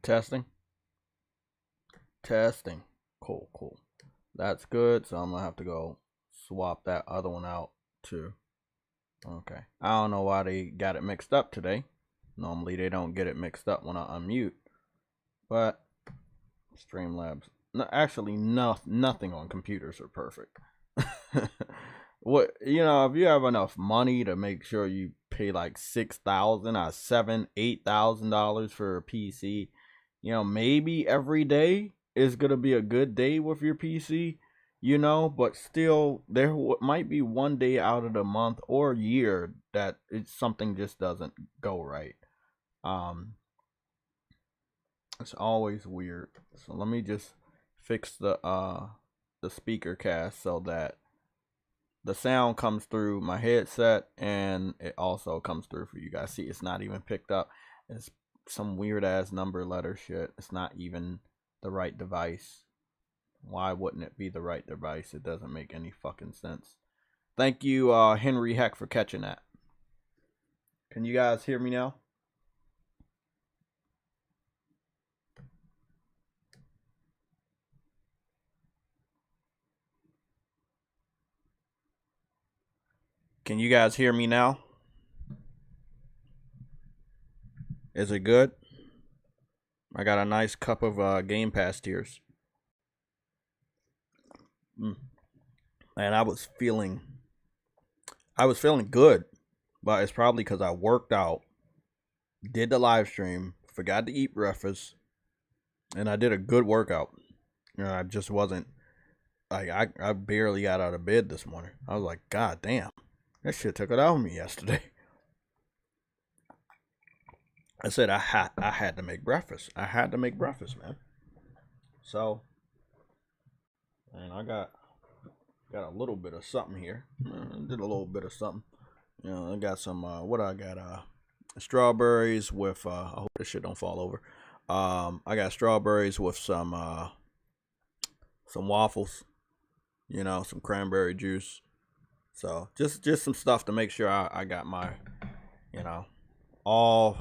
Testing. Testing. Cool, cool. That's good. So I'm gonna have to go swap that other one out too. Okay. I don't know why they got it mixed up today. Normally they don't get it mixed up when I unmute. But Streamlabs. No, actually, nothing on computers are perfect. What, you know, if you have enough money to make sure you pay like $6,000 or $8,000 for a PC, you know, maybe every day is gonna be a good day with your PC, you know, but still there might be one day out of the month or year that something just doesn't go right. It's always weird. So let me just fix the speaker cast so that the sound comes through my headset and it also comes through for you guys. See, it's not even picked up. It's some weird ass number letter shit. It's not even the right device. Why wouldn't it be the right device? It doesn't make any fucking sense. Thank you, Henry Heck, for catching that. Can you guys hear me now? Can you guys hear me now? Is it good? I got a nice cup of Game Pass tears. And I was feeling good, but it's probably because I worked out, did the live stream, forgot to eat breakfast, and I did a good workout. You know, I just wasn't like I barely got out of bed this morning. I was like, God damn, that shit took it out of me yesterday. I said I had to make breakfast. I had to make breakfast, man. So, and I got a little bit of something here. Did a little bit of something. You know, I got some what I got strawberries with I hope this shit don't fall over. I got strawberries with some waffles, you know, some cranberry juice. So just some stuff to make sure I got my, you know,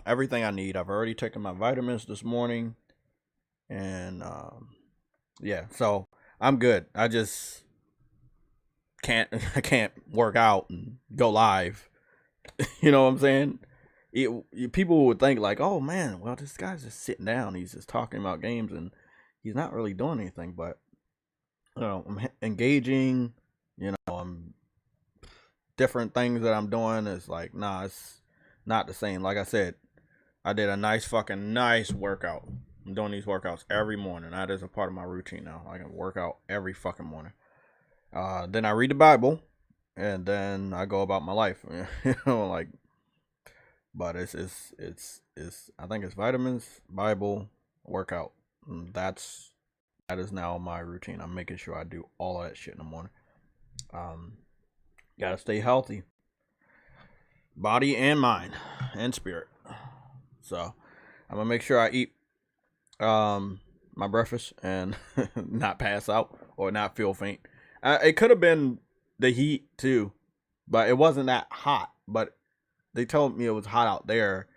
everything I need. I've already taken my vitamins this morning, and yeah, so I'm good. I just I can't work out and go live. You know what I'm saying? People would think like, oh man, well this guy's just sitting down, he's just talking about games and he's not really doing anything. But you know, I'm engaging. You know, I'm different things that I'm doing. Is like, nah, it's not the same. Like I said, I did a nice workout. I'm doing these workouts every morning. That is a part of my routine now. I can work out every fucking morning. Then I read the Bible, and then I go about my life. You know, like, but it's I think it's vitamins, Bible, workout. And that is now my routine. I'm making sure I do all of that shit in the morning. Gotta stay healthy, body and mind and spirit. So I'm gonna make sure I eat my breakfast and not pass out or not feel faint. It could have been the heat too, but it wasn't that hot. But they told me it was hot out there,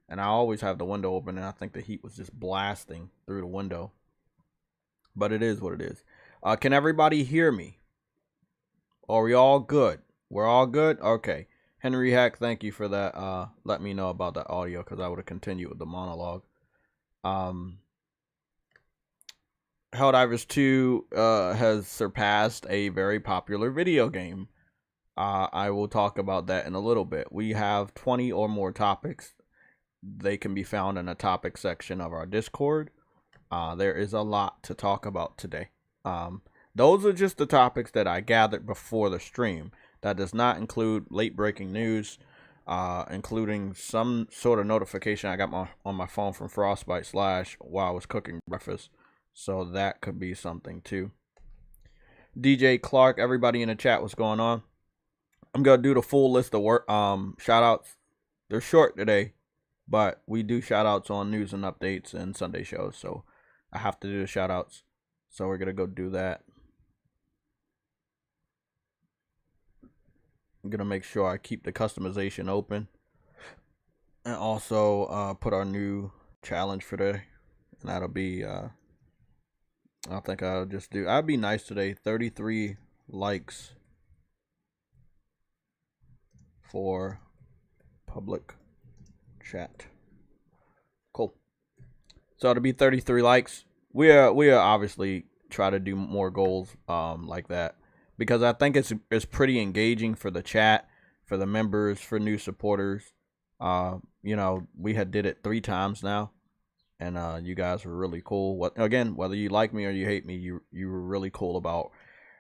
and I always have the window open, and I think the heat was just blasting through the window. But it is what it is. Can everybody hear me? Are we all good? We're all good? Okay. Henry Hack, thank you for that. Let me know about that audio, because I would have continued with the monologue. Helldivers 2 has surpassed a very popular video game. I will talk about that in a little bit. We have 20 or more topics. They can be found in the topic section of our Discord. There is a lot to talk about today. Those are just the topics that I gathered before the stream. That does not include late breaking news, including some sort of notification I got on my phone from Frostbite Slash while I was cooking breakfast. So that could be something too. DJ Clark, everybody in the chat, what's going on? I'm gonna do the full list of shout outs. They're short today, but we do shout outs on news and updates and Sunday shows, so I have to do the shout outs. So we're gonna go do that. I'm gonna make sure I keep the customization open, and also put our new challenge for today And that'll be, I think I'll just do, I'd be nice today, 33 likes for public chat. Cool. So it'll be 33 likes. We are obviously try to do more goals like that, because I think it's pretty engaging for the chat, for the members, for new supporters. You know, we had did it 3 times now, and you guys were really cool. Whether you like me or you hate me, you were really cool about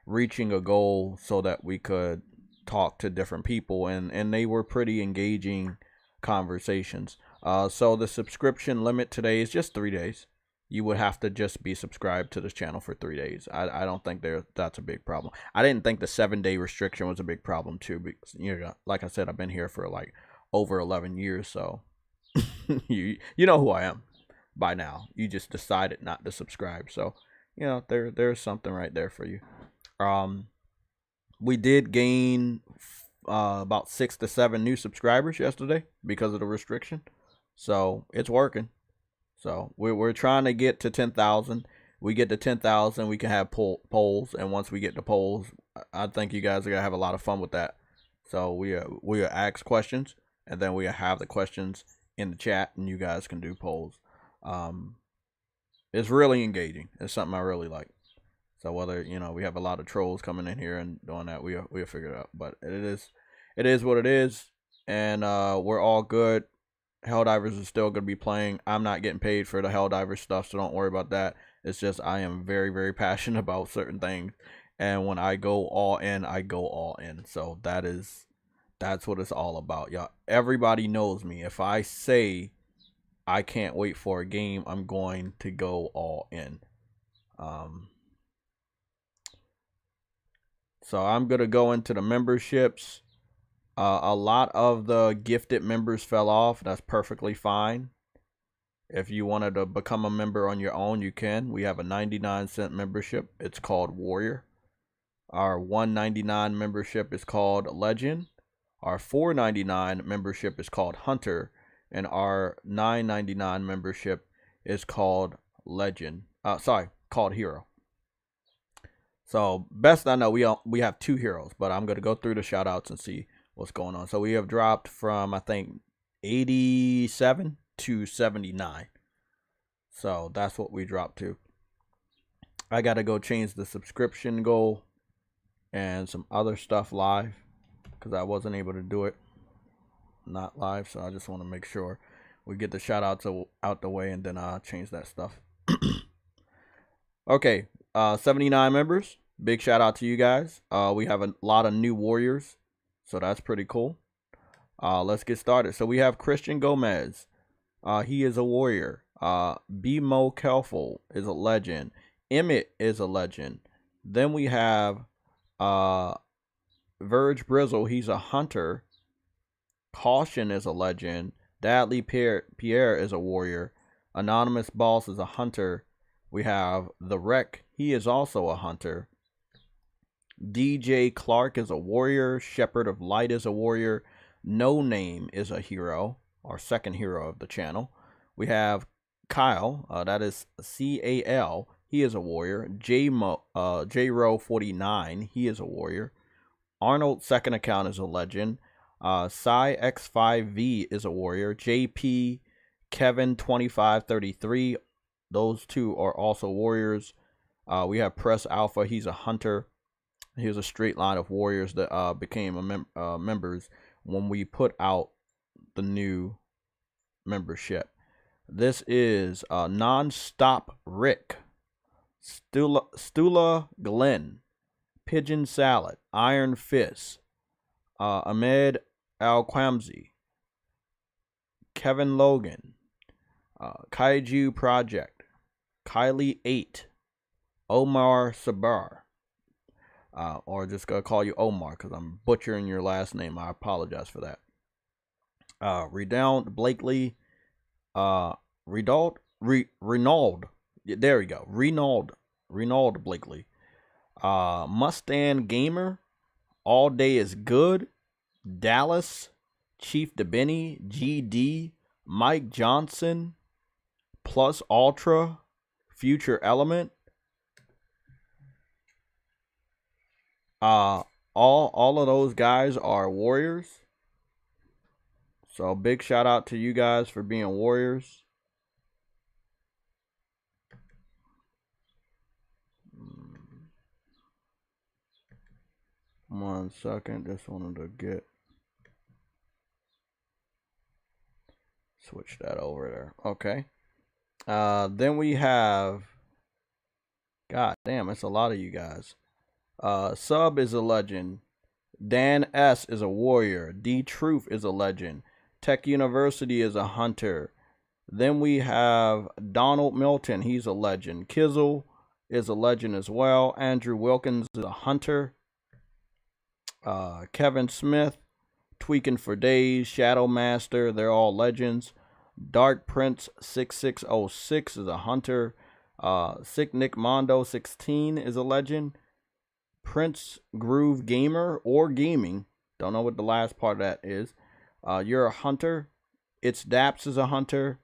reaching a goal so that we could talk to different people, and they were pretty engaging conversations. So the subscription limit today is just 3 days. You would have to just be subscribed to this channel for 3 days. I don't think that's a big problem. I didn't think the 7-day restriction was a big problem too, because, you know, like I said, I've been here for like over 11 years, so you know who I am by now. You just decided not to subscribe, so you know there's something right there for you. We did gain about 6 to 7 new subscribers yesterday because of the restriction, so it's working. So we're trying to get to 10,000. We get to 10,000, we can have polls, and once we get to polls, I think you guys are gonna have a lot of fun with that. So we ask questions, and then we have the questions in the chat, and you guys can do polls. It's really engaging. It's something I really like. So whether, you know, we have a lot of trolls coming in here and doing that, we'll figure it out. But it is what it is, and we're all good. Helldivers is still going to be playing. I'm not getting paid for the Helldivers stuff, so don't worry about that. It's just I am very, very passionate about certain things, and when I go all in, I go all in. So that's what it's all about, y'all. Everybody knows me. If I say I can't wait for a game, I'm going to go all in. So I'm going to go into the memberships. A lot of the gifted members fell off. That's perfectly fine. If you wanted to become a member on your own, you can. We have a 99-cent membership. It's called Warrior. Our $1.99 membership is called Legend. Our $4.99 membership is called Hunter. And our $9.99 membership is called Legend. Called Hero. So best I know, we have 2 heroes, but I'm going to go through the shout outs and see what's going on. So we have dropped from, I think, 87 to 79. So that's what we dropped to. I got to go change the subscription goal and some other stuff live, because I wasn't able to do it not live. So I just want to make sure we get the shout outs out the way, and then I'll change that stuff. Okay, 79 members. Big shout out to you guys. We have a lot of new warriors, so that's pretty cool. Let's get started. So we have Christian Gomez. He is a warrior. B-Mo Kelfel is a legend. Emmett is a legend. Then we have Verge Brizzle. He's a hunter. Caution is a legend. Dadley Pierre is a warrior. Anonymous Boss is a hunter. We have The Wreck. He is also a hunter. DJ Clark is a warrior. Shepherd of Light is a warrior. No Name is a hero, our second hero of the channel. We have Kyle, that is C-A-L. He is a warrior. J-Ro 49, he is a warrior. Arnold's second account is a legend. Psy X5V is a warrior. JP Kevin 2533, those 2 are also warriors. We have Press Alpha, he's a hunter. Here's a straight line of warriors that became members when we put out the new membership. This is Nonstop Rick, Stula Glenn, Pigeon Salad, Iron Fist, Ahmed Al-Quamzi, Kevin Logan, Kaiju Project, Kylie 8, Omar Sabar, or just gonna call you Omar because I'm butchering your last name. I apologize for that. Redound Blakely, Renauld. There we go. Renauld Blakely. Mustang Gamer. All Day is Good. Dallas. Chief DeBenny. GD. Mike Johnson. Plus Ultra, Future Element. All of those guys are warriors. So big shout out to you guys for being warriors. One second, just wanted to switch that over there. Okay. Then we have, god damn, it's a lot of you guys. Sub is a legend. Dan S is a warrior. D Truth is a legend. Tech University is a hunter. Then we have Donald Milton, he's a legend. Kizzle is a legend as well. Andrew Wilkins is a hunter. Kevin Smith, Tweaking for Days, Shadow Master, they're all legends. Dark Prince 6606 is a hunter. Sick Nick Mondo 16 is a legend. Prince Groove Gamer or Gaming, don't know what the last part of that is. You're a hunter. It's Daps is a hunter.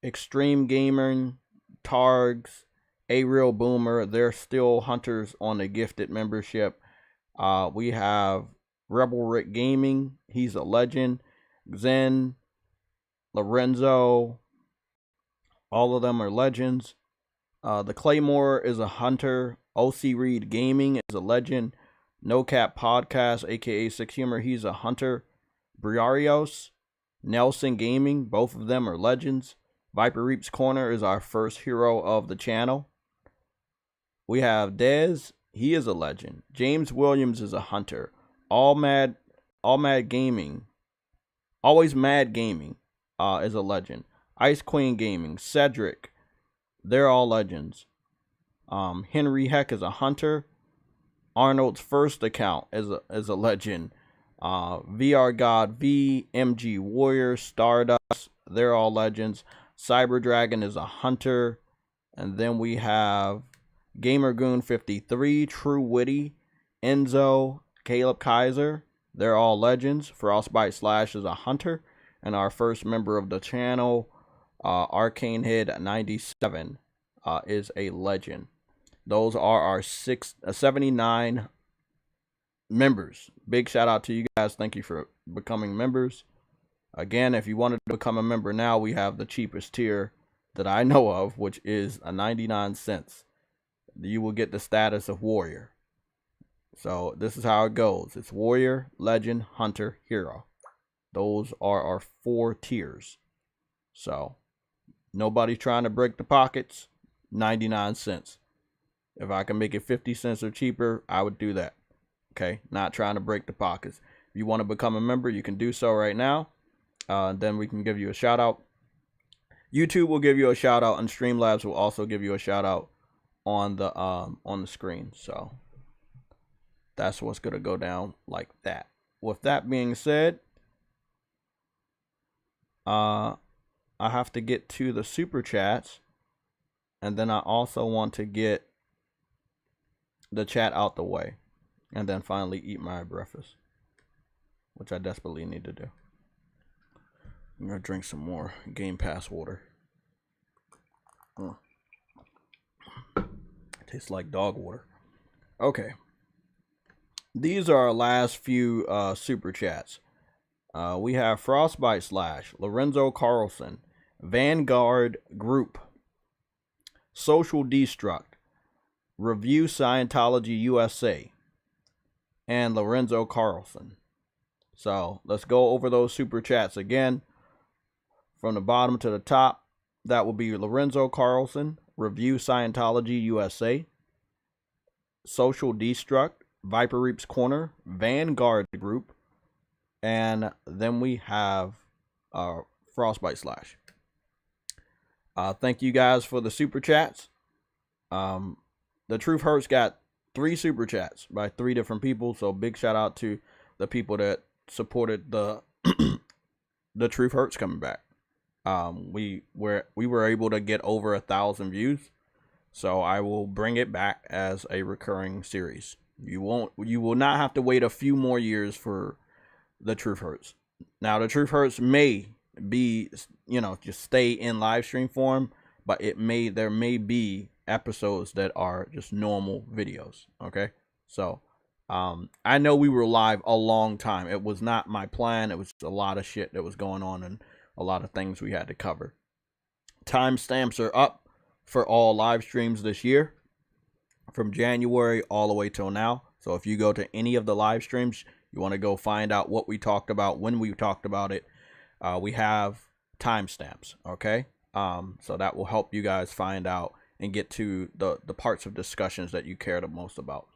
Extreme Gaming, Targs, A Real Boomer, they're still hunters on the gifted membership. We have Rebel Rick Gaming, he's a legend. Zen, Lorenzo, all of them are legends. The Claymore is a hunter. OC Reed Gaming is a legend. No Cap Podcast, aka Six Humor, he's a hunter. Briarios, Nelson Gaming, both of them are legends. Viper Reaps Corner is our first hero of the channel. We have Dez, he is a legend. James Williams is a hunter. All Mad Gaming, Always Mad Gaming is a legend. Ice Queen Gaming, Cedric, they're all legends. Henry Heck is a hunter. Arnold's first account is a legend. VR God V, MG Warrior, Stardust, they're all legends. Cyber Dragon is a hunter. And then we have Gamergoon 53, True Witty, Enzo, Caleb Kaiser, they're all legends. Frostbite Slash is a hunter. And our first member of the channel, Arcane Head 97, is a legend. Those are our 79 members. Big shout out to you guys. Thank you for becoming members. Again, if you wanted to become a member now, we have the cheapest tier that I know of, which is a 99 cents. You will get the status of warrior. So this is how it goes. It's warrior, legend, hunter, hero. Those are our 4 tiers. So nobody's trying to break the pockets. 99 cents. If I can make it 50 cents or cheaper, I would do that. Okay, not trying to break the pockets. If you want to become a member, you can do so right now. Then we can give you a shout out. YouTube will give you a shout out, and Streamlabs will also give you a shout out on the screen. So that's what's gonna go down like that. With that being said, I have to get to the super chats, and then I also want to get the chat out the way, and then finally eat my breakfast, which I desperately need to do. I'm gonna drink some more Game Pass water. Tastes like dog water. Okay, these are our last few super chats. We have Frostbite Slash, Lorenzo Carlson, Vanguard Group, Social Destruct, Review Scientology USA, and Lorenzo Carlson. So let's go over those super chats again. From the bottom to the top, that will be Lorenzo Carlson, Review Scientology USA, Social Destruct, Viper Reaps Corner, Vanguard Group, and then we have Frostbite Slash. Thank you guys for the super chats. The Truth Hurts got 3 super chats by 3 different people, so big shout out to the people that supported the the Truth Hurts coming back. We were able to get over 1,000 views, so I will bring it back as a recurring series. You will not have to wait a few more years for the Truth Hurts. Now the Truth Hurts may be, you know, just stay in live stream form, but there may be episodes that are just normal videos. Okay, so I know we were live a long time. It was not my plan. It was a lot of shit that was going on and a lot of things we had to cover. Timestamps are up for all live streams this year from January all the way till now. So if you go to any of the live streams, you want to go find out what we talked about, when we talked about it, we have timestamps. Okay, so that will help you guys find out and get to the parts of discussions that you care the most about.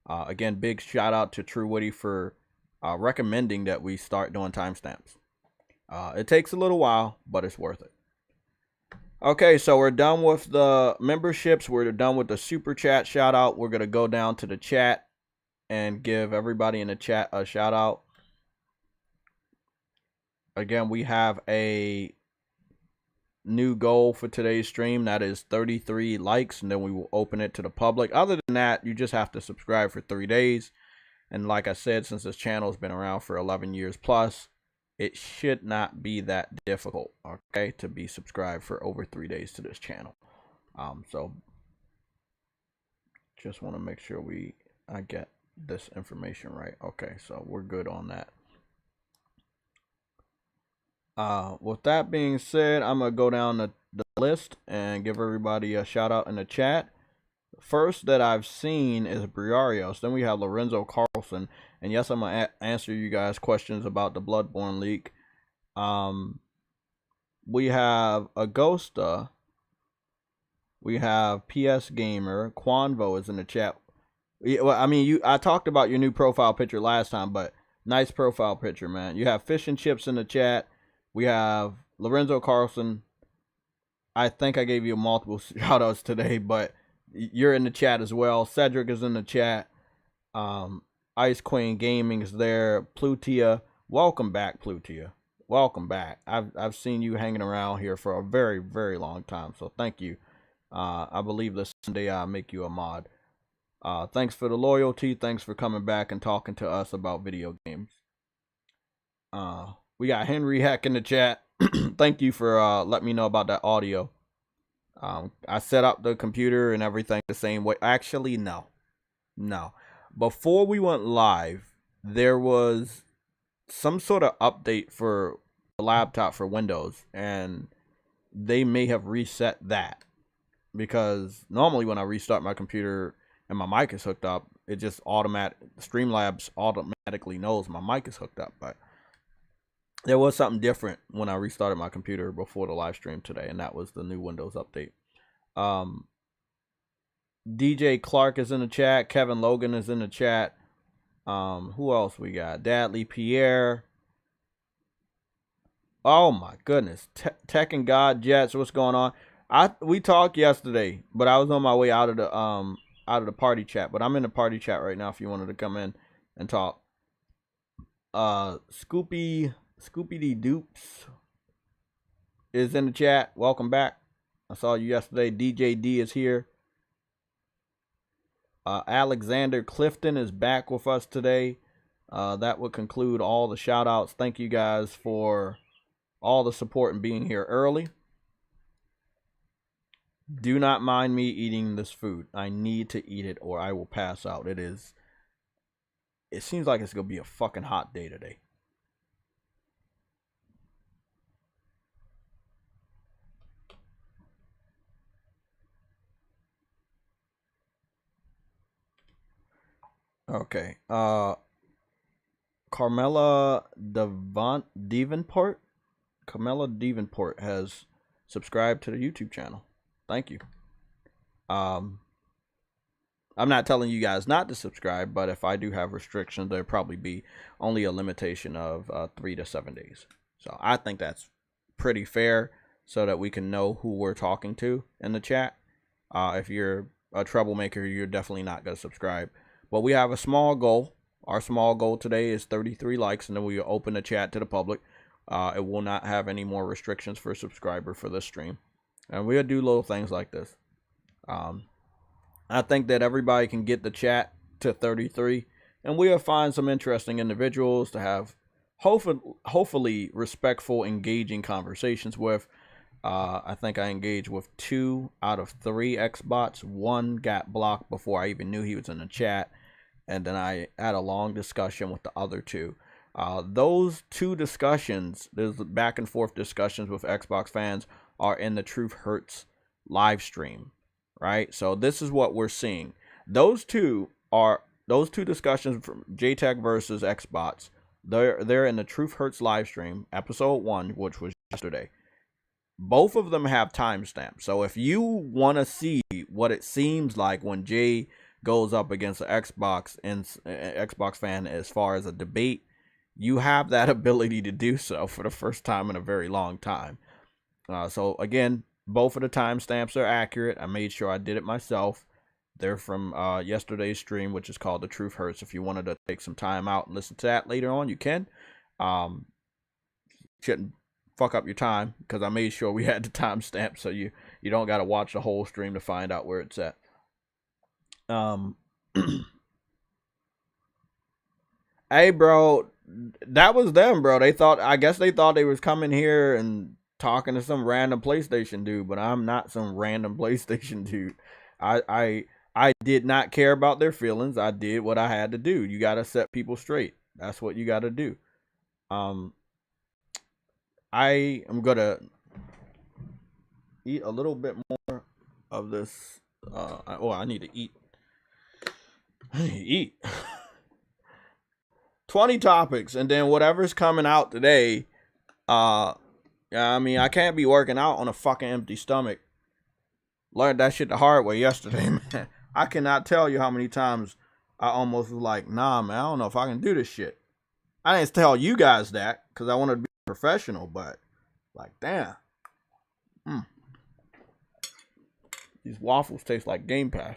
Again, big shout out to True Woody for recommending that we start doing timestamps. It takes a little while, but it's worth it. Okay, so we're done with the memberships. We're done with the super chat shout out. We're going to go down to the chat and give everybody in the chat a shout out. Again, we have a new goal for today's stream. That is 33 likes, and then we will open it to the public. Other than that, you just have to subscribe for 3 days. And like I said, since this channel has been around for 11 years plus, it should not be that difficult, okay, to be subscribed for over 3 days to this channel. So just want to make sure I get this information right. Okay, so we're good on that. With that being said, I'm gonna go down the list and give everybody a shout out in the chat. First that I've seen is Briarios. Then we have Lorenzo Carlson. And yes, I'm going to answer you guys questions about the Bloodborne leak. We have Agosta. We have PS Gamer. Quanvo is in the chat. Well, I mean, I talked about your new profile picture last time, but nice profile picture, man. You have Fish and Chips in the chat. We have Lorenzo Carlson. I think I gave you multiple shout outs today, but you're in the chat as well. Cedric is in the chat. Ice Queen Gaming is there. Plutia, welcome back, Plutia. Welcome back. I've seen you hanging around here for a very, very long time, so thank you. I believe this Sunday I'll make you a mod. Thanks for the loyalty. Thanks for coming back and talking to us about video games. We got Henry Heck in the chat. Thank you for letting me know about that audio. I set up the computer and everything the same way. Actually, no. Before we went live, there was some sort of update for the laptop for Windows, and they may have reset that, because normally when I restart my computer and my mic is hooked up, it just Streamlabs automatically knows my mic is hooked up. But there was something different when I restarted my computer before the live stream today, and that was the new Windows update. DJ Clark is in the chat. Kevin Logan is in the chat. Who else we got? Dadley Pierre. Oh my goodness. Tech and God Jets, what's going on? We talked yesterday, but I was on my way out of the party chat. But I'm in the party chat right now if you wanted to come in and talk. Scoopy D Dupes is in the chat. Welcome back. I saw you yesterday. DJ D is here. Alexander Clifton is back with us today. That would conclude all the shout outs. Thank you guys for all the support and being here early. Do not mind me eating this food. I need to eat it or I will pass out. It seems like it's going to be a fucking hot day today. Okay. Carmela Davenport has subscribed to the YouTube channel. Thank you. I'm not telling you guys not to subscribe, but if I do have restrictions, there'll probably be only a limitation of 3 to 7 days. So I think that's pretty fair, so that we can know who we're talking to in the chat. If you're a troublemaker, you're definitely not going to subscribe. But we have a small goal. Our small goal today is 33 likes, and then we open the chat to the public. It will not have any more restrictions for a subscriber for this stream. And we'll do little things like this. I think that everybody can get the chat to 33, and we'll find some interesting individuals to have hopefully respectful, engaging conversations with. I think I engaged with 2 out of 3 Xbots. 1 got blocked before I even knew he was in the chat, and then I had a long discussion with the other 2. Those 2 discussions, those back and forth discussions with Xbox fans, are in the Truth Hurts live stream, right? So this is what we're seeing. Those two discussions from JayTech versus Xbox. They're in the Truth Hurts live stream, episode 1, which was yesterday. Both of them have timestamps. So if you want to see what it seems like when Jay goes up against an Xbox fan as far as a debate, you have that ability to do so for the first time in a very long time. So again, both of the timestamps are accurate. I made sure I did it myself. They're from yesterday's stream, which is called The Truth Hurts. If you wanted to take some time out and listen to that later on, you can. Shouldn't fuck up your time, because I made sure we had the timestamp, so you don't got to watch the whole stream to find out where it's at. Hey, bro, that was them, bro. I guess they thought they was coming here and talking to some random PlayStation dude, but I'm not some random PlayStation dude. I did not care about their feelings. I did what I had to do. You got to set people straight. That's what you got to do. I am going to eat a little bit more of this. I need to eat. 20 topics, and then whatever's coming out today. I mean, I can't be working out on a fucking empty stomach. Learned that shit the hard way yesterday, man. I cannot tell you how many times I almost was like, nah, man, I don't know if I can do this shit. I didn't tell you guys that because I wanted to be professional, but like, damn. These waffles taste like Game Pass.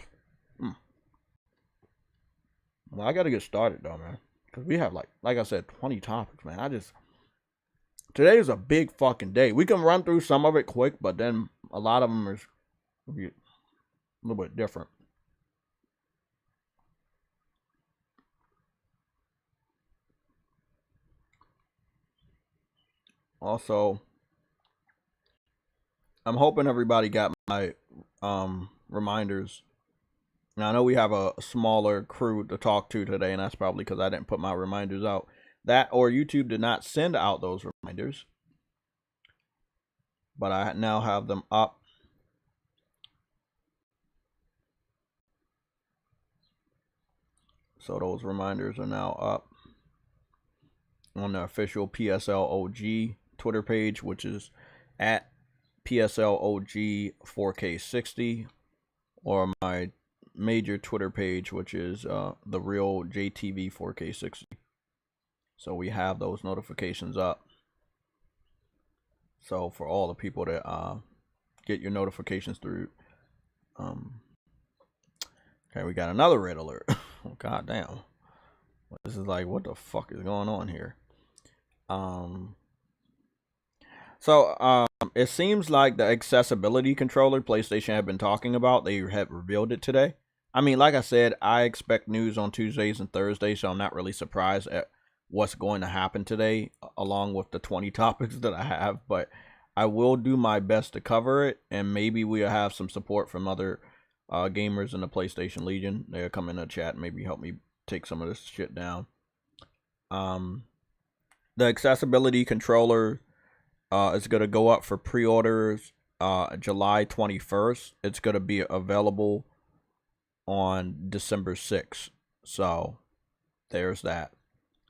Well, I got to get started, though, man. Because we have, like I said, 20 topics, man. Today is a big fucking day. We can run through some of it quick, but then a lot of them are a little bit different. Also, I'm hoping everybody got my reminders. Now, I know we have a smaller crew to talk to today, and that's probably because I didn't put my reminders out. That or YouTube did not send out those reminders. But I now have them up. So those reminders are now up on the official PSLOG Twitter page, which is at PSLOG 4K60, or my major Twitter page, which is the real JayTV 4K60. So we have those notifications up. So for all the people that get your notifications through, okay, we got another red alert. Oh, god damn. This is like, what the fuck is going on here? So it seems like the accessibility controller PlayStation have been talking about, they have revealed it today. I mean, like I said, I expect news on Tuesdays and Thursdays, so I'm not really surprised at what's going to happen today, along with the 20 topics that I have, but I will do my best to cover it, and maybe we'll have some support from other gamers in the PlayStation Legion. They'll come in the chat and maybe help me take some of this shit down. The accessibility controller is going to go up for pre-orders July 21st. It's going to be available on December 6th. So there's that.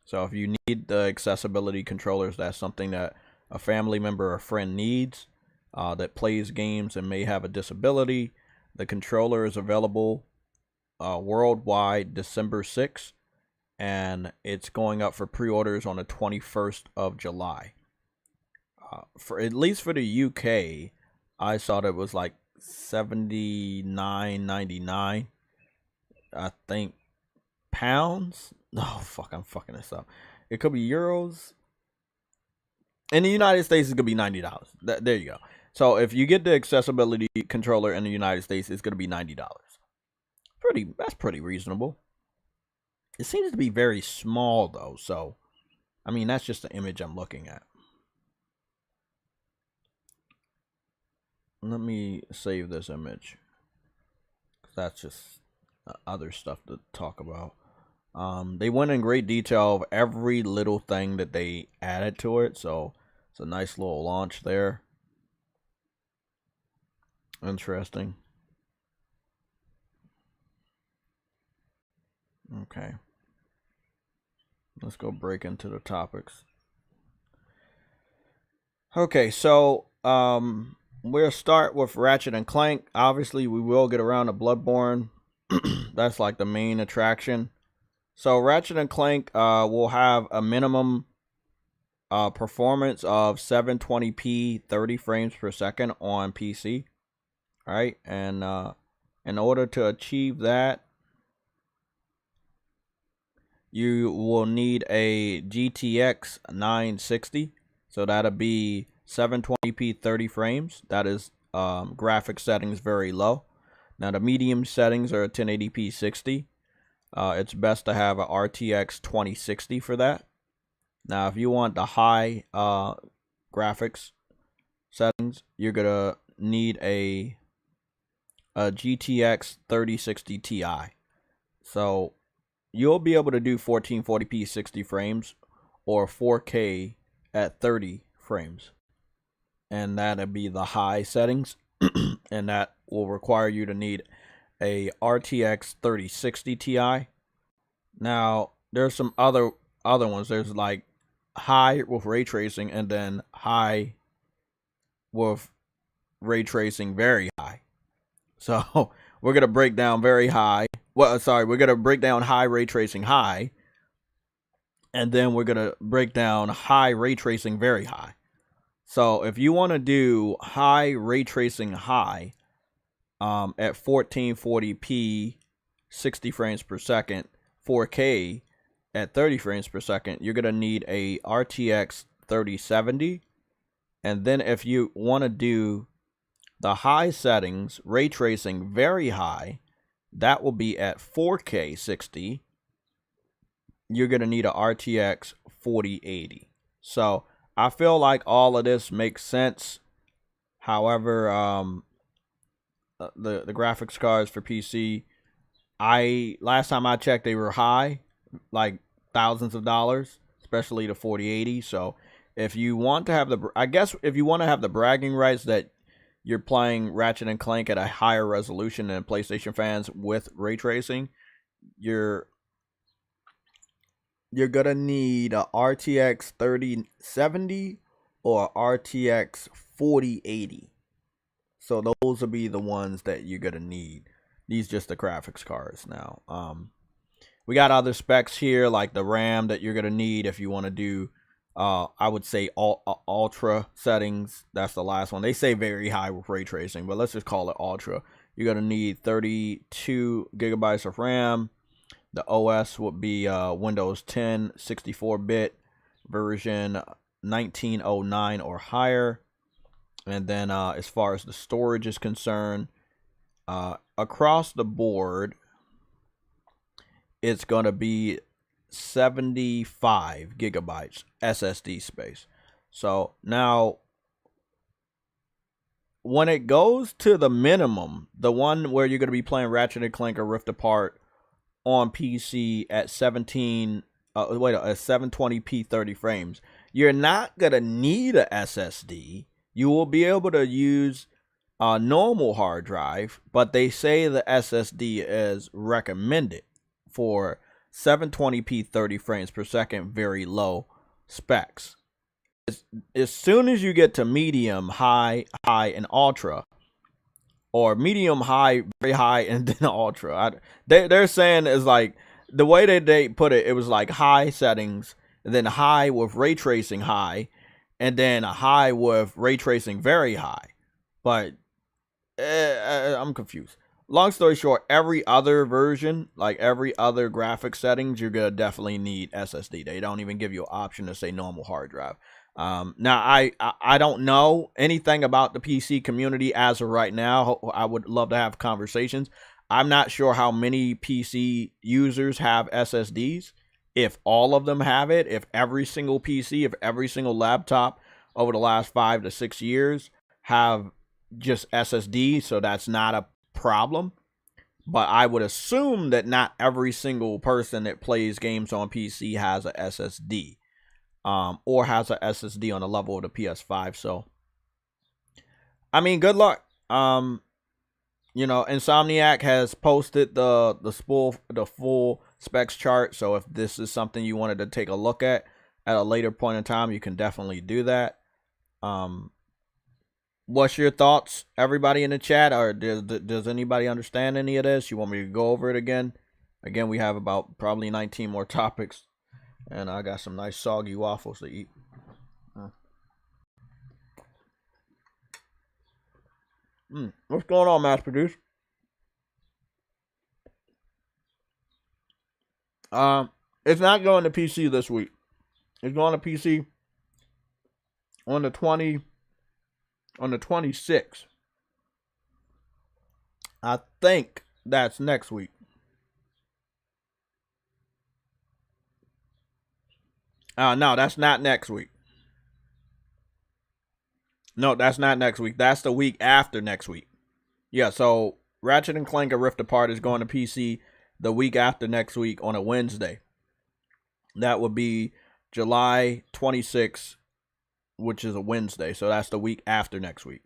So if you need the accessibility controllers, that's something that a family member or friend needs that plays games and may have a disability. The controller is available worldwide December 6th, and it's going up for pre-orders on the 21st of July. For at least for the UK, I saw that it was like $79.99. I think pounds. Oh fuck, I'm fucking this up. It could be euros. In the United States, it could be $90. There you go. So if you get the accessibility controller in the United States, it's gonna be $90. That's pretty reasonable. It seems to be very small though, so I mean, that's just the image I'm looking at. Let me save this image. That's just other stuff to talk about. They went in great detail of every little thing that they added to it. So it's a nice little launch there. Interesting. Okay. Let's go break into the topics. Okay, so we'll start with Ratchet and Clank. Obviously, we will get around to Bloodborne. That's like the main attraction. So Ratchet and Clank will have a minimum performance of 720p 30 frames per second on PC. All right, and in order to achieve that, you will need a GTX 960. So that'll be 720p 30 frames. That is graphic settings very low. Now the medium settings are 1080p 60. It's best to have a RTX 2060 for that. Now if you want the high graphics settings, you're gonna need a GTX 3060 Ti. So you'll be able to do 1440p 60 frames or 4K at 30 frames. And that'll be the high settings. And that will require you to need a RTX 3060 Ti. Now, there's some other ones. There's like high with ray tracing and then high with ray tracing very high. So we're going to break down very high. Well, sorry, we're going to break down high ray tracing high. And then we're going to break down high ray tracing very high. So if you want to do high ray tracing high at 1440p 60 frames per second, 4K at 30 frames per second, you're going to need a RTX 3070. And then if you want to do the high settings, ray tracing very high, that will be at 4K 60. You're going to need a RTX 4080. So I feel like all of this makes sense. However, the graphics cards for PC, last time I checked, they were high, like thousands of dollars, especially the 4080. So if you want to have if you want to have the bragging rights that you're playing Ratchet and Clank at a higher resolution than PlayStation fans with ray tracing, you're gonna need a RTX 3070 or RTX 4080. So those will be the ones that you're gonna need. These just the graphics cards now. We got other specs here like the RAM that you're gonna need if you want to do I would say ultra settings. That's the last one. They say very high with ray tracing, but let's just call it ultra. You're gonna need 32 gigabytes of RAM. The OS would be Windows 10 64-bit version 1909 or higher. And then as far as the storage is concerned, across the board, it's going to be 75 gigabytes SSD space. So now, when it goes to the minimum, the one where you're going to be playing Ratchet and Clank or Rift Apart on PC at 720p 30 frames, you're not going to need a SSD. You will be able to use a normal hard drive, but they say the SSD is recommended for 720p 30 frames per second, very low specs. As soon as you get to medium, high, and ultra, or medium, high, very high, and then ultra, they're saying is like, the way that they put it, it was like high settings, and then high with ray tracing high, and then a high with ray tracing very high. But I'm confused. Long story short, every other version, like every other graphic settings, you're gonna definitely need SSD. They don't even give you an option to say normal hard drive. Now I don't know anything about the PC community as of right now. I would love to have conversations. I'm not sure how many PC users have SSDs. if all of them have it, if every single PC, if every single laptop over the last 5 to 6 years have just SSD, so that's not a problem. But I would assume that not every single person that plays games on PC has a SSD, or has a SSD on the level of the PS5. So, I mean, good luck. You know, Insomniac has posted the full specs chart. So if this is something you wanted to take a look at a later point in time, you can definitely do that. What's your thoughts, everybody in the chat? Or does anybody understand any of this? You want me to go over it again? Again, we have about probably 19 more topics. And I got some nice soggy waffles to eat. What's going on, Mass Produce? It's not going to PC this week. It's going to PC on the 26th. I think that's next week. No, that's not next week. No, that's not next week. That's the week after next week. Yeah, so Ratchet and Clank: Rift Apart is going to PC the week after next week on a Wednesday. That would be July 26th, which is a Wednesday. So that's the week after next week.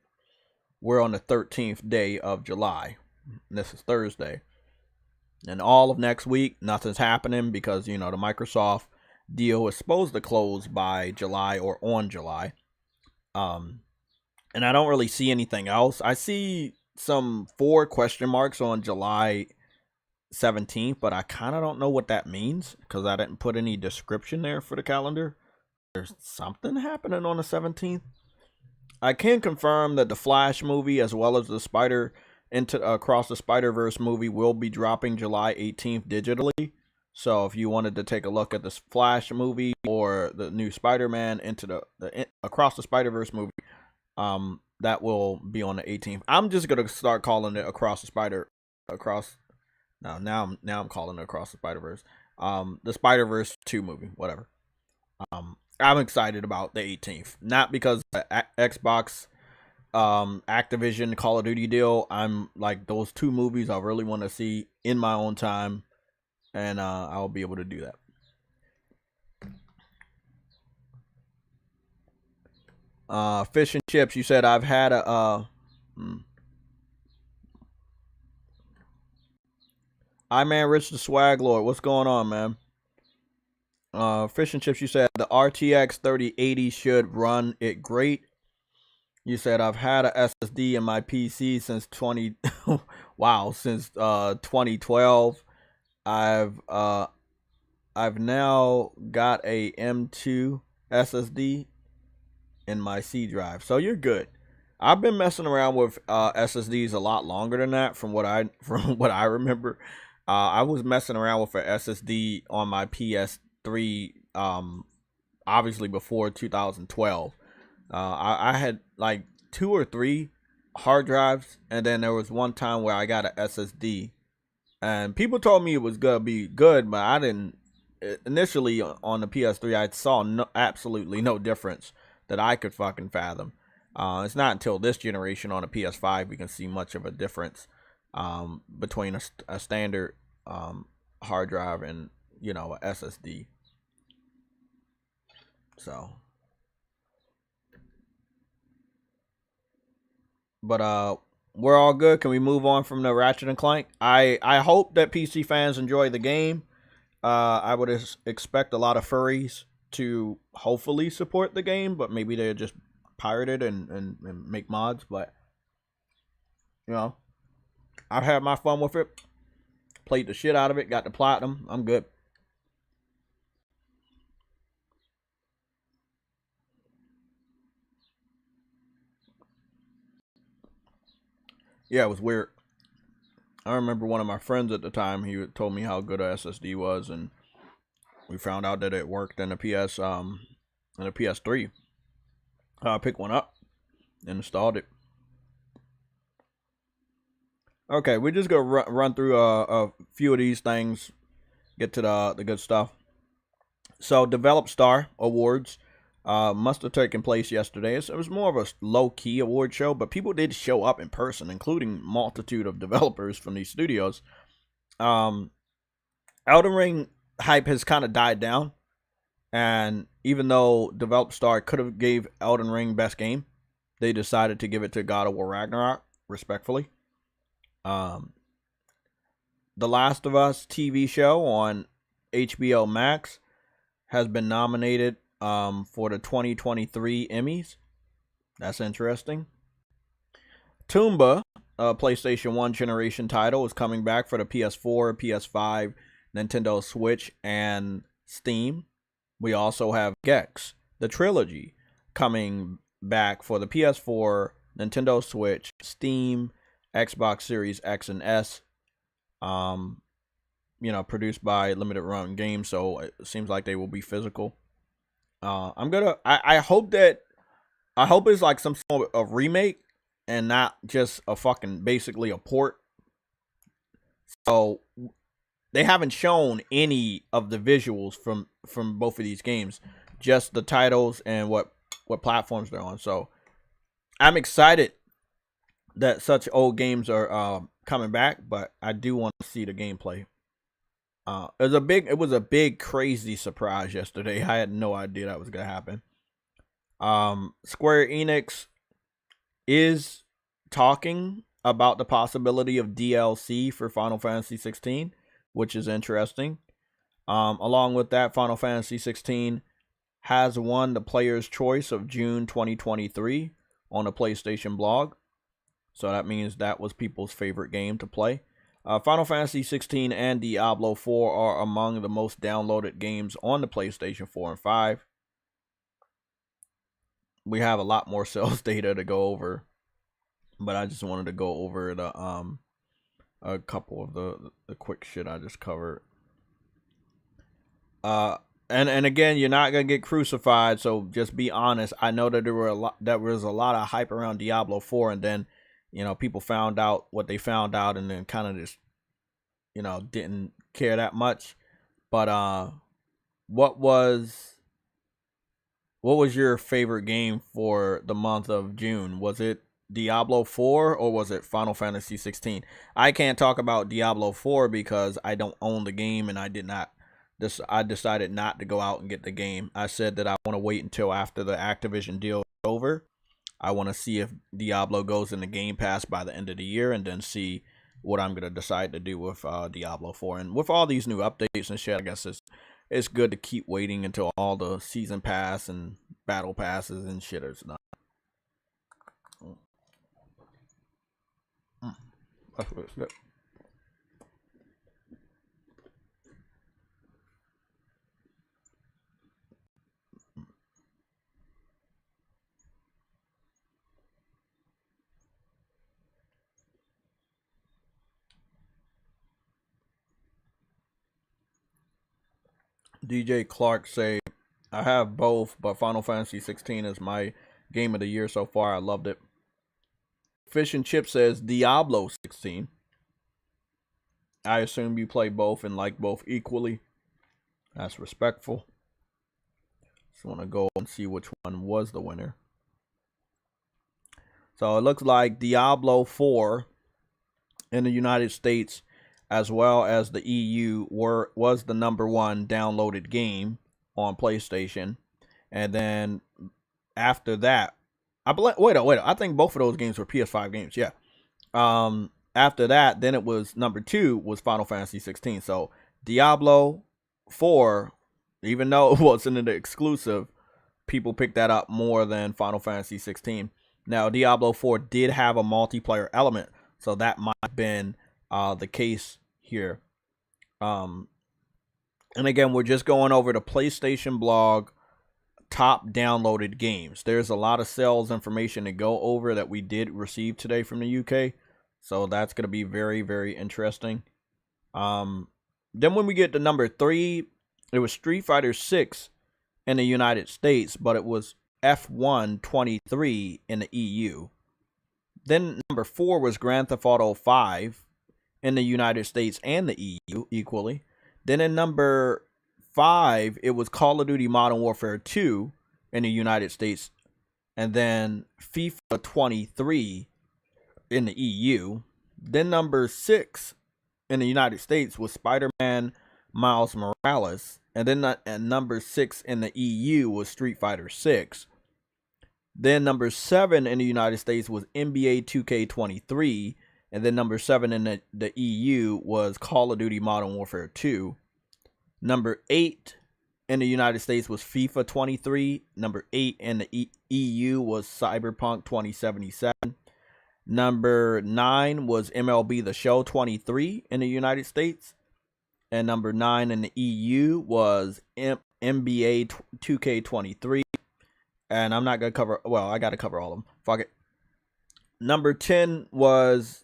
We're on the 13th day of July. This is Thursday. And all of next week, nothing's happening because, you know, the Microsoft deal is supposed to close by July or on July. And I don't really see anything else. I see some 4 question marks on July 17th, but I kind of don't know what that means because I didn't put any description there for the calendar. There's something happening on the 17th. I can confirm that the Flash movie as well as the Across the Spider-Verse movie will be dropping July 18th digitally. So if you wanted to take a look at this Flash movie or the new Spider-Man into the Across the Spider-Verse movie, that will be on the 18th. I'm just gonna start calling it Now I'm calling it Across the Spider-Verse. The Spider-Verse 2 movie, whatever. I'm excited about the 18th, not because the Xbox, Activision Call of Duty deal. I'm like, those 2 movies I really want to see in my own time, and I'll be able to do that. Fish and chips. You said I've had a I man Rich the Swag Lord. What's going on, man? Fish and chips. You said the RTX 3080 should run it great. You said I've had a SSD in my PC since 2012. I've now got a M2 SSD in my C drive, so you're good. I've been messing around with SSDs a lot longer than that, from what I remember. I was messing around with an SSD on my PS3, obviously before 2012. I had like 2 or 3 hard drives, and then there was one time where I got an SSD, and people told me it was gonna be good, but I didn't. Initially on the PS3, I saw absolutely no difference that I could fucking fathom. It's not until this generation on a PS5 we can see much of a difference between a standard hard drive and, you know, a SSD. So, but we're all good. Can we move on from the Ratchet and Clank? I hope that PC fans enjoy the game. I would expect a lot of furries to hopefully support the game, but maybe they're just pirate it and make mods. But, you know, I've had my fun with it, played the shit out of it, got the platinum. I'm good. Yeah, it was weird. I remember one of my friends at the time, he told me how good a SSD was, and we found out that it worked in a PS3. I picked one up and installed it. Okay, we're just gonna run through a few of these things, get to the good stuff. So Develop Star Awards must have taken place yesterday. It was more of a low-key award show, but people did show up in person, including multitude of developers from these studios. Elden Ring hype has kind of died down, and even though Develop Star could have gave Elden Ring best game, they decided to give it to God of War Ragnarok, respectfully. The Last of Us TV show on HBO Max has been nominated for the 2023 Emmys. That's interesting. Tomba, a PlayStation 1 generation title, is coming back for the PS4, PS5, Nintendo Switch, and Steam. We also have Gex, the trilogy, coming back for the PS4, Nintendo Switch, Steam, Xbox Series X and S. Produced by Limited Run Games, so it seems like they will be physical. I hope it's like some sort of remake and not just a fucking basically a port. So they haven't shown any of the visuals from both of these games, just the titles and what platforms they're on. So I'm excited that such old games are coming back, but I do want to see the gameplay. It was a big crazy surprise yesterday. I had no idea that was gonna happen. Square Enix is talking about the possibility of DLC for Final Fantasy 16, which is interesting. Along with that, Final Fantasy 16 has won the Player's Choice of June 2023 on the PlayStation blog. So that means that was people's favorite game to play. Final Fantasy 16 and Diablo 4 are among the most downloaded games on the PlayStation 4 and 5. We have a lot more sales data to go over, but I just wanted to go over the a couple of the quick shit I just covered. And again, you're not gonna get crucified, so just be honest. I know that there was a lot of hype around Diablo 4, and then people found out what they found out, and then kind of just didn't care that much. But what was your favorite game for the month of June? Was it Diablo 4 or was it Final Fantasy 16? I can't talk about Diablo 4 because I don't own the game, and I decided not to go out and get the game. I said that I want to wait until after the Activision deal is over. I want to see if Diablo goes in the Game Pass by the end of the year, and then see what I'm going to decide to do with Diablo 4. And with all these new updates and shit, I guess it's good to keep waiting until all the season pass and battle passes and shit is done. That's what it's good. DJ Clark say, I have both, but Final Fantasy 16 is my game of the year so far. I loved it. Fish and Chip says Diablo 16. I assume you play both and like both equally. That's respectful. Just want to go and see which one was the winner. So it looks like Diablo 4 in the United States as well as the EU was the #1 downloaded game on PlayStation. And then after that, I think both of those games were PS5 games. Yeah. After that, then it was #2 was Final Fantasy 16. So Diablo 4, even though it wasn't an exclusive, people picked that up more than Final Fantasy 16. Now, Diablo 4 did have a multiplayer element, so that might have been the case here. And again, we're just going over the PlayStation blog top downloaded games. There's a lot of sales information to go over that we did receive today from the UK, so that's going to be very, very interesting. Then when we get to #3, it was Street Fighter 6 in the United States, but it was F1 23 in the EU. Then #4 was Grand Theft Auto 5 in the United States and the EU equally. Then in 5, it was Call of Duty Modern Warfare 2 in the United States. And then FIFA 23 in the EU. Then number 6 in the United States was Spider-Man Miles Morales. And then number 6 in the EU was Street Fighter 6. Then number 7 in the United States was NBA 2K23. And then number 7 in the EU was Call of Duty Modern Warfare 2. Number 8 in the United States was FIFA 23. Number 8 in the EU was Cyberpunk 2077. Number 9 was MLB The Show 23 in the United States. And number 9 in the EU was NBA 2K23. And I'm not going to cover, well, I got to cover all of them. Fuck it. Number 10 was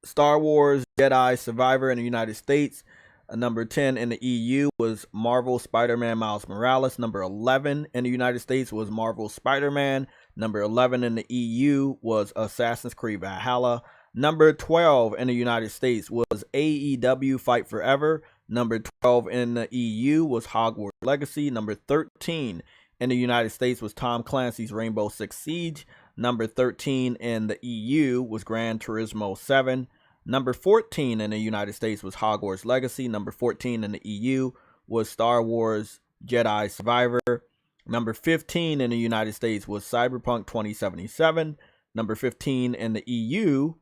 Star Wars Jedi Survivor in the United States. Number 10 in the EU was Marvel Spider-Man Miles Morales. Number 11 in the United States was Marvel Spider-Man. Number 11 in the EU was Assassin's Creed Valhalla. Number 12 in the United States was AEW Fight Forever. Number 12 in the EU was Hogwarts Legacy. Number 13 in the United States was Tom Clancy's Rainbow Six Siege. Number 13 in the EU was Gran Turismo 7. Number 14 in the United States was Hogwarts Legacy. Number 14 in the EU was Star Wars Jedi Survivor. Number 15 in the United States was Cyberpunk 2077. Number 15 in the EU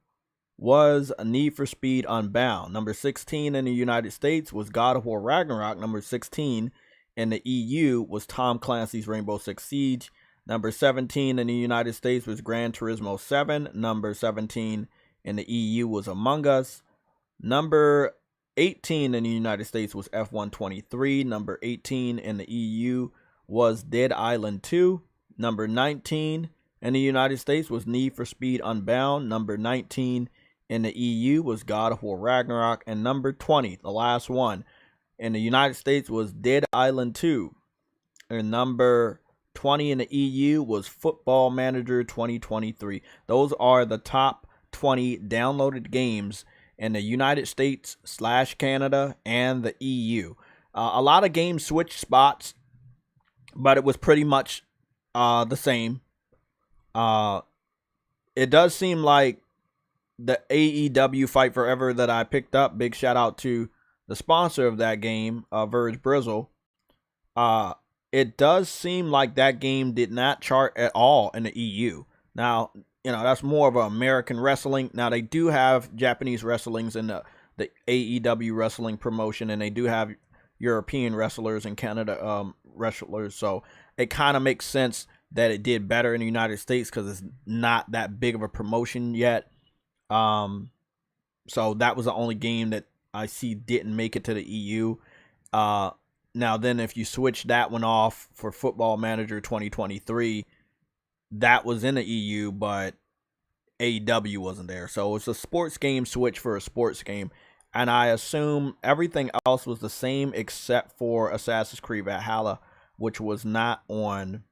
was Need for Speed Unbound. Number 16 in the United States was God of War Ragnarok. Number 16 in the EU was Tom Clancy's Rainbow Six Siege. Number 17 in the United States was Gran Turismo 7. Number 17 in the EU was Among Us. Number 18 in the United States was F1 23. Number 18 in the EU was Dead Island 2. Number 19 in the United States was Need for Speed Unbound. Number 19 in the EU was God of War Ragnarok. And number 20, the last one, in the United States was Dead Island 2. And number 20 in the EU was Football Manager 2023. Those are the top 20 downloaded games in the United States / Canada and the EU. A lot of games switched spots, but it was pretty much the same. It does seem like the AEW Fight Forever that I picked up, big shout out to the sponsor of that game, Verge Brizzle. It does seem like that game did not chart at all in the EU. Now, you know, that's more of an American wrestling. Now, they do have Japanese wrestlings in the AEW wrestling promotion, and they do have European wrestlers and Canada wrestlers. So it kind of makes sense that it did better in the United States because it's not that big of a promotion yet. So that was the only game that I see didn't make it to the EU. Now, then if you switch that one off for Football Manager 2023, that was in the EU, but AEW wasn't there. So it's a sports game switch for a sports game. And I assume everything else was the same except for Assassin's Creed Valhalla, which was not on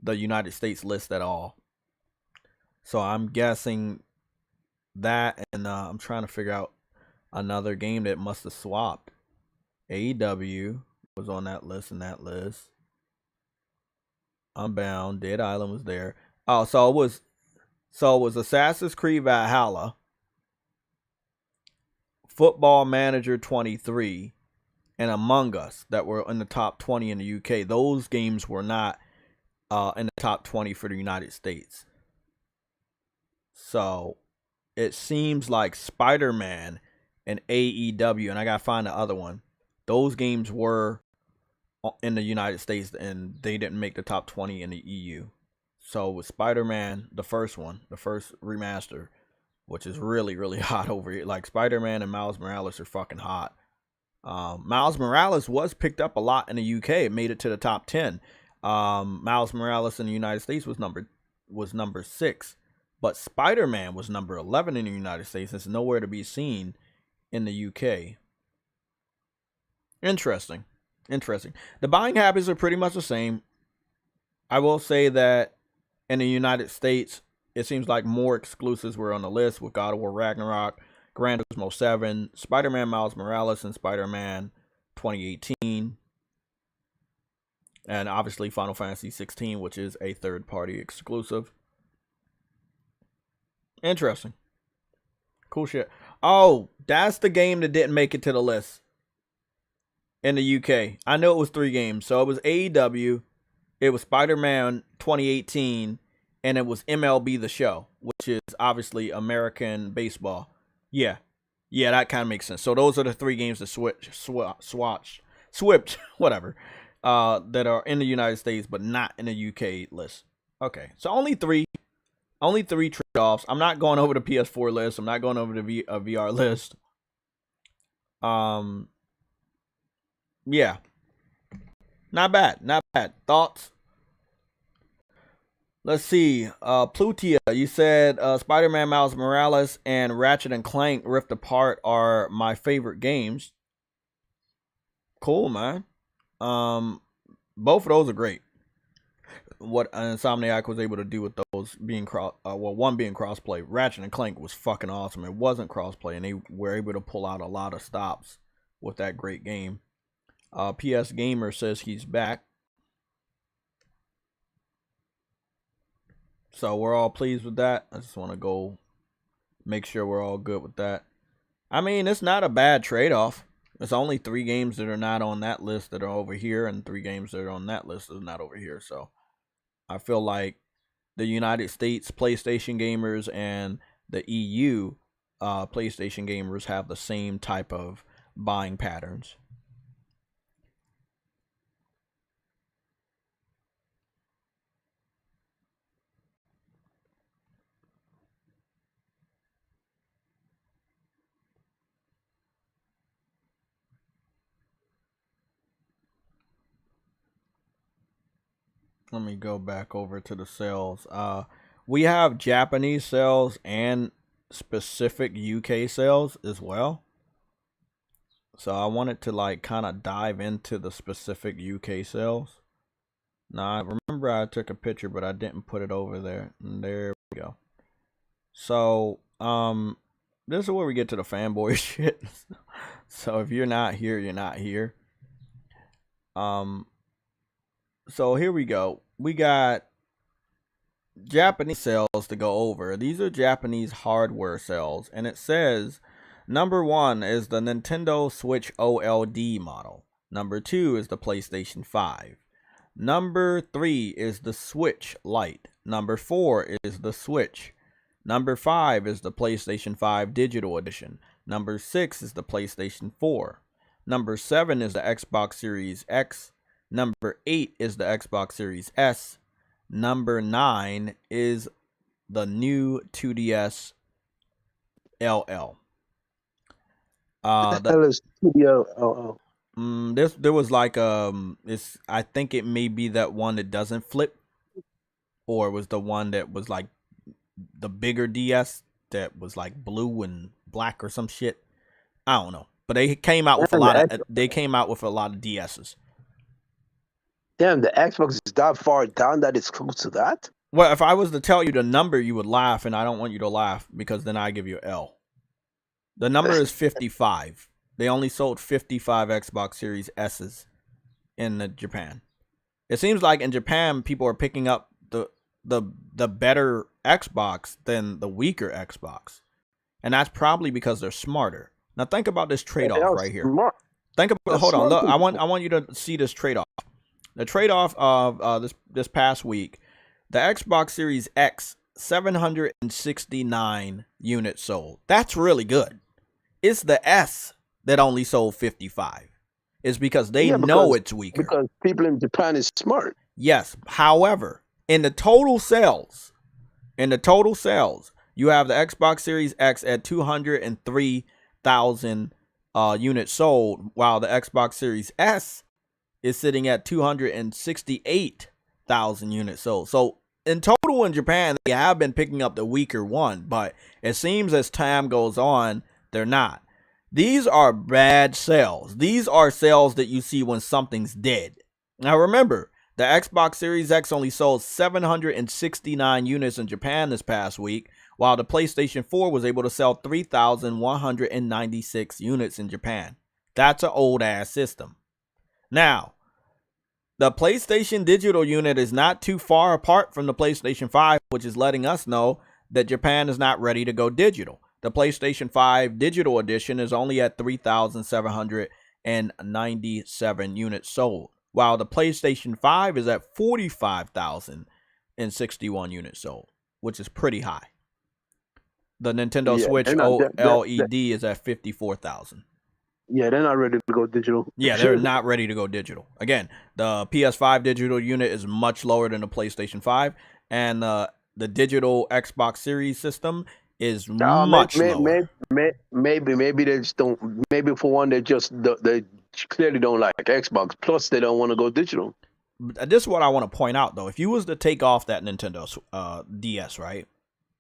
the United States list at all. So I'm guessing that, and I'm trying to figure out another game that must have swapped. AEW was on that list and that list. Unbound, Dead Island was there. Oh, so it was Assassin's Creed Valhalla, Football Manager 23, and Among Us that were in the top 20 in the UK. Those games were not in the top 20 for the United States. So it seems like Spider-Man and AEW, and I gotta find the other one. Those games were in the United States, and they didn't make the top 20 in the EU. So with Spider-Man, the first one, the first remaster, which is really, really hot over here. Like Spider-Man and Miles Morales are fucking hot. Miles Morales was picked up a lot in the UK. It made it to the top 10. Miles Morales in the United States was number 6. But Spider-Man was number 11 in the United States. It's nowhere to be seen in the UK. Interesting. The buying habits are pretty much the same. I will say that in the United States, it seems like more exclusives were on the list with God of War Ragnarok, Gran Turismo 7, Spider-Man Miles Morales, and Spider-Man 2018. And obviously Final Fantasy 16, which is a third-party exclusive. Interesting. Cool shit. Oh, that's the game that didn't make it to the list in the UK. I know it was 3 games. So it was AEW, it was Spider-Man 2018, and it was MLB The Show, which is obviously American baseball. Yeah, that kind of makes sense. So those are the 3 games that switched, whatever, that are in the United States but not in the UK list. Okay, so only 3 trade-offs. I'm not going over the PS4 list. I'm not going over the VR list. Yeah, not bad. Thoughts? Let's see. Plutia, you said Spider-Man Miles Morales and Ratchet and Clank Rift Apart are my favorite games. Cool, man. Both of those are great. What Insomniac was able to do with those being one being crossplay. Ratchet and Clank was fucking awesome. It wasn't crossplay, and they were able to pull out a lot of stops with that great game. PS Gamer says he's back. So we're all pleased with that. I just want to go make sure we're all good with that. I mean, it's not a bad trade-off. It's only 3 games that are not on that list that are over here, and 3 games that are on that list that are not over here. So I feel like the United States PlayStation gamers and the EU PlayStation gamers have the same type of buying patterns. Let me go back over to the sales. We have Japanese sales and specific UK sales as well. So I wanted to like kind of dive into the specific UK sales. Now I remember I took a picture, but I didn't put it over there. And there we go. So this is where we get to the fanboy shit. So if you're not here, you're not here. So here we go. We got Japanese sales to go over. These are Japanese hardware sales, and it says number 1 is the Nintendo Switch OLED model. Number 2 is the PlayStation 5. Number 3 is the Switch Lite. Number 4 is the Switch. Number 5 is the PlayStation 5 Digital Edition. Number 6 is the PlayStation 4. Number 7 is the Xbox Series X. Number 8 is the Xbox Series S. Number 9 is the new 2DS LL. The hell is 2DS LL? There was like I think it may be that one that doesn't flip, or it was the one that was like the bigger DS that was like blue and black or some shit. I don't know, but they came out with a lot of DSs. Damn, the Xbox is that far down that it's close to that? Well, if I was to tell you the number, you would laugh, and I don't want you to laugh because then I give you an L. The number is 55. They only sold 55 Xbox Series S's in Japan. It seems like in Japan, people are picking up the better Xbox than the weaker Xbox. And that's probably because they're smarter. Now think about this trade-off right here. Hold on, look, I want you to see this trade-off. The trade-off of this past week, the Xbox Series X, 769 units sold. That's really good. It's the S that only sold 55. It's because they know it's weaker. Because people in Japan is smart. Yes. However, in the total sales, you have the Xbox Series X at 203,000 units sold, while the Xbox Series S is sitting at 268,000 units sold. So in total in Japan, they have been picking up the weaker one, but it seems as time goes on, they're not. These are bad sales. These are sales that you see when something's dead. Now remember, the Xbox Series X only sold 769 units in Japan this past week, while the PlayStation 4 was able to sell 3,196 units in Japan. That's an old ass system. Now, The PlayStation digital unit is not too far apart from the PlayStation 5, which is letting us know that Japan is not ready to go digital. The PlayStation 5 digital edition is only at 3,797 units sold, while the PlayStation 5 is at 45,061 units sold, which is pretty high. The Nintendo Switch OLED is at 54,000. Yeah, they're not ready to go digital. Yeah, they're not ready to go digital. Again, the PS5 digital unit is much lower than the PlayStation 5, and the digital Xbox Series system is much lower. Maybe they just don't. Maybe for one, they clearly don't like Xbox. Plus, they don't want to go digital. This is what I want to point out, though. If you was to take off that Nintendo DS, right,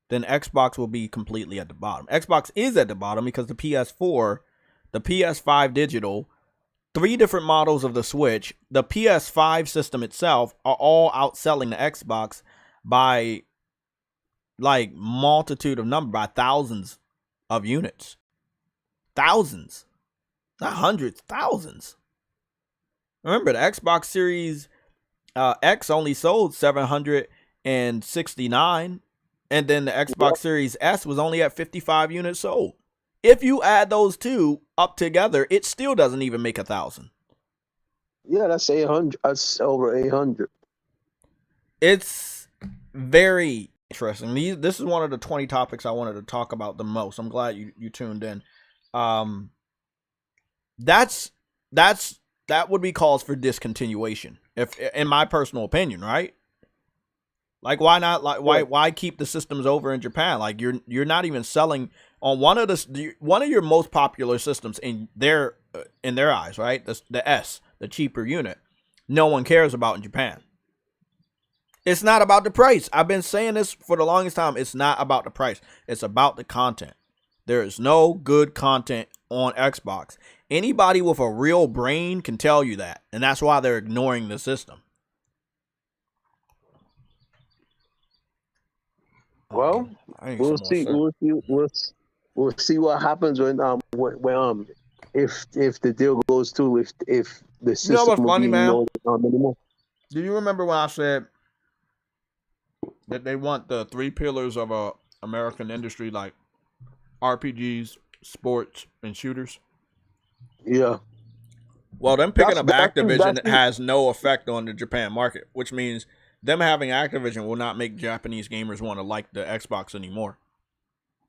then Xbox will be completely at the bottom. Xbox is at the bottom because the PS4, the PS5 digital, 3 different models of the Switch, the PS5 system itself are all outselling the Xbox by like multitude of number, by thousands of units. Thousands. Not hundreds, thousands. Remember, the Xbox Series X only sold 769, and then the Xbox Series S was only at 55 units sold. If you add those two up together, it still doesn't even make 1,000. Yeah, that's 800. That's over 800. It's very interesting. This is one of the 20 topics I wanted to talk about the most. I'm glad you tuned in. That would be cause for discontinuation, if in my personal opinion, right? Like, why not? Like, why keep the systems over in Japan? Like, you're not even selling on one of your most popular systems in their eyes, right? The S, the cheaper unit. No one cares about in Japan. It's not about the price. I've been saying this for the longest time. It's not about the price. It's about the content. There is no good content on Xbox. Anybody with a real brain can tell you that, and that's why they're ignoring the system. Well, we'll see. We'll see what happens when if the deal goes through, if the system. You know what's funny, man? Anymore. Do you remember when I said that they want the 3 pillars of a American industry, like RPGs, sports, and shooters? Yeah. Well, them picking up Activision has no effect on the Japan market, which means them having Activision will not make Japanese gamers want to like the Xbox anymore.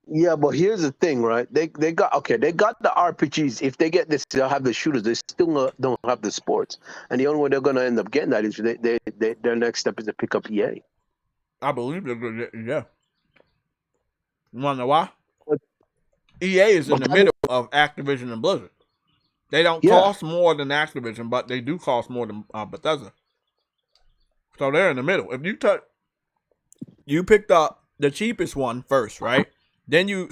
Yeah, but here's the thing, right? They got the RPGs. If they get this, they'll have the shooters. They still don't have the sports, and the only way they're gonna end up getting that is their next step is to pick up EA. I believe they're gonna get, yeah. You wanna know why? EA is in the middle of Activision and Blizzard. They don't cost more than Activision, but they do cost more than Bethesda. So they're in the middle. If you picked up the cheapest one first, right? Then you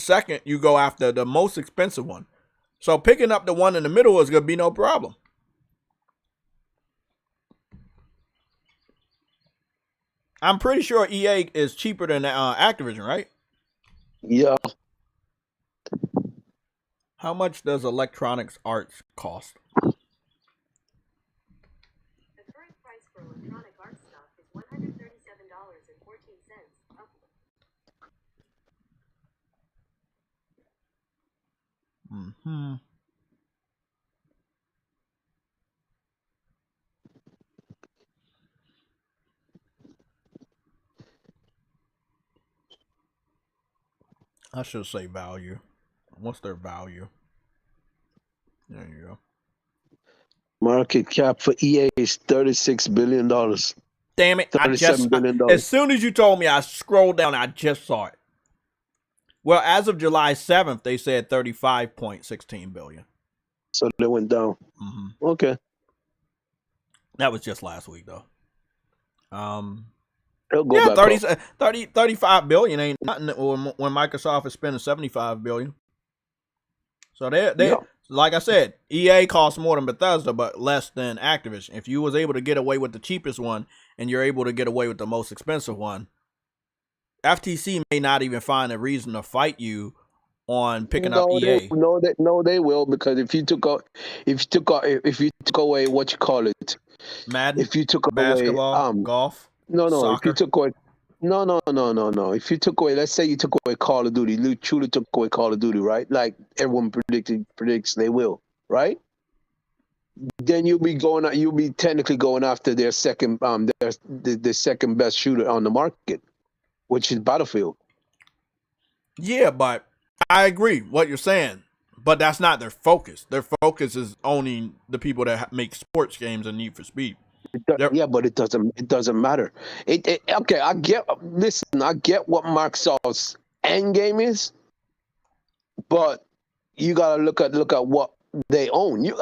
go after the most expensive one. So picking up the one in the middle is gonna be no problem. I'm pretty sure EA is cheaper than Activision, right? Yeah. How much does Electronics Arts cost? The current price for Electronic Arts stock is $137.14. Mm-hmm. I should say value. What's their value? There you go. Market cap for EA is $36 billion. Damn it. $37 billion. As soon as you told me, I scrolled down, I just saw it. Well, as of July 7th, they said $35.16 billion. So they went down. Mm-hmm. Okay. That was just last week, though. It'll go back 35 billion ain't nothing when Microsoft is spending 75 billion. So they like I said, EA costs more than Bethesda, but less than Activision. If you was able to get away with the cheapest one and you're able to get away with the most expensive one, FTC may not even find a reason to fight you on picking up EA. No, they will, because if you took away what you call it, Madden, if you took away basketball, golf, no, if you soccer. took away no. If you took away, let's say you took away Call of Duty, you truly took away Call of Duty, right? Like everyone predicts they will, right? Then you'll be technically going after their second the second best shooter on the market, which is Battlefield. Yeah, but I agree what you're saying, but that's not their focus. Their focus is owning the people that make sports games and Need for Speed. Yeah, but it doesn't matter. Okay, I get what Microsoft's end game is, but you gotta look at what they own. You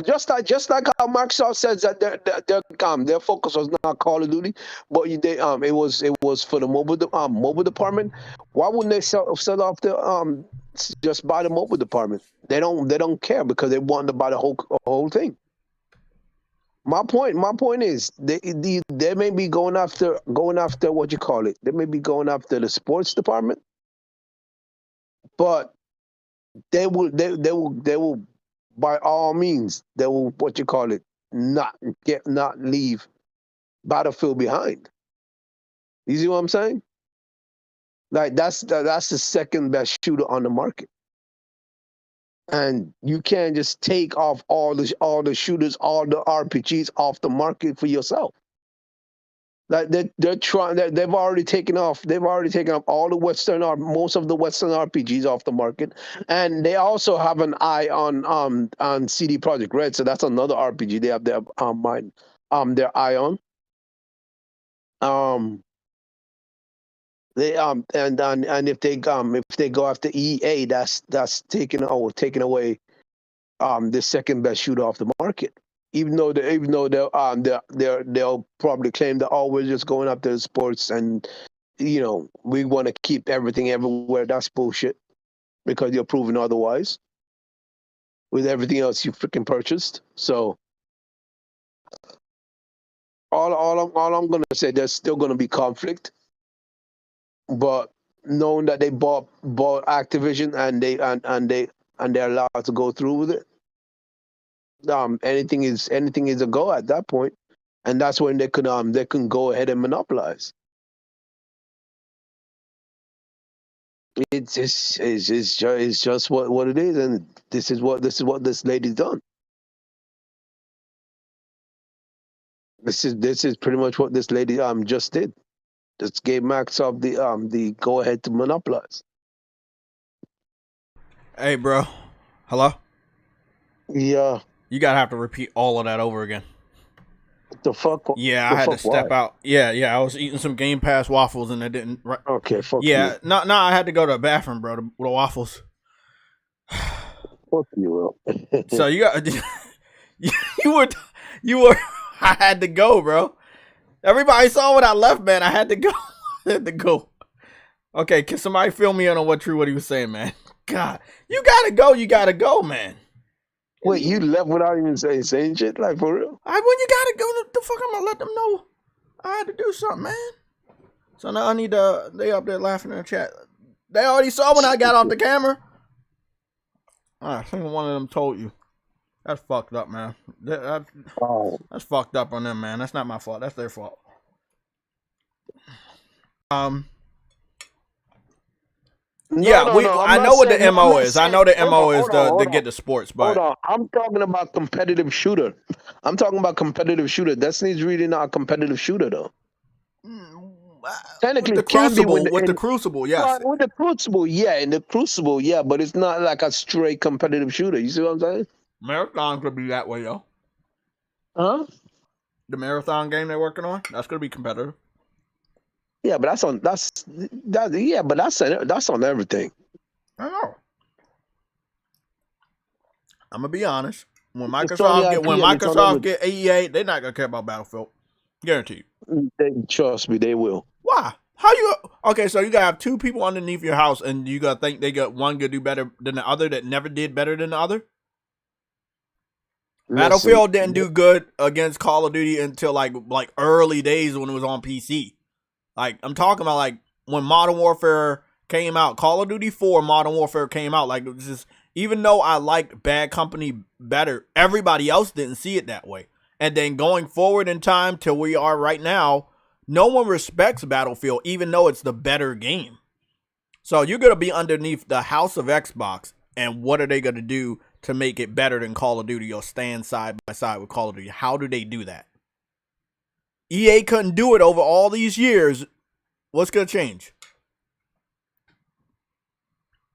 just like how Microsoft says that their focus was not Call of Duty, but it was for the mobile department. Why wouldn't they sell off the just buy the mobile department? They don't care because they want to buy the whole thing. My point is they may be going after what you call it. They may be going after the sports department, but they will by all means they will what you call it not leave Battlefield behind. You see what I'm saying? Like that's the second best shooter on the market. And you can't just take off all the shooters, all the RPGs off the market for yourself. Like they're trying. They've already taken off all the most of the Western RPGs off the market, and they also have an eye on CD Projekt Red. So that's another RPG they have their their eye on. They and if they go after EA, that's taking away the second best shooter off the market. Even though they'll probably claim that we're just going after the sports and we want to keep everything everywhere. That's bullshit because you're proving otherwise with everything else you freaking purchased. So all I'm gonna say, there's still gonna be conflict, but knowing that they bought Activision and they're allowed to go through with it. Anything is a go at that point, and that's when they can go ahead and monopolize. It's just what it is, and this is what this lady's done. This is pretty much what this lady just did. Just gave Microsoft the go ahead to monopolize. Hey, bro. Hello? Yeah. You gotta have to repeat all of that over again. What the fuck? Yeah, I had to step out. Yeah, I was eating some Game Pass waffles and I didn't. Okay, fuck you. Yeah, no, I had to go to the bathroom, bro, with the waffles. Fuck you, bro. So you got you were. I had to go, bro. Everybody saw when I left, man. I had to go. I had to go. Okay, can somebody fill me in on what he was saying, man? God, you gotta go. You gotta go, man. Wait, you left without even saying shit? Like, for real? When you gotta go, the fuck I'm gonna let them know I had to do something, man. So now I need they up there laughing in the chat. They already saw when I got off the camera. I think one of them told you. That's fucked up, man. That's fucked up on them, man. That's not my fault. That's their fault. I know what the MO is. I know the MO is to get the sports, but hold on. I'm talking about competitive shooter. Destiny's really not a competitive shooter, though. Technically, with the Crucible, yes. With the Crucible, yeah. In the Crucible, yeah, but it's not like a straight competitive shooter. You see what I'm saying? Marathon could be that way, though. Huh? The Marathon game they're working on, that's gonna be competitive. Yeah, but that's on everything. I know. I'm gonna be honest. When Microsoft get EA, they're not gonna care about Battlefield. Guaranteed. Trust me, they will. Why? How you? Okay, so you gotta have two people underneath your house, and you gotta think they got one gonna do better than the other that never did better than the other. Battlefield didn't do good against Call of Duty until like early days when it was on PC. Like, I'm talking about like when Modern Warfare came out, Call of Duty 4 Modern Warfare came out. Like, it was just, even though I liked Bad Company better, everybody else didn't see it that way. And then going forward in time till we are right now, no one respects Battlefield, even though it's the better game. So you're going to be underneath the house of Xbox, and what are they going to do to make it better than Call of Duty or stand side by side with Call of Duty? How do they do that? EA couldn't do it over all these years. What's going to change?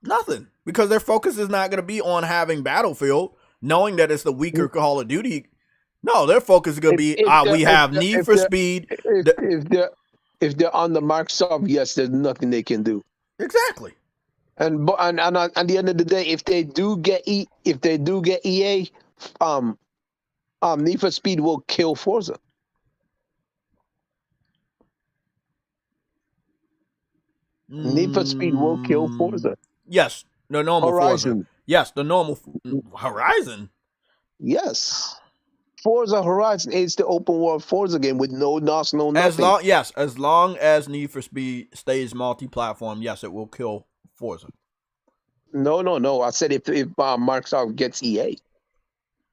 Nothing. Because their focus is not going to be on having Battlefield, knowing that it's the weaker Call of Duty. No, their focus is going to be, we have Need for Speed. If they're on the Microsoft, yes, there's nothing they can do. Exactly. And at the end of the day, if they do get EA, Need for Speed will kill Forza. Need for Speed will kill Forza. Yes, the normal Horizon. Forza. Yes, the normal Horizon. Yes. Forza Horizon is the open world Forza game with no NOS, no nothing. As long as Need for Speed stays multi-platform, yes, it will kill Forza. No. I said if Microsoft gets EA.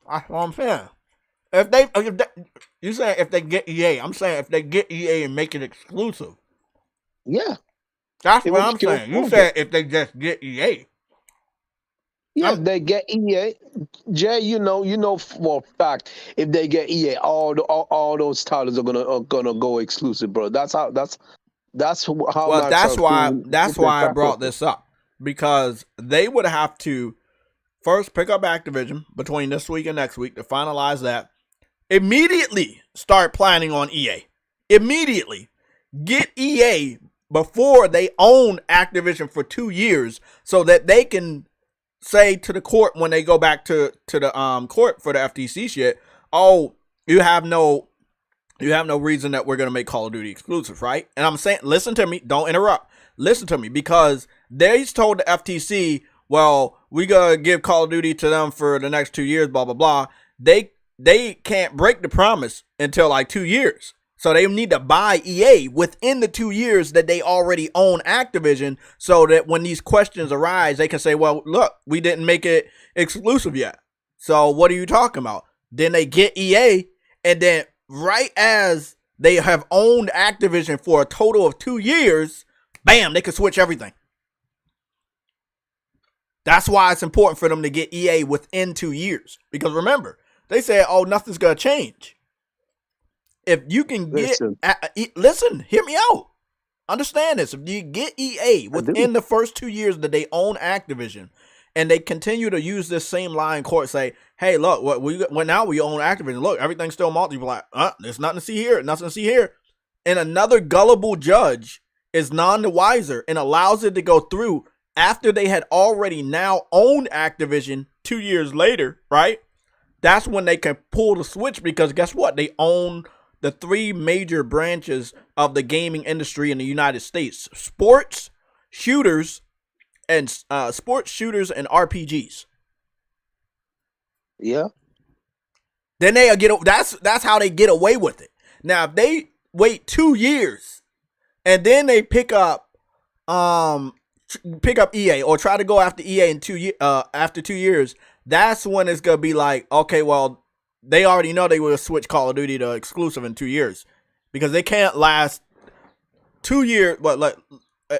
That's what I'm saying. You're saying if they get EA. I'm saying if they get EA and make it exclusive. Yeah. That's what I'm saying. You said if they just get EA. Yeah, if they get EA, Jay, you know for a fact if they get EA, all those titles are gonna go exclusive, bro. That's how. Well, that's why I brought this up, because they would have to first pick up Activision between this week and next week to finalize that. Immediately start planning on EA. Immediately get EA before they own Activision for 2 years, so that they can say to the court when they go back to the court for the FTC shit, oh, you have no reason that we're gonna make Call of Duty exclusive, right? And I'm saying, listen to me, don't interrupt. Listen to me, because they told the FTC, well, we gotta give Call of Duty to them for the next 2 years, blah blah blah. They can't break the promise until like 2 years. So they need to buy EA within the 2 years that they already own Activision, so that when these questions arise, they can say, well, look, we didn't make it exclusive yet. So what are you talking about? Then they get EA, and then right as they have owned Activision for a total of 2 years, bam, they can switch everything. That's why it's important for them to get EA within 2 years. Because remember, they said, oh, nothing's going to change. If you can get, listen, hear me out. Understand this. If you get EA within the first 2 years that they own Activision, and they continue to use this same line in court, say, hey, look, now we own Activision. Look, everything's still multiplayer. There's nothing to see here. Nothing to see here. And another gullible judge is none the wiser and allows it to go through after they had already now owned Activision 2 years later, right? That's when they can pull the switch, because guess what? They own the 3 major branches of the gaming industry in the United States: sports, shooters, and RPGs. Yeah. Then they get, that's how they get away with it. Now, if they wait 2 years and then they pick up EA, or try to go after EA in after 2 years, that's when it's gonna be like, okay, well, they already know they will switch Call of Duty to exclusive in 2 years, because they can't last 2 years. But like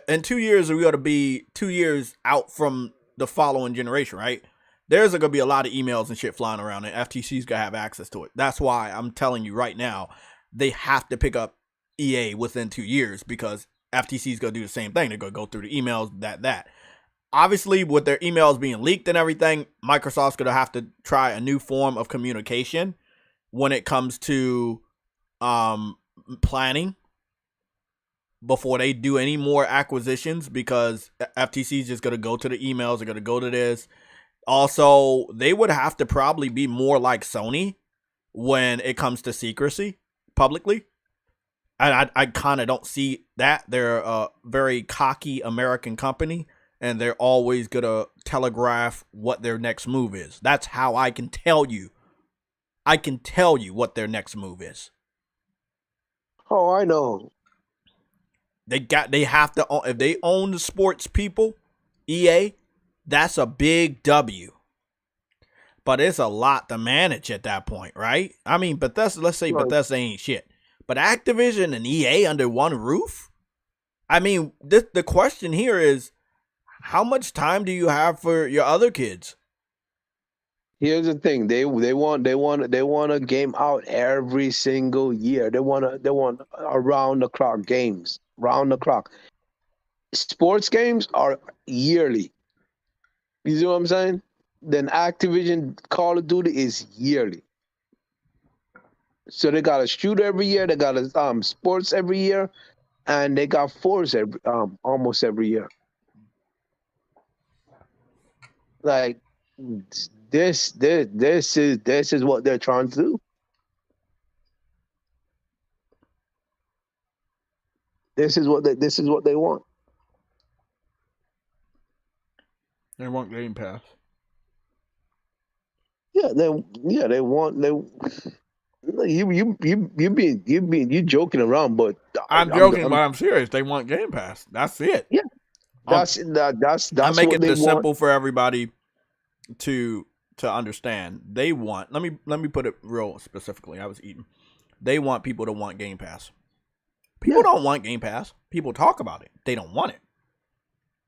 in 2 years, we got to be 2 years out from the following generation, right? There's gonna be a lot of emails and shit flying around, and FTC's gonna have access to it. That's why I'm telling you right now, they have to pick up EA within 2 years, because FTC's gonna do the same thing. They're gonna go through the emails, that. Obviously, with their emails being leaked and everything, Microsoft's going to have to try a new form of communication when it comes to planning before they do any more acquisitions, because FTC is just going to go to the emails. They're going to go to this. Also, they would have to probably be more like Sony when it comes to secrecy publicly. And I kind of don't see that. They're a very cocky American company, and they're always going to telegraph what their next move is. That's how I can tell you. I can tell you what their next move is. Oh, I know. They have to, if they own the sports people, EA, that's a big W. but it's a lot to manage at that point, right? I mean, Bethesda, let's say Right. Bethesda ain't shit, but Activision and EA under one roof? I mean, the question here is, how much time do you have for your other kids? Here's the thing: they want a game out every single year. They want around the clock games, round the clock. Sports games are yearly. You see what I'm saying? Then Activision Call of Duty is yearly. So they got a shooter every year. They got a sports every year, and they got Forza almost every year. Like this is what they're trying to do. This is what they want. They want Game Pass. Yeah, they want you joking around, but I'm joking, but I'm serious. They want Game Pass. That's it. Yeah, that's I'm making what they this want. simple for everybody to understand. They want. Let me put it real specifically. I was eating. They want people to want Game Pass. People don't want Game Pass. People talk about it. They don't want it.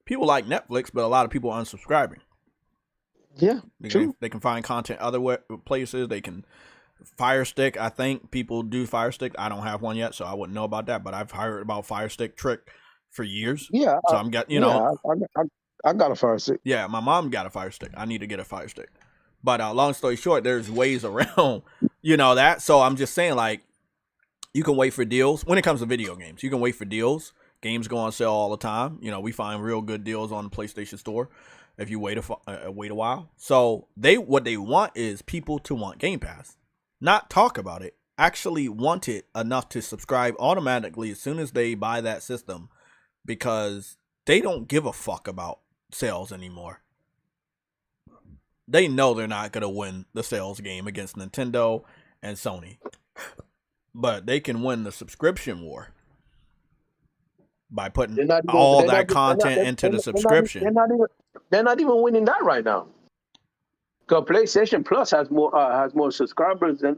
People like Netflix, but a lot of people are unsubscribing. Yeah, true. They can find content other places. They can Fire Stick. I think people do Fire Stick. I don't have one yet, so I wouldn't know about that. But I've heard about Fire Stick trick for years. Yeah, so I'm getting, you know, I got a Fire Stick. Yeah, my mom got a Fire Stick. I need to get a Fire Stick. But long story short, there's ways around, you know, that. So I'm just saying, like, you can wait for deals when it comes to video games. You can wait for deals. Games go on sale all the time. You know, we find real good deals on the PlayStation Store if you wait a while. So what they want is people to want Game Pass, not talk about it. Actually want it enough to subscribe automatically as soon as they buy that system, because they don't give a fuck about sales anymore. They know they're not gonna win the sales game against Nintendo and Sony, but they can win the subscription war by putting all that content into the subscription. They're not even winning that right now. Because PlayStation Plus has more subscribers than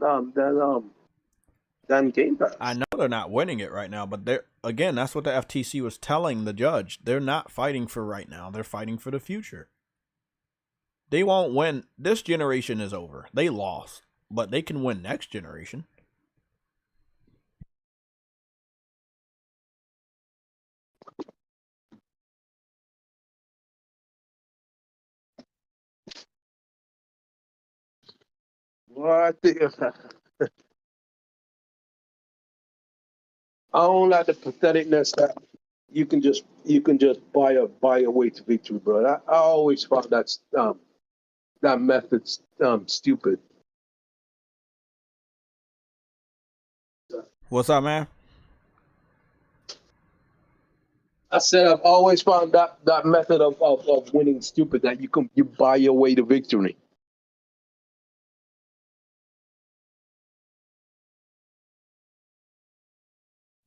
Game Pass. I know they're not winning it right now, but that's what the FTC was telling the judge. They're not fighting for right now. They're fighting for the future. They won't win. This generation is over. They lost, but they can win next generation. Well, I think I don't like the patheticness that you can just buy a way to victory, bro. I always found that method stupid. What's up, man? I said I've always found that method of winning stupid, that you buy your way to victory.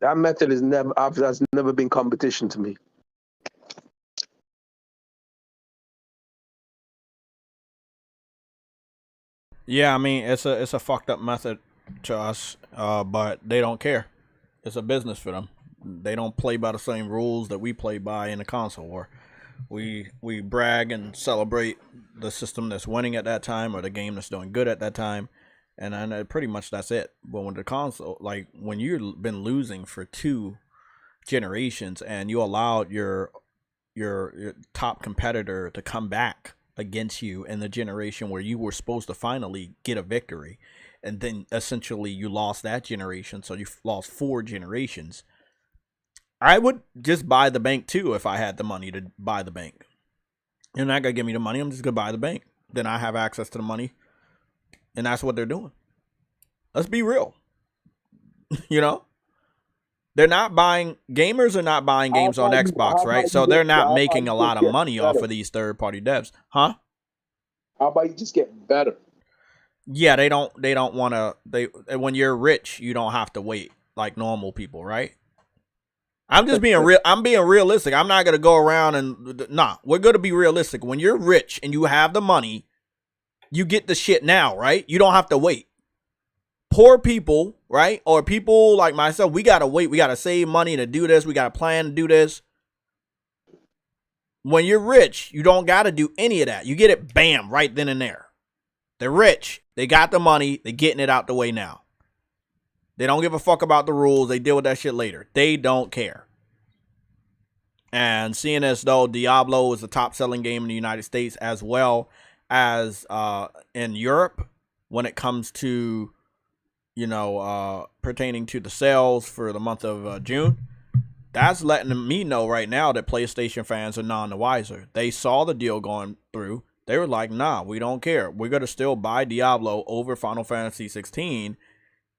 That method has never been competition to me. Yeah, I mean, it's a fucked up method to us, but they don't care. It's a business for them. They don't play by the same rules that we play by in the console war. We brag and celebrate the system that's winning at that time, or the game that's doing good at that time, and pretty much that's it. But when the console, like when you've been losing for 2 generations and you allowed your top competitor to come back against you in the generation where you were supposed to finally get a victory, and then essentially you lost that generation, so you lost 4 generations. I would just buy the bank too if I had the money to buy the bank. You're not gonna give me the money. I'm just gonna buy the bank. Then I have access to the money, and that's what they're doing. Let's be real. You know, they're not buying. Gamers are not buying games on Xbox, right? So they're not making a lot of money off of these third-party devs, huh? How about you just get better? Yeah, they don't want to. When you're rich, you don't have to wait like normal people, right? I'm just being real. I'm being realistic. I'm not gonna go around and we're gonna be realistic. When you're rich and you have the money, you get the shit now, right? You don't have to wait. Poor people, right? Or people like myself, we gotta wait. We gotta save money to do this. We gotta plan to do this. When you're rich, you don't gotta do any of that. You get it, bam, right then and there. They're rich. They got the money. They're getting it out the way now. They don't give a fuck about the rules. They deal with that shit later. They don't care. And seeing as though Diablo is the top-selling game in the United States as well as in Europe when it comes to, you know, pertaining to the sales for the month of June, that's letting me know right now that PlayStation fans are none the wiser. They saw the deal going through. They were like, nah, we don't care. We're going to still buy Diablo over Final Fantasy 16.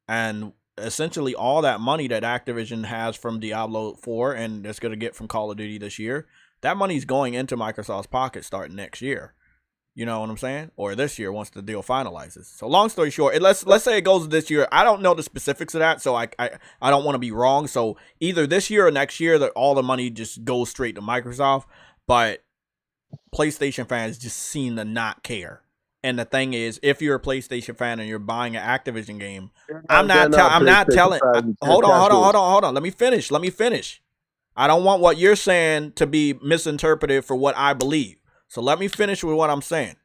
And essentially all that money that Activision has from Diablo 4 and it's going to get from Call of Duty this year, that money's going into Microsoft's pocket starting next year. You know what I'm saying? Or this year once the deal finalizes. So long story short, let's say it goes this year. I don't know the specifics of that, so I don't want to be wrong. So either this year or next year, that all the money just goes straight to Microsoft. But PlayStation fans just seem to not care. And the thing is, if you're a PlayStation fan and you're buying an Activision game, I'm not telling. Hold on. Let me finish. I don't want what you're saying to be misinterpreted for what I believe. So let me finish with what I'm saying.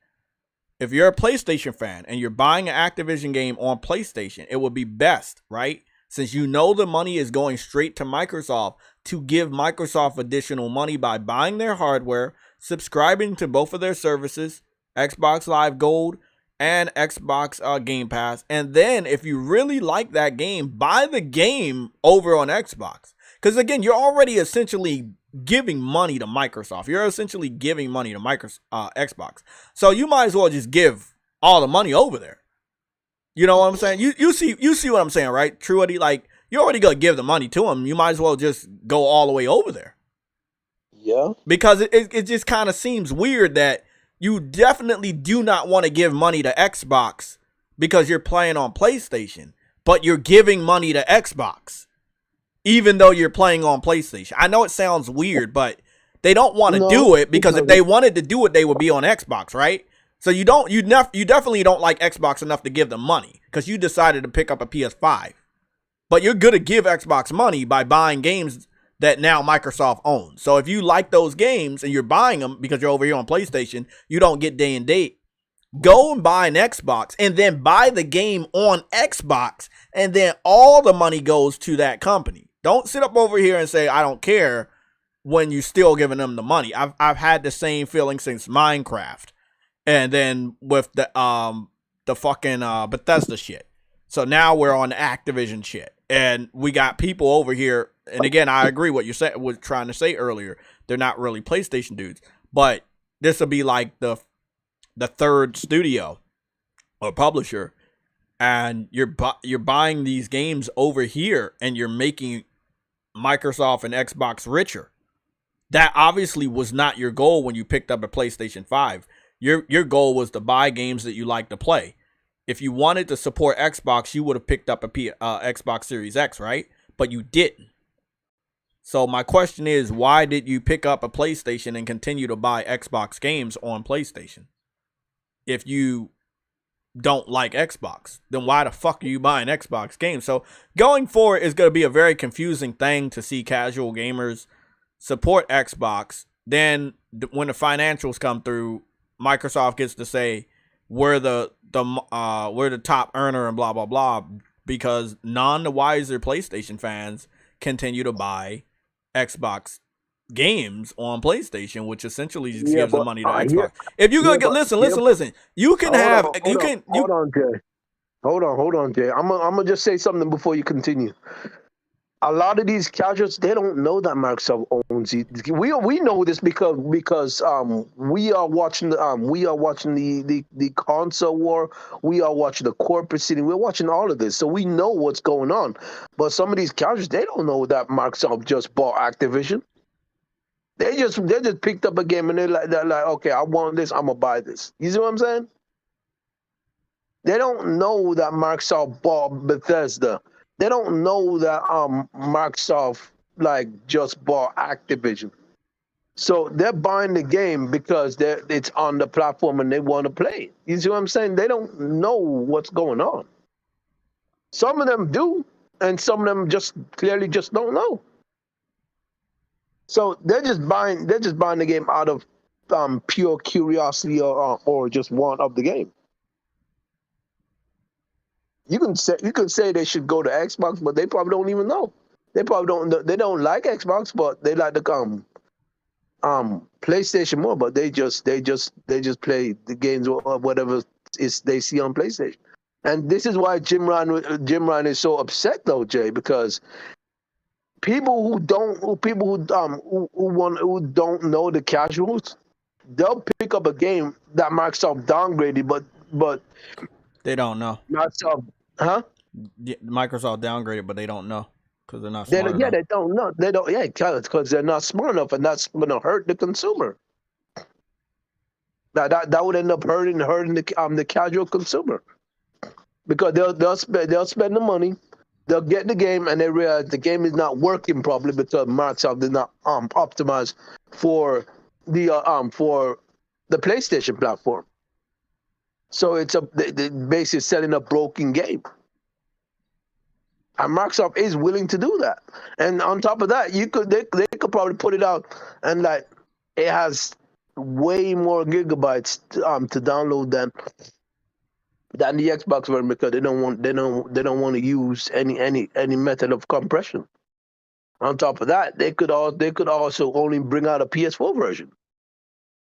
If you're a PlayStation fan and you're buying an Activision game on PlayStation, it would be best, right? Since you know the money is going straight to Microsoft, to give Microsoft additional money by buying their hardware, subscribing to both of their services, Xbox Live Gold and Xbox Game Pass. And then if you really like that game, buy the game over on Xbox. Because again, you're already essentially giving money to Microsoft. You're essentially giving money to Xbox. So you might as well just give all the money over there. You know what I'm saying? You see what I'm saying, right? Truity, like, you're already going to give the money to them. You might as well just go all the way over there. Yeah. Because it just kind of seems weird that you definitely do not want to give money to Xbox because you're playing on PlayStation, but you're giving money to Xbox even though you're playing on PlayStation. I know it sounds weird, but they don't want to do it because if they wanted to do it, they would be on Xbox, right? So you definitely don't like Xbox enough to give them money because you decided to pick up a PS5. But you're going to give Xbox money by buying games that now Microsoft owns. So if you like those games and you're buying them because you're over here on PlayStation, you don't get day and date. Go and buy an Xbox and then buy the game on Xbox, and then all the money goes to that company. Don't sit up over here and say, I don't care, when you're still giving them the money. I've had the same feeling since Minecraft. And then with the fucking Bethesda shit. So now we're on Activision shit. And we got people over here, and again, I agree what you said was trying to say earlier. They're not really PlayStation dudes. But this will be like the third studio or publisher, and you're buying these games over here and you're making Microsoft and Xbox richer. That obviously was not your goal when you picked up a PlayStation 5. Your goal was to buy games that you like to play. If you wanted to support Xbox, you would have picked up a Xbox Series X, right? But you didn't. So my question is, why did you pick up a PlayStation and continue to buy Xbox games on PlayStation? If you don't like Xbox, then why the fuck are you buying Xbox games? So going forward is going to be a very confusing thing to see casual gamers support Xbox. Then when the financials come through, Microsoft gets to say we're the top earner and blah blah blah, because none the wiser PlayStation fans continue to buy Xbox games on PlayStation, which essentially just gives the money to Xbox. If you go listen, you can hold on, Jay. Hold on, Jay. I'm gonna just say something before you continue. A lot of these casuals, they don't know that Microsoft owns it. We know this because we are watching the console war. We are watching the corporate city. We're watching all of this, so we know what's going on. But some of these casuals, they don't know that Microsoft just bought Activision. They just picked up a game and they're like, okay, I want this, I'm gonna buy this. You see what I'm saying? They don't know that Microsoft bought Bethesda. They don't know that Microsoft just bought Activision. So they're buying the game because it's on the platform and they want to play it. You see what I'm saying? They don't know what's going on. Some of them do, and some of them just clearly just don't know. So they're just buying the game out of pure curiosity or just want of the game. You can say they should go to Xbox, but they probably don't even know. They don't like Xbox, but they like the PlayStation more. But they just play the games or whatever they see on PlayStation. And this is why Jim Ryan is so upset though, Jay, because people who don't know the casuals, they'll pick up a game that Microsoft downgraded, but They don't know. Microsoft, huh? Microsoft downgraded, but they don't know because they're not smart enough. They don't know. They don't. Yeah, because they're not smart enough, and that's going to hurt the consumer. That would end up hurting the casual consumer, because they'll spend the money, they'll get the game, and they realize the game is not working properly because Microsoft did not optimize for the PlayStation platform. So they basically selling a broken game. And Microsoft is willing to do that. And on top of that, they could probably put it out and like it has way more gigabytes to download than the Xbox version, because they don't want to use any method of compression. On top of that, they could also only bring out a PS4 version.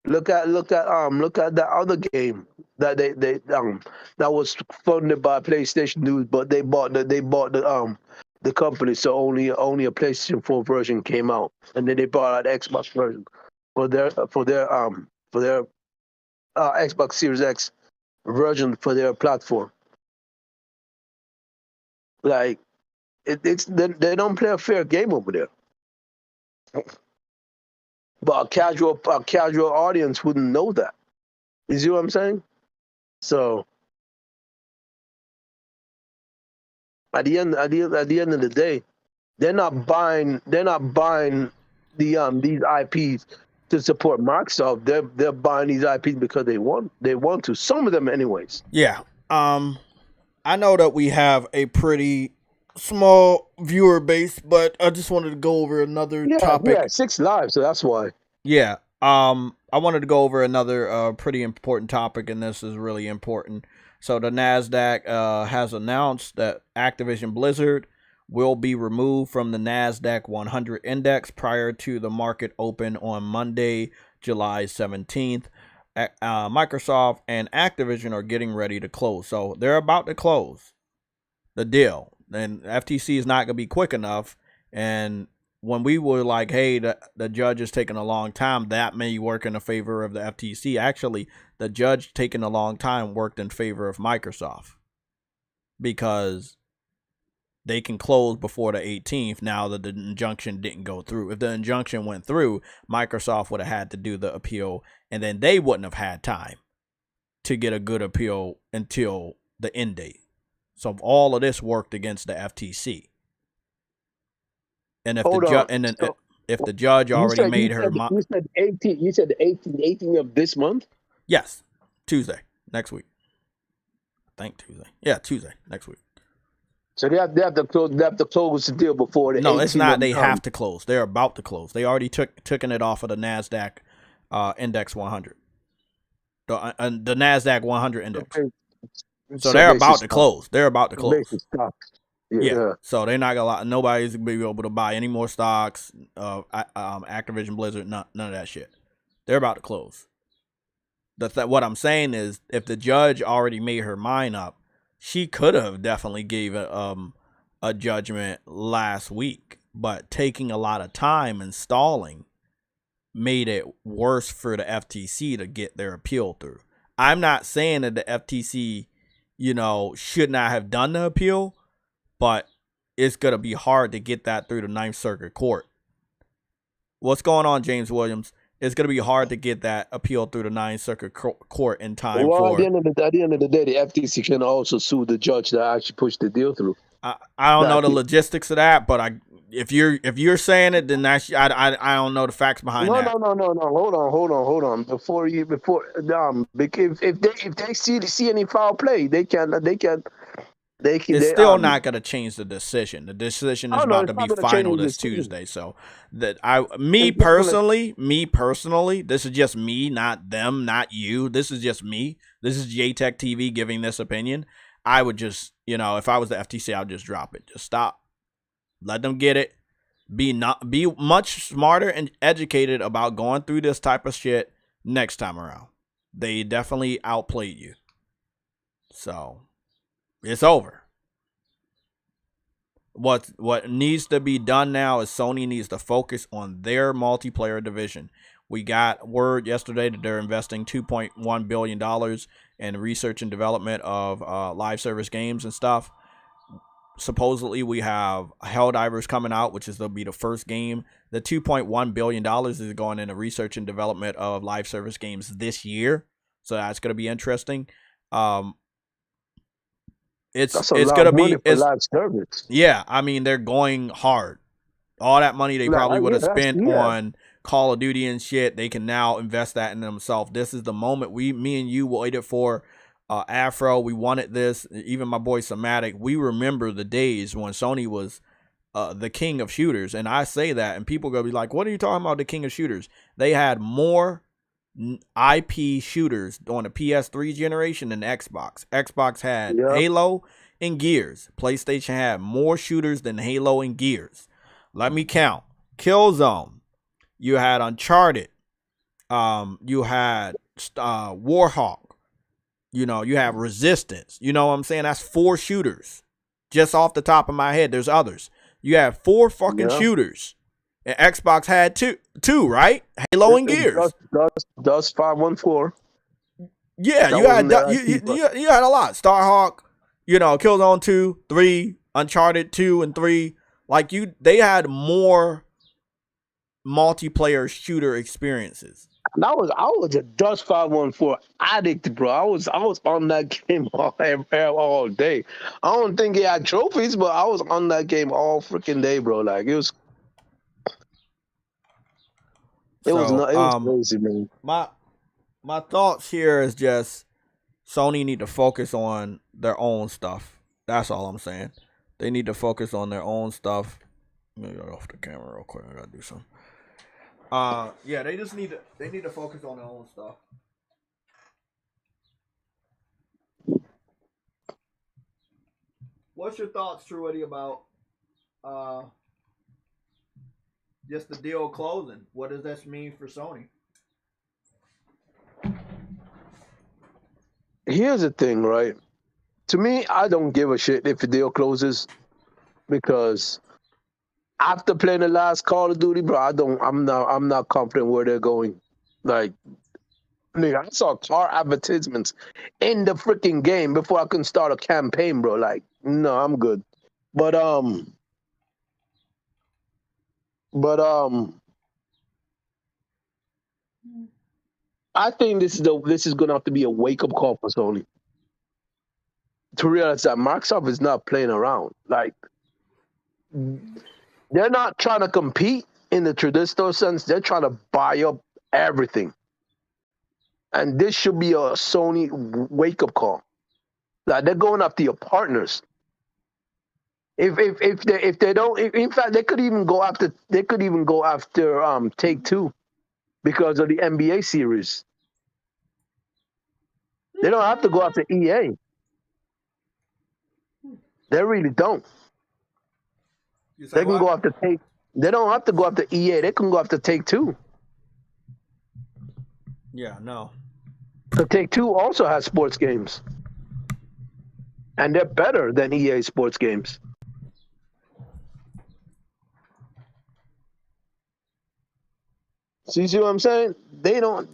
Look at that other game that that was funded by PlayStation News, but they bought the company, so only a PlayStation 4 version came out, and then they bought out Xbox version for their Xbox Series X version for their platform. Like they don't play a fair game over there. But a casual audience wouldn't know that. You see what I'm saying? So at the end of the day, they're not buying these IPs to support Microsoft. They're buying these IPs because they want to. Some of them, anyways. Yeah. I know that we have a pretty small viewer base, but I just wanted to go over another topic. Yeah, 6 lives, so that's why. Yeah. I wanted to go over another pretty important topic, and this is really important. So the NASDAQ has announced that Activision Blizzard will be removed from the NASDAQ 100 index prior to the market open on Monday, July 17th. Microsoft and Activision are getting ready to close. So they're about to close the deal. And FTC is not going to be quick enough. And when we were like, hey, the judge is taking a long time, that may work in the favor of the FTC. Actually, the judge taking a long time worked in favor of Microsoft, because they can close before the 18th now that the injunction didn't go through. If the injunction went through, Microsoft would have had to do the appeal, and then they wouldn't have had time to get a good appeal until the end date. So all of this worked against the FTC. And if if the judge already made her mind, you said 18. You said the 18th of this month. Yes, Tuesday next week. I think Tuesday. Yeah, Tuesday next week. So they have to close. They have to close the deal before the. No, it's not. They have to close. They're about to close. They already taken it off of the NASDAQ Index 100. The NASDAQ 100 index. Okay. So they're about to close. They're about to close. Yeah. So they're not gonna. Nobody's gonna be able to buy any more stocks. Activision Blizzard, none of that shit. They're about to close. What I'm saying is, if the judge already made her mind up, she could have definitely gave a judgment last week. But taking a lot of time and stalling made it worse for the FTC to get their appeal through. I'm not saying that the FTC, should not have done the appeal, but it's going to be hard to get that through the Ninth Circuit Court. What's going on, James Williams? It's going to be hard to get that appeal through the Ninth Circuit Court in time for... At the end of the day, the FTC can also sue the judge that actually pushed the deal through. I don't know the logistics of that, but if you're saying it, then that's I don't know the facts behind that. No. Hold on. Before if they see any foul play, they can. It's still not going to change the decision. The decision is about to be final this Tuesday. So that me personally, this is just me, not them, not you. This is just me. This is JayTechTV giving this opinion. I would just, if I was the FTC, I would just drop it. Just stop. Let them get it. Be much smarter and educated about going through this type of shit next time around. They definitely outplayed you. So it's over. What needs to be done now is Sony needs to focus on their multiplayer division. We got word yesterday that they're investing $2.1 billion in research and development of live service games and stuff. Supposedly, we have Helldivers coming out, which will be the first game. The $2.1 billion is going into research and development of live service games this year. So that's going to be interesting. It's going to be live service. Yeah, I mean, they're going hard. All that money they probably would have spent on Call of Duty and shit, they can now invest that in themselves. This is the moment me and you waited for. Afro, we wanted this. Even my boy Somatic, we remember the days when Sony was the king of shooters. And I say that, and people go be like, what are you talking about, the king of shooters? They had more IP shooters on the PS3 generation than Xbox. Xbox had Halo and Gears. PlayStation had more shooters than Halo and Gears. Let me count. Killzone. You had Uncharted. You had Warhawk. You have Resistance. You know what I'm saying? That's 4 shooters. Just off the top of my head. There's others. You have 4 fucking shooters. And Xbox had two, right? Halo and Gears. Does 514. Yeah, you had a lot. Starhawk, Killzone 2, 3, Uncharted 2 and 3. Like they had more multiplayer shooter experiences. And I was a Dust 514 addict, bro. I was on that game all day. I don't think he had trophies, but I was on that game all freaking day, bro. Like it was crazy, man. My thoughts here is just Sony need to focus on their own stuff. That's all I'm saying. They need to focus on their own stuff. Let me get off the camera real quick. I gotta do something. Yeah, they need to focus on their own stuff. What's your thoughts, Truity, about just the deal closing? What does this mean for Sony? Here's the thing, right? To me, I don't give a shit if the deal closes, because after playing the last Call of Duty, bro, I'm not confident where they're going. Like, nigga, I saw car advertisements in the freaking game before I can start a campaign, bro. Like, no, I'm good. But I think this is gonna have to be a wake up call for Sony to realize that Microsoft is not playing around. Like, they're not trying to compete in the traditional sense. They're trying to buy up everything. And this should be a Sony wake-up call. Like, they're going after your partners. If they don't, in fact, they could even go after Take-Two because of the NBA series. They don't have to go after EA. They really don't. They can go after Take. They don't have to go after EA. They can go after Take-Two. Yeah, no. Because Take-Two also has sports games, and they're better than EA sports games. See what I'm saying? They don't.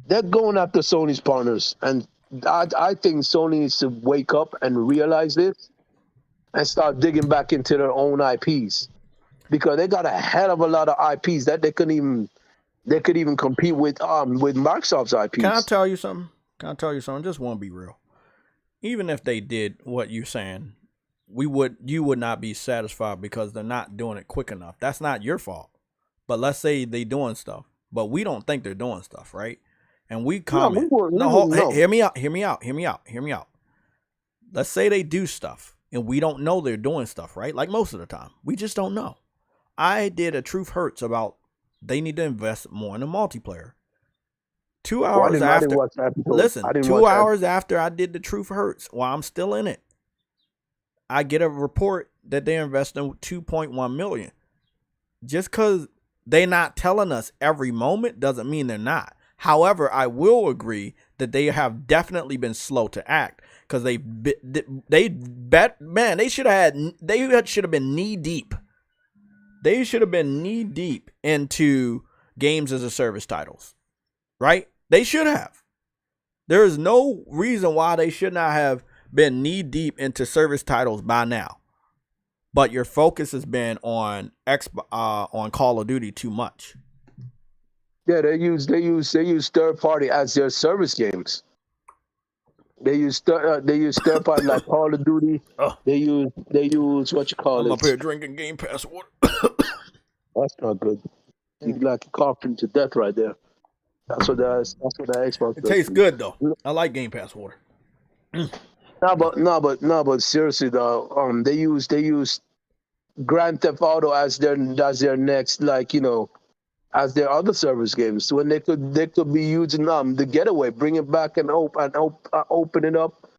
They're going after Sony's partners, and I think Sony needs to wake up and realize this and start digging back into their own IPs, because they got a hell of a lot of IPs that they could even compete with Microsoft's IPs. Can I tell you something? Just want to be real. Even if they did what you're saying, you would not be satisfied because they're not doing it quick enough. That's not your fault. But let's say they doing stuff, but we don't think they're doing stuff, right? And we comment. Hear me out. Let's say they do stuff and we don't know they're doing stuff, right? Like most of the time, we just don't know. I did a Truth Hurts about they need to invest more in the multiplayer. 2 hours after, listen, 2 hours after I did the Truth Hurts, while I'm still in it, I get a report that they're investing $2.1 million. Just because they're not telling us every moment doesn't mean they're not. However, I will agree that they have definitely been slow to act because they should have been knee deep. They should have been knee deep into games as a service titles, right? They should have. There is no reason why they should not have been knee deep into service titles by now. But your focus has been on Call of Duty too much. Yeah, they use third party as their service games. They use third party like Call of Duty. Oh. They use what you call I'm up here drinking Game Pass water. That's not good. You like coughing to death right there. That's what that Xbox does. It tastes good though. I like Game Pass water. No, but seriously though, they use Grand Theft Auto as their next, like, you know, as their other service games when they could be using the Getaway, bring it back and open it up,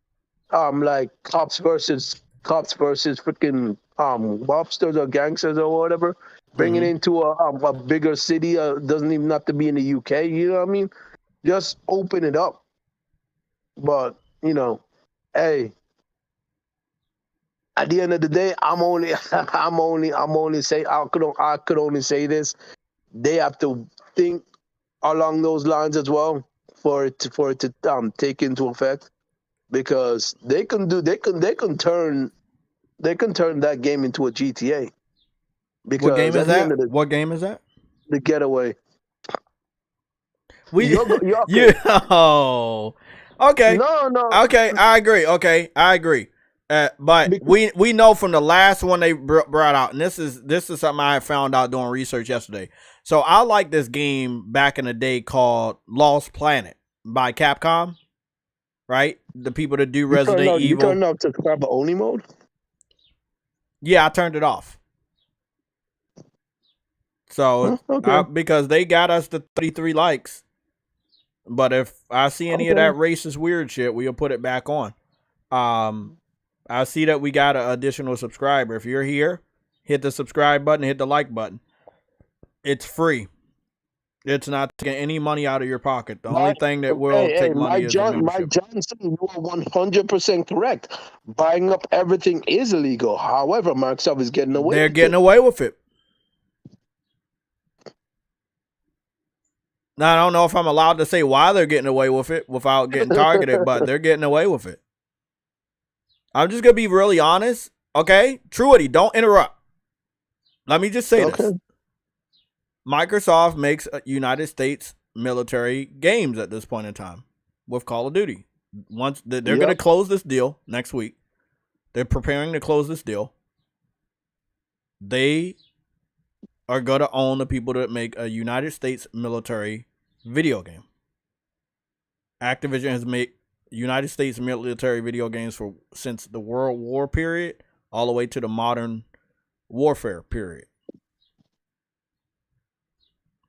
like cops versus freaking mobsters or gangsters or whatever, bring it into a bigger city. Doesn't even have to be in the UK. You know what I mean? Just open it up. But you know, hey, at the end of the day, I could only say this. They have to think along those lines as well for it to take into effect, because they can turn that game into a GTA. Because what game is that? What game is that? The Getaway. Okay. No. Okay, I agree. But we know from the last one they brought out, and this is something I found out doing research yesterday. So I like this game back in the day called Lost Planet by Capcom, right? The people that do Resident Evil. You turned off subscriber only mode? Yeah, I turned it off. So okay. because they got us to 33 likes, but if I see any of that racist weird shit, we'll put it back on. I see that we got an additional subscriber. If you're here, hit the subscribe button, hit the like button. It's free. It's not taking any money out of your pocket. The only thing that will take money is membership. Mike Johnson, you are 100% correct. Buying up everything is illegal. However, Microsoft is getting away. They're getting away with it. Now, I don't know if I'm allowed to say why they're getting away with it without getting targeted, but they're getting away with it. I'm just going to be really honest, okay? Truity, don't interrupt. Let me just say this. Microsoft makes United States military games at this point in time with Call of Duty. Once they're going to close this deal next week. They're preparing to close this deal. They are going to own the people that make a United States military video game. Activision has made United States military video games since the World War period all the way to the modern warfare period.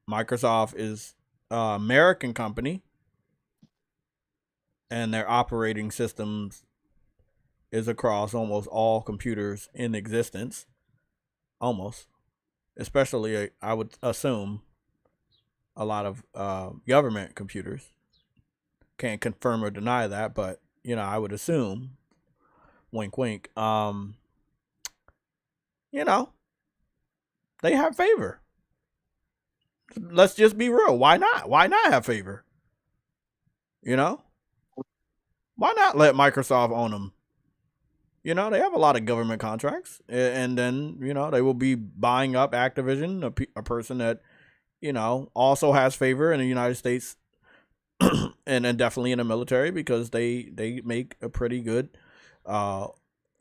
Microsoft is an American company, and their operating systems is across almost all computers in existence. Almost. Especially, I would assume, a lot of government computers. Can't confirm or deny that, but, you know, I would assume. Wink, wink. You know, they have favor. Let's just be real. Why not? Why not have favor? You know? Why not let Microsoft own them? You know, they have a lot of government contracts. And then, you know, they will be buying up Activision, a person that, you know, also has favor in the United States and definitely in the military, because they make a pretty good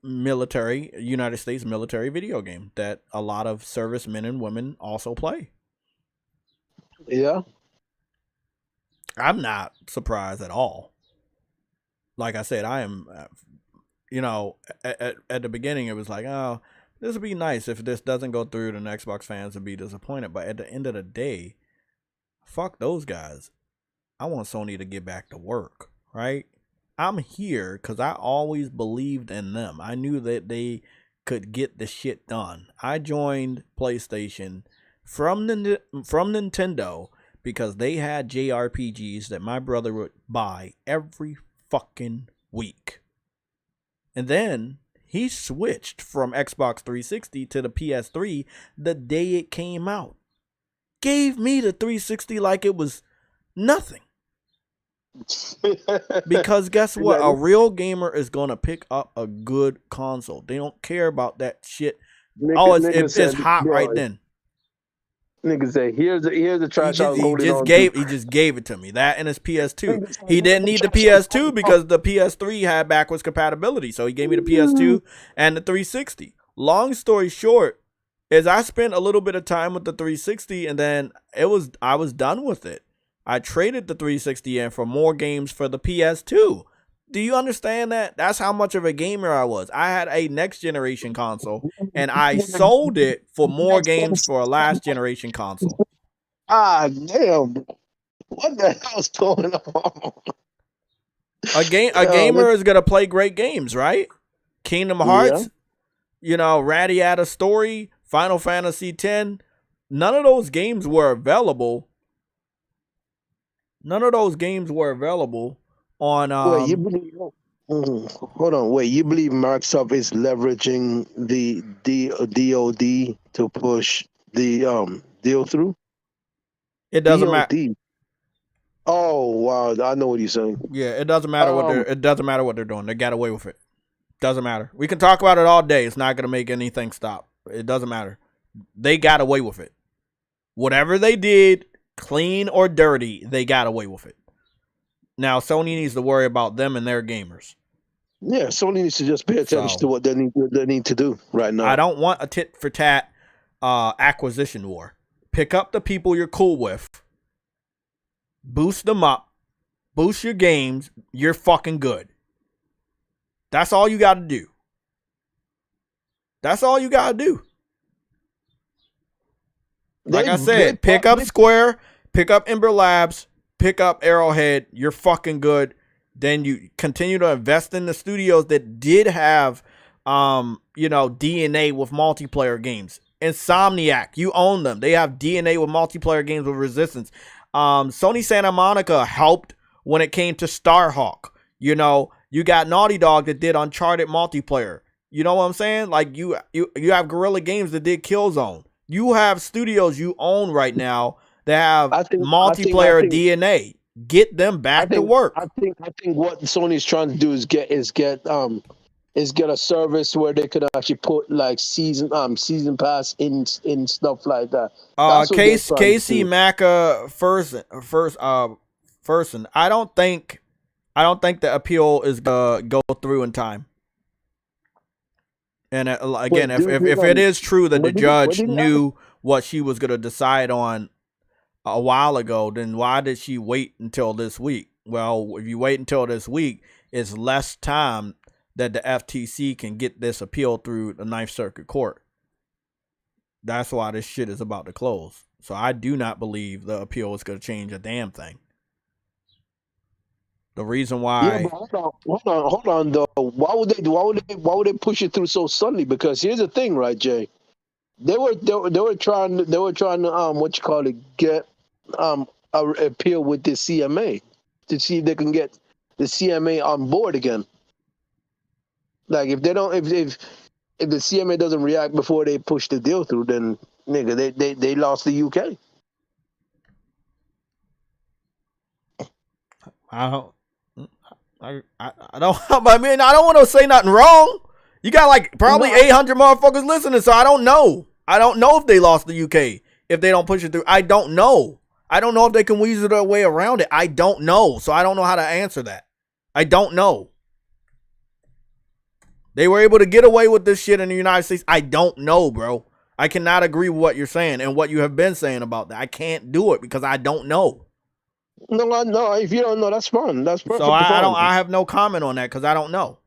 United States military video game that a lot of servicemen and women also play. Yeah. I'm not surprised at all. Like I said, I am, at the beginning, it was like, oh, this would be nice if this doesn't go through, then Xbox fans would be disappointed. But at the end of the day, fuck those guys. I want Sony to get back to work, right? I'm here because I always believed in them. I knew that they could get the shit done. I joined PlayStation from Nintendo because they had JRPGs that my brother would buy every fucking week. And then he switched from Xbox 360 to the PS3 the day it came out. Gave me the 360 like it was nothing. Because guess what? A real gamer is going to pick up a good console. They don't care about that shit. It's hot right then. Nigga say, here's the trash he just gave it to me. That and his PS2. He didn't need the PS2 because the PS3 had backwards compatibility. So he gave me the PS2 and the 360. Long story short, is I spent a little bit of time with the 360 and then I was done with it. I traded the 360 in for more games for the PS2. Do you understand that? That's how much of a gamer I was. I had a next generation console and I sold it for more games for a last generation console. Ah, damn. What the hell's going on? A gamer is going to play great games, right? Kingdom Hearts, Radiata Story, Final Fantasy X. None of those games were available. On wait, you believe? Hold on, wait. You believe Microsoft is leveraging the DoD to push the deal through? It doesn't matter. Oh wow, I know what you're saying. Yeah, it doesn't matter what they're doing. They got away with it. Doesn't matter. We can talk about it all day. It's not gonna make anything stop. It doesn't matter. They got away with it. Whatever they did, clean or dirty, they got away with it. Now, Sony needs to worry about them and their gamers. Yeah, Sony needs to just pay attention to what they need to do right now. I don't want a tit-for-tat acquisition war. Pick up the people you're cool with. Boost them up. Boost your games. You're fucking good. That's all you got to do. Like I said, pick up Square, pick up Ember Labs, pick up Arrowhead, you're fucking good. Then you continue to invest in the studios that did have, DNA with multiplayer games. Insomniac, you own them. They have DNA with multiplayer games with Resistance. Sony Santa Monica helped when it came to Starhawk. You got Naughty Dog that did Uncharted multiplayer. You know what I'm saying? Like you have Guerrilla Games that did Killzone. You have studios you own right now that have multiplayer DNA. Get them back to work. I think what Sony's trying to do is get a service where they could actually put like season pass in stuff like that. Casey Macca first. I don't think the appeal is gonna go through in time. And again, if it is true that the judge knew what she was going to decide on a while ago, then why did she wait until this week? Well, if you wait until this week, it's less time that the FTC can get this appeal through the Ninth Circuit Court. That's why this shit is about to close. So I do not believe the appeal is going to change a damn thing. The reason why. Yeah, but hold on though. Why would they push it through so suddenly? Because here's the thing, right, Jay? They were trying to get a appeal with the CMA to see if they can get the CMA on board again. Like if the CMA doesn't react before they push the deal through, then nigga, they lost the UK. I don't want to say nothing wrong. You got like probably 800 motherfuckers listening, so I don't know. I don't know if they lost the UK if they don't push it through. I don't know. I don't know if they can weasel their way around it. I don't know. So I don't know how to answer that. I don't know. They were able to get away with this shit in the United States. I don't know, bro. I cannot agree with what you're saying and what you have been saying about that. I can't do it because I don't know. No. If you don't know, that's fine. That's perfectly So I don't. fine. I have no comment on that because I don't know.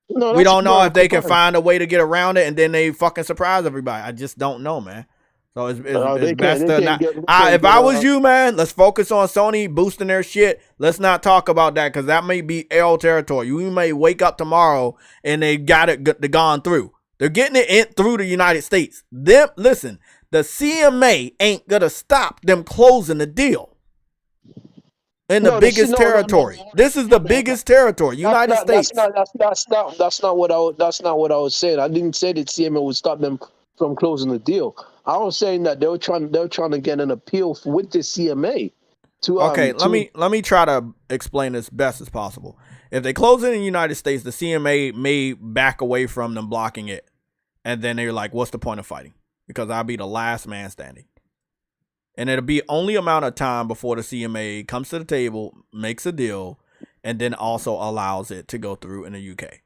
No, We that's don't know if they can fine. find a way to get around it and then they fucking surprise everybody. I just don't know, man. So it's best to not. If I was you, man, let's focus on Sony boosting their shit. Let's not talk about that because that may be L territory. You may wake up tomorrow and they got it gone through. They're getting it in through the United States. Listen, the CMA ain't gonna stop them closing the deal in the biggest territory. This is the biggest territory, United States. That's not what I was saying. I didn't say that CMA would stop them from closing the deal. I was saying that they were trying to get an appeal with the CMA. Let me try to explain this best as possible. If they close it in the United States, the CMA may back away from them blocking it, and then they're like, "What's the point of fighting?" Because I'll be the last man standing, and it'll be only amount of time before the CMA comes to the table, makes a deal, and then also allows it to go through in the UK.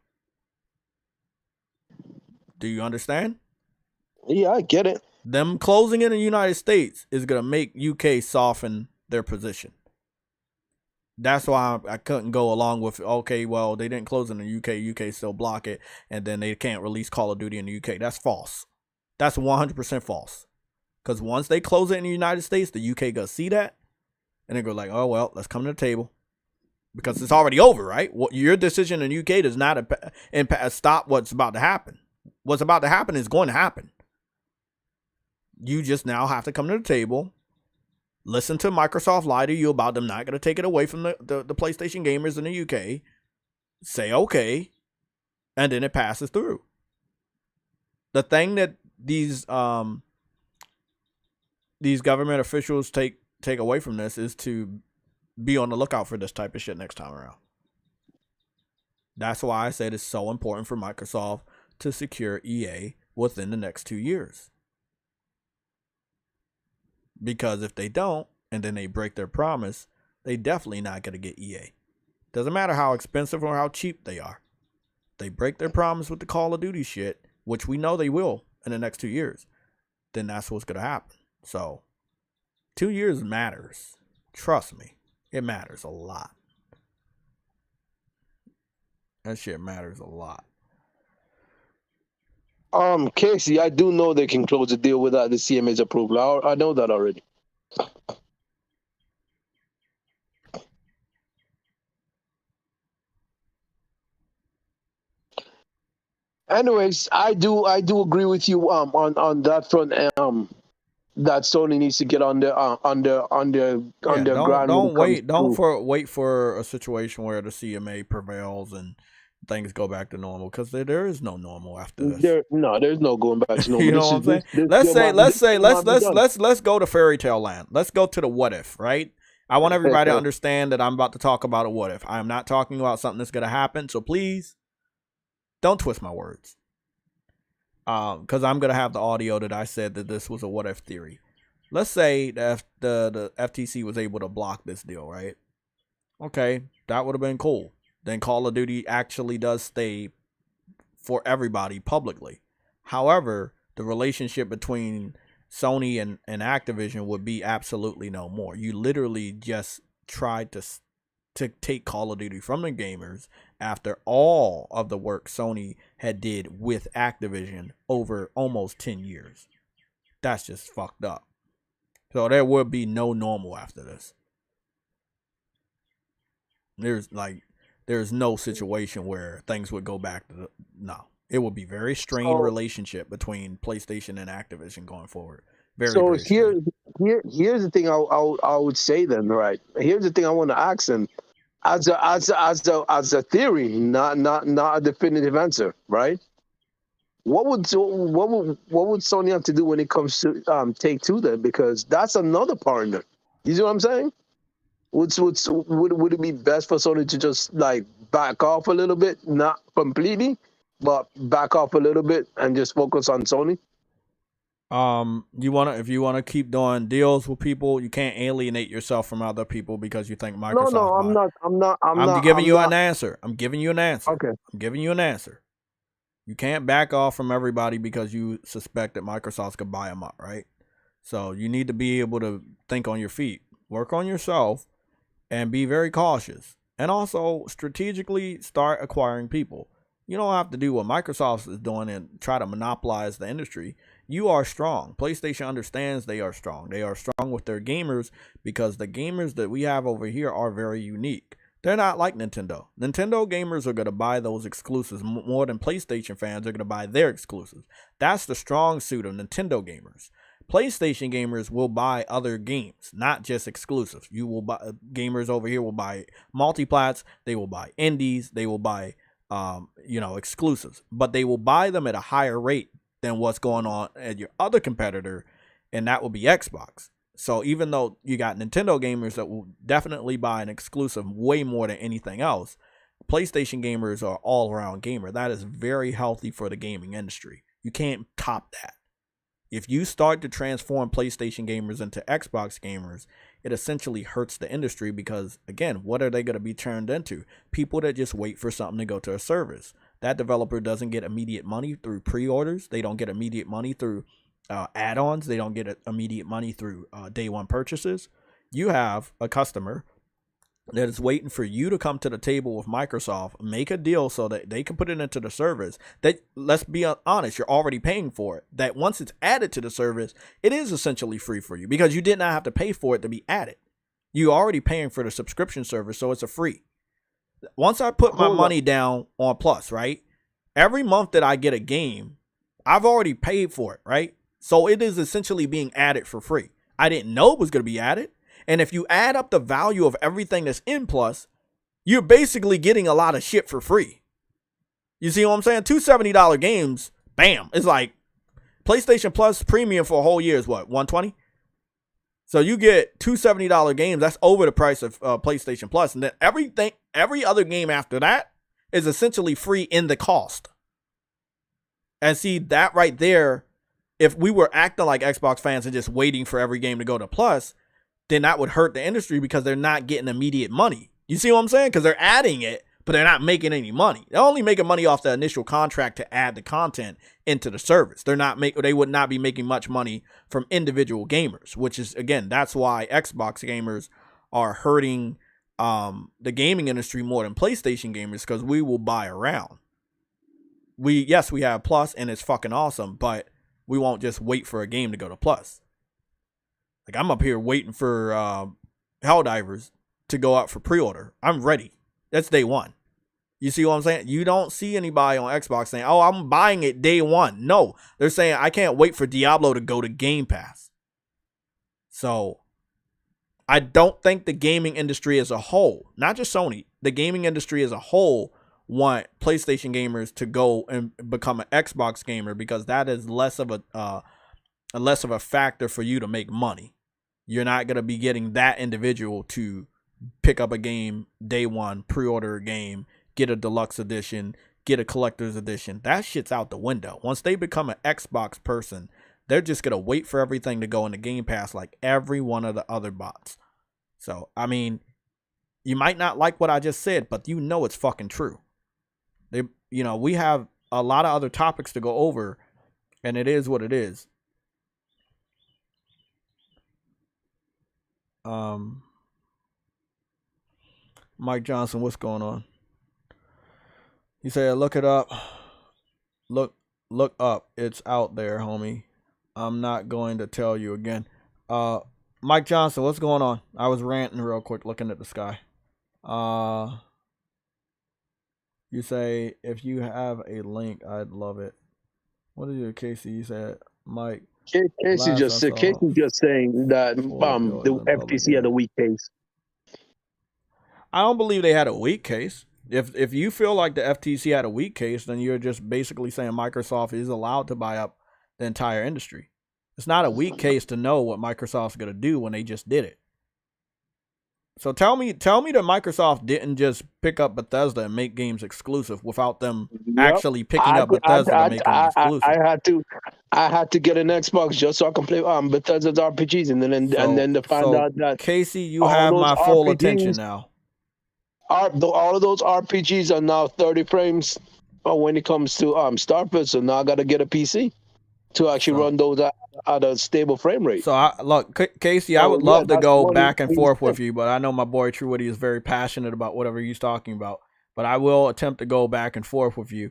Do you understand? Yeah, I get it. Them closing in the United States is gonna make UK soften their position. That's why I couldn't go along with, okay, well, they didn't close in the UK. UK still block it, and then they can't release Call of Duty in the UK. That's false. That's 100% false. Because once they close it in the United States, the UK gonna see that, and they go like, oh, well, let's come to the table. Because it's already over, right? Your decision in the UK does not stop what's about to happen. What's about to happen is going to happen. You just now have to come to the table, listen to Microsoft lie to you about them not going to take it away from the PlayStation gamers in the UK, say okay, and then it passes through. The thing that these government officials take away from this is to be on the lookout for this type of shit next time around. That's why I said it's so important for Microsoft to secure EA within the next 2 years. Because if they don't, and then they break their promise, they definitely not going to get EA. Doesn't matter how expensive or how cheap they are. They break their promise with the Call of Duty shit, which we know they will in the next 2 years, then that's what's going to happen. So 2 years matters. Trust me, it matters a lot. That shit matters a lot. Casey, I do know they can close the deal without the CMA's approval. I know that already. Anyways, I do agree with you on that front. That Sony needs to get on their ground. Don't wait for a situation where the CMA prevails and things go back to normal, because there is no normal after this. There's no going back to normal. You know what I'm saying? Let's go to fairy tale land. Let's go to the what if, right? I want everybody to understand that I'm about to talk about a what if. I am not talking about something that's going to happen, so please don't twist my words. Because I'm going to have the audio that I said that this was a what if theory. Let's say that the FTC was able to block this deal, right? Okay, that would have been cool. Then Call of Duty actually does stay for everybody publicly. However, the relationship between Sony and Activision would be absolutely no more. You literally just tried to take Call of Duty from the gamers after all of the work Sony had did with Activision over almost 10 years. That's just fucked up. So there would be no normal after this. There's no situation where things would go back to no. It would be very strained relationship between PlayStation and Activision going forward. Here's the thing I would say then, right? Here's the thing I want to ask them as a theory, not a definitive answer, right? What would Sony have to do when it comes to Take-Two then? Because that's another partner. You see what I'm saying? Would it be best for Sony to just like back off a little bit, not completely, but back off a little bit and just focus on Sony? If you wanna keep doing deals with people, you can't alienate yourself from other people because you think Microsoft. No, I'm not. I'm giving you an answer. I'm giving you an answer. Okay. I'm giving you an answer. You can't back off from everybody because you suspect that Microsoft's gonna buy them up, right? So you need to be able to think on your feet, work on yourself, and be very cautious. And also strategically start acquiring people. You don't have to do what Microsoft is doing and try to monopolize the industry. You are strong. PlayStation understands they are strong. They are strong with their gamers because the gamers that we have over here are very unique. They're not like Nintendo. Nintendo gamers are going to buy those exclusives more than PlayStation fans are going to buy their exclusives. That's the strong suit of Nintendo gamers. PlayStation gamers will buy other games, not just exclusives. You will buy gamers over here will buy multiplats, they will buy indies, they will buy exclusives, but they will buy them at a higher rate than what's going on at your other competitor, and that will be Xbox. So even though you got Nintendo gamers that will definitely buy an exclusive way more than anything else, PlayStation gamers are all around gamer. That is very healthy for the gaming industry. You can't top that. If you start to transform PlayStation gamers into Xbox gamers, it essentially hurts the industry because, again, what are they going to be turned into? People that just wait for something to go to a service. That developer doesn't get immediate money through pre-orders. They don't get immediate money through add-ons. They don't get immediate money through day one purchases. You have a customer that is waiting for you to come to the table with Microsoft, make a deal so that they can put it into the service that, let's be honest, you're already paying for it. That once it's added to the service, it is essentially free for you because you did not have to pay for it to be added. You're already paying for the subscription service, so it's a free. Once I put my money down on Plus, right? Every month that I get a game, I've already paid for it, right? So it is essentially being added for free. I didn't know it was going to be added. And if you add up the value of everything that's in Plus, you're basically getting a lot of shit for free. You see what I'm saying? $270 games, bam. It's like PlayStation Plus premium for a whole year is what, $120? So you get $270 games. That's over the price of PlayStation Plus. And then every other game after that is essentially free in the cost. And see, that right there, if we were acting like Xbox fans and just waiting for every game to go to Plus, then that would hurt the industry because they're not getting immediate money. You see what I'm saying? Because they're adding it, but they're not making any money. They're only making money off the initial contract to add the content into the service. They would not be making much money from individual gamers, which is, again, that's why Xbox gamers are hurting the gaming industry more than PlayStation gamers, because we will buy around. We have Plus and it's fucking awesome, but we won't just wait for a game to go to Plus. Like, I'm up here waiting for Helldivers to go out for pre-order. I'm ready. That's day one. You see what I'm saying? You don't see anybody on Xbox saying, oh, I'm buying it day one. No, they're saying, I can't wait for Diablo to go to Game Pass. So I don't think the gaming industry as a whole, not just Sony, the gaming industry as a whole want PlayStation gamers to go and become an Xbox gamer, because that is less of a factor for you to make money. You're not going to be getting that individual to pick up a game day one, pre-order a game, get a deluxe edition, get a collector's edition. That shit's out the window. Once they become an Xbox person, they're just going to wait for everything to go into Game Pass like every one of the other bots. So, I mean, you might not like what I just said, but you know it's fucking true. We have a lot of other topics to go over, and it is what it is. Mike Johnson, what's going on? He said, look it up. Look up. It's out there, homie. I'm not going to tell you again. Mike Johnson, what's going on? I was ranting real quick looking at the sky. You say, if you have a link, I'd love it. What did you, Casey? You said, Mike. Casey just saying that the FTC had a weak case. I don't believe they had a weak case. If you feel like the FTC had a weak case, then you're just basically saying Microsoft is allowed to buy up the entire industry. It's not a weak case to know what Microsoft's going to do when they just did it. So tell me that Microsoft didn't just pick up Bethesda and make games exclusive without them actually picking up Bethesda to make them exclusive. I had to get an Xbox just so I can play Bethesda's RPGs, and then to find out that Casey, you have my full attention now. All of those RPGs are now 30 frames when it comes to Starfield. So now I got to get a PC to actually run those at a stable frame rate. So look, Casey, I would love to go back and forth with you, but I know my boy True Woody is very passionate about whatever he's talking about. But I will attempt to go back and forth with you.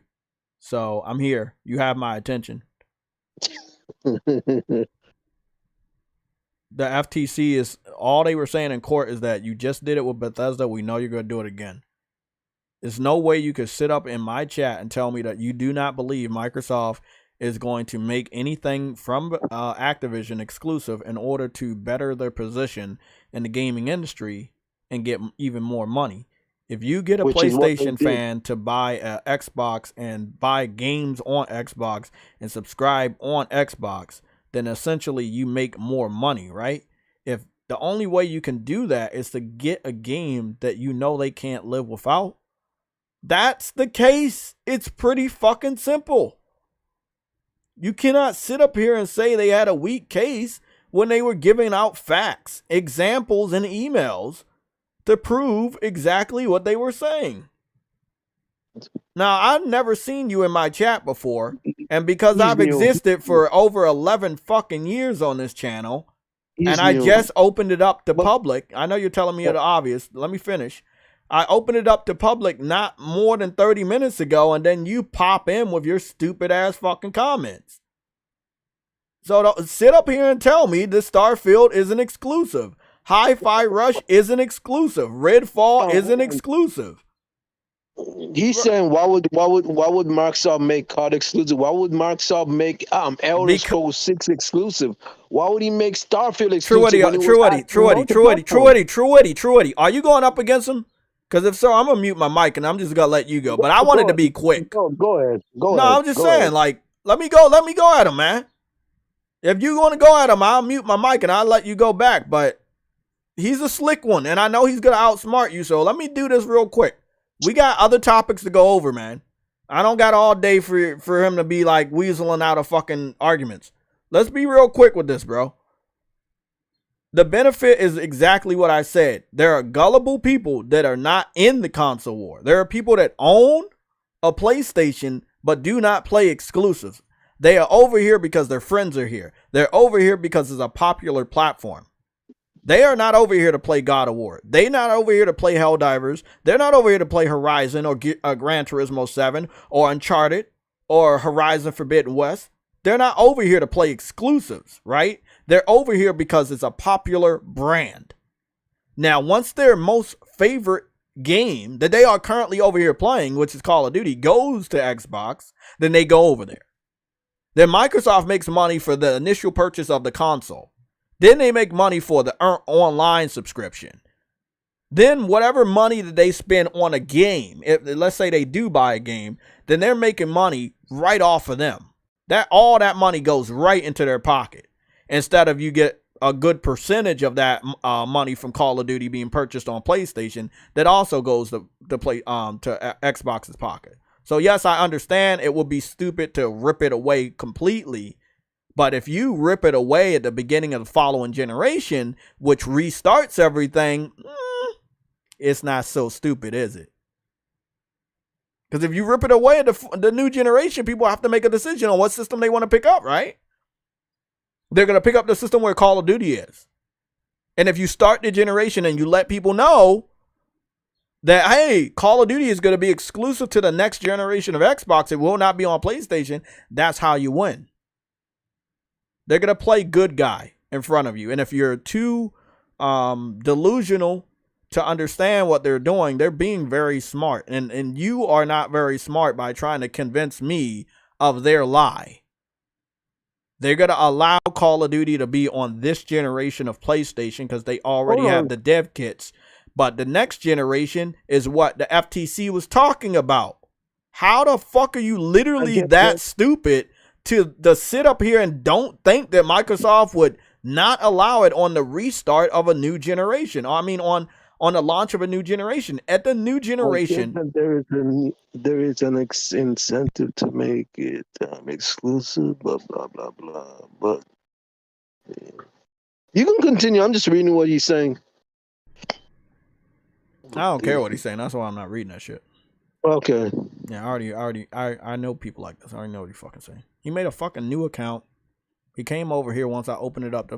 So I'm here. You have my attention. The FTC is all they were saying in court is that you just did it with Bethesda. We know you're going to do it again. There's no way you could sit up in my chat and tell me that you do not believe Microsoft is going to make anything from Activision exclusive in order to better their position in the gaming industry and get even more money. If you get a PlayStation fan to buy an Xbox and buy games on Xbox and subscribe on Xbox, then essentially you make more money, right? If the only way you can do that is to get a game that you know they can't live without, that's the case. It's pretty fucking simple. You cannot sit up here and say they had a weak case when they were giving out facts, examples, and emails to prove exactly what they were saying. Now, I've never seen you in my chat before, and because I've existed for over 11 fucking years on this channel, and I just opened it up to public. I know you're telling me the obvious. Let me finish. I opened it up to public not more than 30 minutes ago, and then you pop in with your stupid ass fucking comments. So don't sit up here and tell me that Starfield isn't exclusive. Hi-Fi Rush isn't exclusive. Redfall isn't exclusive. He's saying why would Microsoft make COD exclusive? Why would Microsoft make Elder Scrolls 6 exclusive? Why would he make Starfield exclusive? True. Are you going up against him? Because if so, I'm gonna mute my mic and I'm just gonna let you go. But I wanted to be quick. Go ahead. No, I'm just saying, like, let me go at him, man. If you want to go at him, I'll mute my mic and I'll let you go back. But he's a slick one, and I know he's gonna outsmart you. So let me do this real quick. We got other topics to go over, man. I don't got all day for him to be like weaseling out of fucking arguments. Let's be real quick with this, bro. The benefit is exactly what I said. There are gullible people that are not in the console war. There are people that own a PlayStation but do not play exclusives. They are over here because their friends are here. They're over here because it's a popular platform. They are not over here to play God of War. They're not over here to play Helldivers. They're not over here to play Horizon or Gran Turismo 7 or Uncharted or Horizon Forbidden West. They're not over here to play exclusives, right? They're over here because it's a popular brand. Now, once their most favorite game that they are currently over here playing, which is Call of Duty, goes to Xbox, then they go over there. Then Microsoft makes money for the initial purchase of the console. Then they make money for the online subscription. Then whatever money that they spend on a game, let's say they do buy a game, then they're making money right off of them. All that money goes right into their pocket. Instead of you get a good percentage of that money from Call of Duty being purchased on PlayStation, that also goes to Xbox's pocket. So yes, I understand it would be stupid to rip it away completely. But if you rip it away at the beginning of the following generation, which restarts everything, it's not so stupid, is it? Because if you rip it away at the new generation, people have to make a decision on what system they want to pick up, right? They're going to pick up the system where Call of Duty is. And if you start the generation and you let people know that, hey, Call of Duty is going to be exclusive to the next generation of Xbox, it will not be on PlayStation, that's how you win. They're going to play good guy in front of you. And if you're too delusional to understand what they're doing, they're being very smart. And you are not very smart by trying to convince me of their lie. They're going to allow Call of Duty to be on this generation of PlayStation because they already have the dev kits. But the next generation is what the FTC was talking about. How the fuck are you literally that stupid to sit up here and don't think that Microsoft would not allow it on the restart of a new generation? I mean, on the launch of a new generation. At the new generation, there is an incentive to make it exclusive, blah blah blah blah. But you can continue. I'm just reading what he's saying. I don't care what he's saying. That's why I'm not reading that shit. Okay. Yeah, I know people like this. I already know what he's fucking saying. He made a fucking new account. He came over here once I opened it up.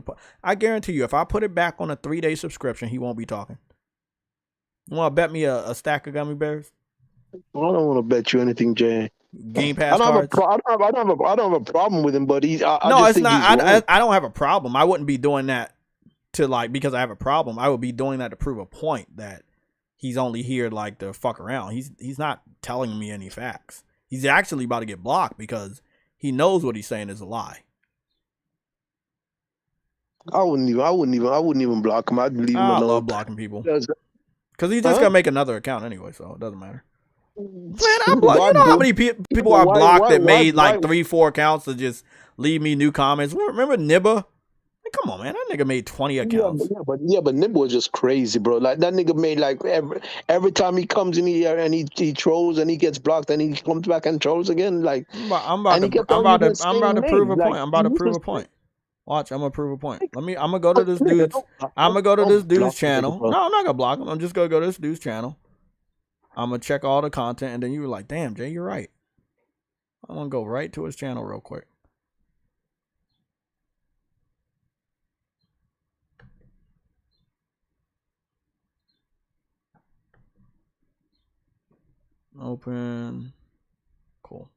I guarantee you, if I put it back on a 3-day subscription, he won't be talking. You want to bet me a stack of gummy bears? I don't want to bet you anything, Jay. Game Pass cards? I don't have a problem with him, but I No, just it's think not. he's wrong. I don't have a problem. I wouldn't be doing that to like because I have a problem. I would be doing that to prove a point that he's only here like to fuck around. He's not telling me any facts. He's actually about to get blocked because he knows what he's saying is a lie. I wouldn't even block him. I'd leave him I alone. love blocking people because he's just gonna make another account anyway, so it doesn't matter. Man, you know how many people I blocked that made like 3-4 accounts to just leave me new comments. Remember Nibba? Like, come on, man, that nigga made 20 accounts. Yeah, but Nibba was just crazy, bro. Like that nigga made like every time he comes in here and he trolls and he gets blocked and he comes back and trolls again. Like I'm about to prove a point. I'm about to prove a point. Watch, I'm gonna prove a point. I'm gonna go to this dude's. I'm gonna go to this dude's channel. No, I'm not gonna block him. I'm just gonna go to this dude's channel. I'm gonna check all the content, and then you were like, "Damn, Jay, you're right." I'm gonna go right to his channel real quick. Open. Cool.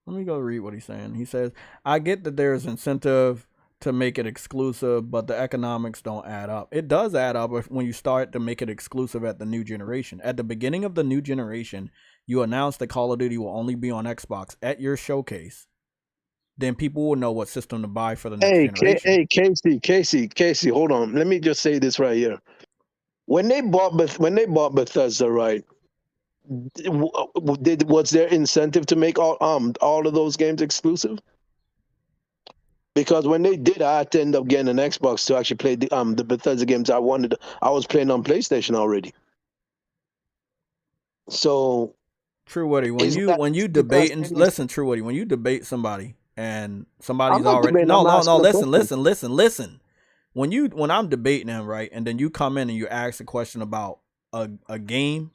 Let me go read what he's saying. He says, "I get that there is incentive to make it exclusive, but the economics don't add up. It does add up when you start to make it exclusive at the new generation. At the beginning of the new generation, you announce that Call of Duty will only be on Xbox at your showcase. Then people will know what system to buy for the next generation." Hey, Casey, hold on. Let me just say this right here. When they bought Bethesda, right? Was there incentive to make all of those games exclusive? Because when they did, I had to end up getting an Xbox to actually play the Bethesda games I wanted. I was playing on PlayStation already. So, True Woody, when you debate and listen, True Woody, when you debate somebody and somebody's already listen. When I'm debating him, right, and then you come in and you ask a question about a game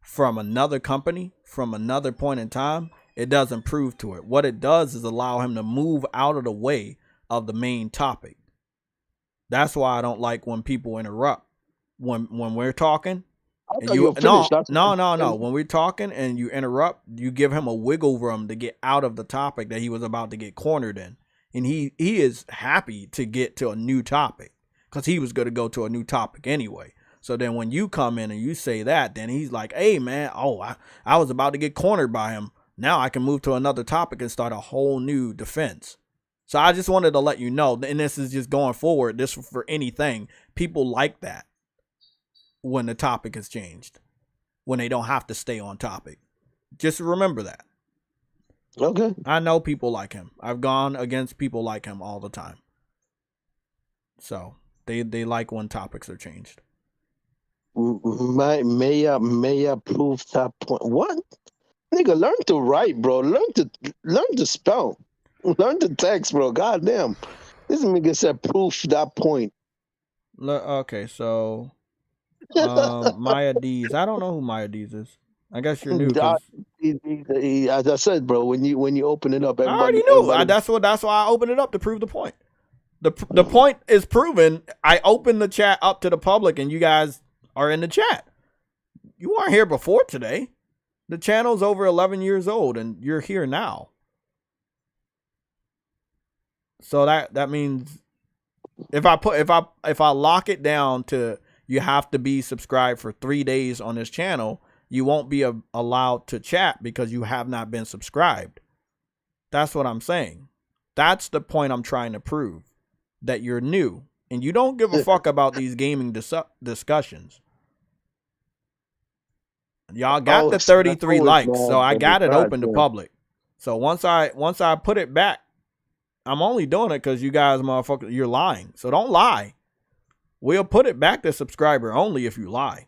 from another company from another point in time, it doesn't prove to it. What it does is allow him to move out of the way of the main topic. That's why I don't like when people interrupt when we're talking. And no. When we're talking and you interrupt, you give him a wiggle room to get out of the topic that he was about to get cornered in. And he is happy to get to a new topic because he was going to go to a new topic anyway. So then when you come in and you say that, then he's like, "Hey, man, I was about to get cornered by him. Now I can move to another topic and start a whole new defense." So I just wanted to let you know, and this is just going forward, this for anything. People like that when the topic is changed, when they don't have to stay on topic. Just remember that. Okay. I know people like him. I've gone against people like him all the time. So they like when topics are changed. May I prove that point? What? Nigga, learn to write, bro. Learn to spell. Learn to text, bro. Goddamn. This nigga said proof that point. Okay, so Maya D's. I don't know who Maya D's is. I guess you're new. As I said, bro, when you open it up, I already knew. That's why I opened it up to prove the point. The point is proven. I opened the chat up to the public, and you guys are in the chat. You weren't here before today. The channel's over 11 years old, and you're here now. So that means if I lock it down to you have to be subscribed for 3 days on this channel, you won't be allowed to chat because you have not been subscribed. That's what I'm saying. That's the point I'm trying to prove, that you're new and you don't give a fuck about these gaming discussions. Y'all got the 33 likes, so I got it open to public. So once I put it back, I'm only doing it because you guys, motherfuckers, you're lying. So don't lie. We'll put it back to subscriber only if you lie.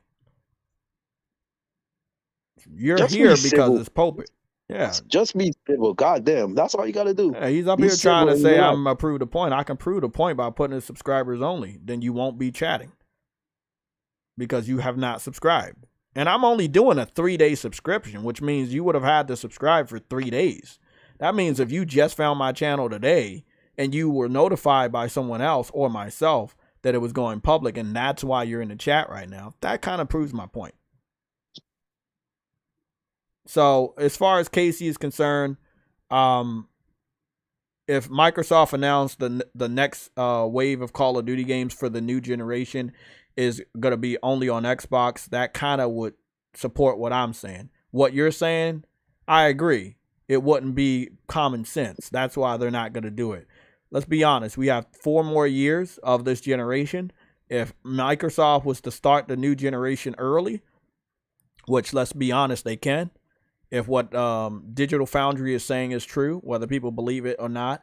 You're just here because it's pulpit. Yeah. Just be civil. Goddamn. That's all you got to do. Yeah, he's up here trying to say I'm going to prove the point. I can prove the point by putting it subscribers only. Then you won't be chatting because you have not subscribed. And I'm only doing a 3-day subscription, which means you would have had to subscribe for 3 days. That means if you just found my channel today and you were notified by someone else or myself that it was going public, and that's why you're in the chat right now, that kind of proves my point. So as far as Casey is concerned, if Microsoft announced the next wave of Call of Duty games for the new generation is going to be only on Xbox, that kind of would support what I'm saying. What you're saying, I agree. It wouldn't be common sense. That's why they're not going to do it. Let's be honest. We have 4 more years of this generation. If Microsoft was to start the new generation early, which let's be honest, they can. If what Digital Foundry is saying is true, whether people believe it or not,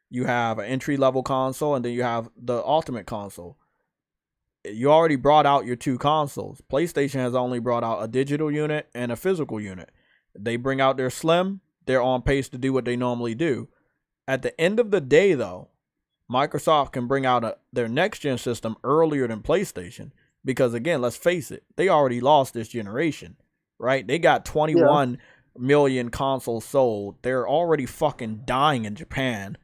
you have an entry-level console and then you have the ultimate console. You already brought out your 2 consoles. PlayStation has only brought out a digital unit and a physical unit. They bring out their Slim. They're on pace to do what they normally do. At the end of the day, though, Microsoft can bring out their next-gen system earlier than PlayStation because, again, let's face it, they already lost this generation, right? They got 21 million consoles sold. They're already fucking dying in Japan.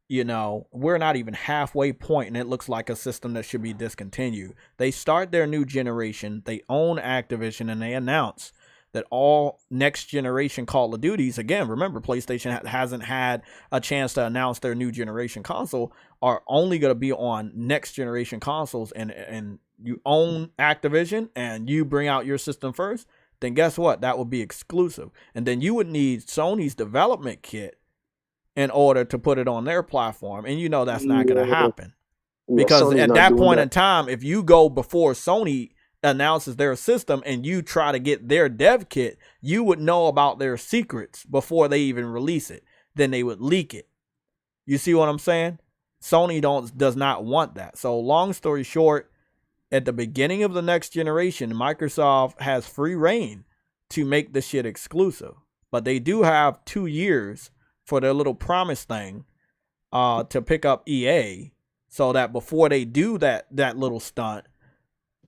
You know, we're not even halfway point, and it looks like a system that should be discontinued. They start their new generation. They own Activision, and they announce that all next generation Call of Duties, again, remember, PlayStation hasn't had a chance to announce their new generation console, are only going to be on next generation consoles, and you own Activision and you bring out your system first, then guess what? That would be exclusive. And then you would need Sony's development kit in order to put it on their platform. And you know that's not going to happen. Because at that point in time, if you go before Sony announces their system and you try to get their dev kit, you would know about their secrets before they even release it. Then they would leak it. You see what I'm saying? Sony does not want that. So long story short, at the beginning of the next generation, Microsoft has free reign to make the shit exclusive. But they do have 2 years for their little promise thing to pick up EA, so that before they do that little stunt,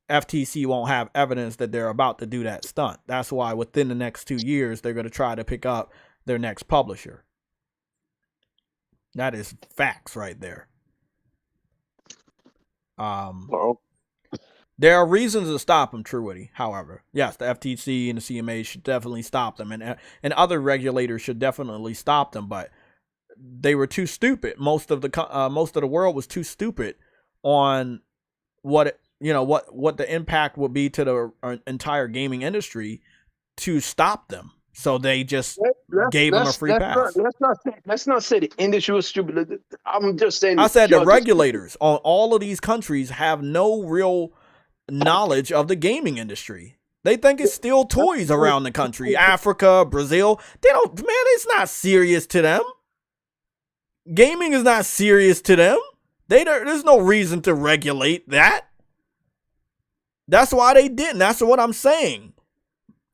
FTC won't have evidence that they're about to do that stunt. That's why within the next 2 years, they're going to try to pick up their next publisher. That is facts right there. There are reasons to stop them, Truity. However, yes, the FTC and the CMA should definitely stop them, and other regulators should definitely stop them. But they were too stupid. Most of the world was too stupid on what the impact would be to the entire gaming industry to stop them. So they just gave them a free pass. Let's not say the industry was stupid. I'm just saying. I said the regulators on all of these countries have no real knowledge of the gaming industry. They think it's still toys around the country. Africa, Brazil, they don't, man, it's not serious to them. Gaming is not serious to them. There's no reason to regulate that. That's why they didn't. That's what I'm saying.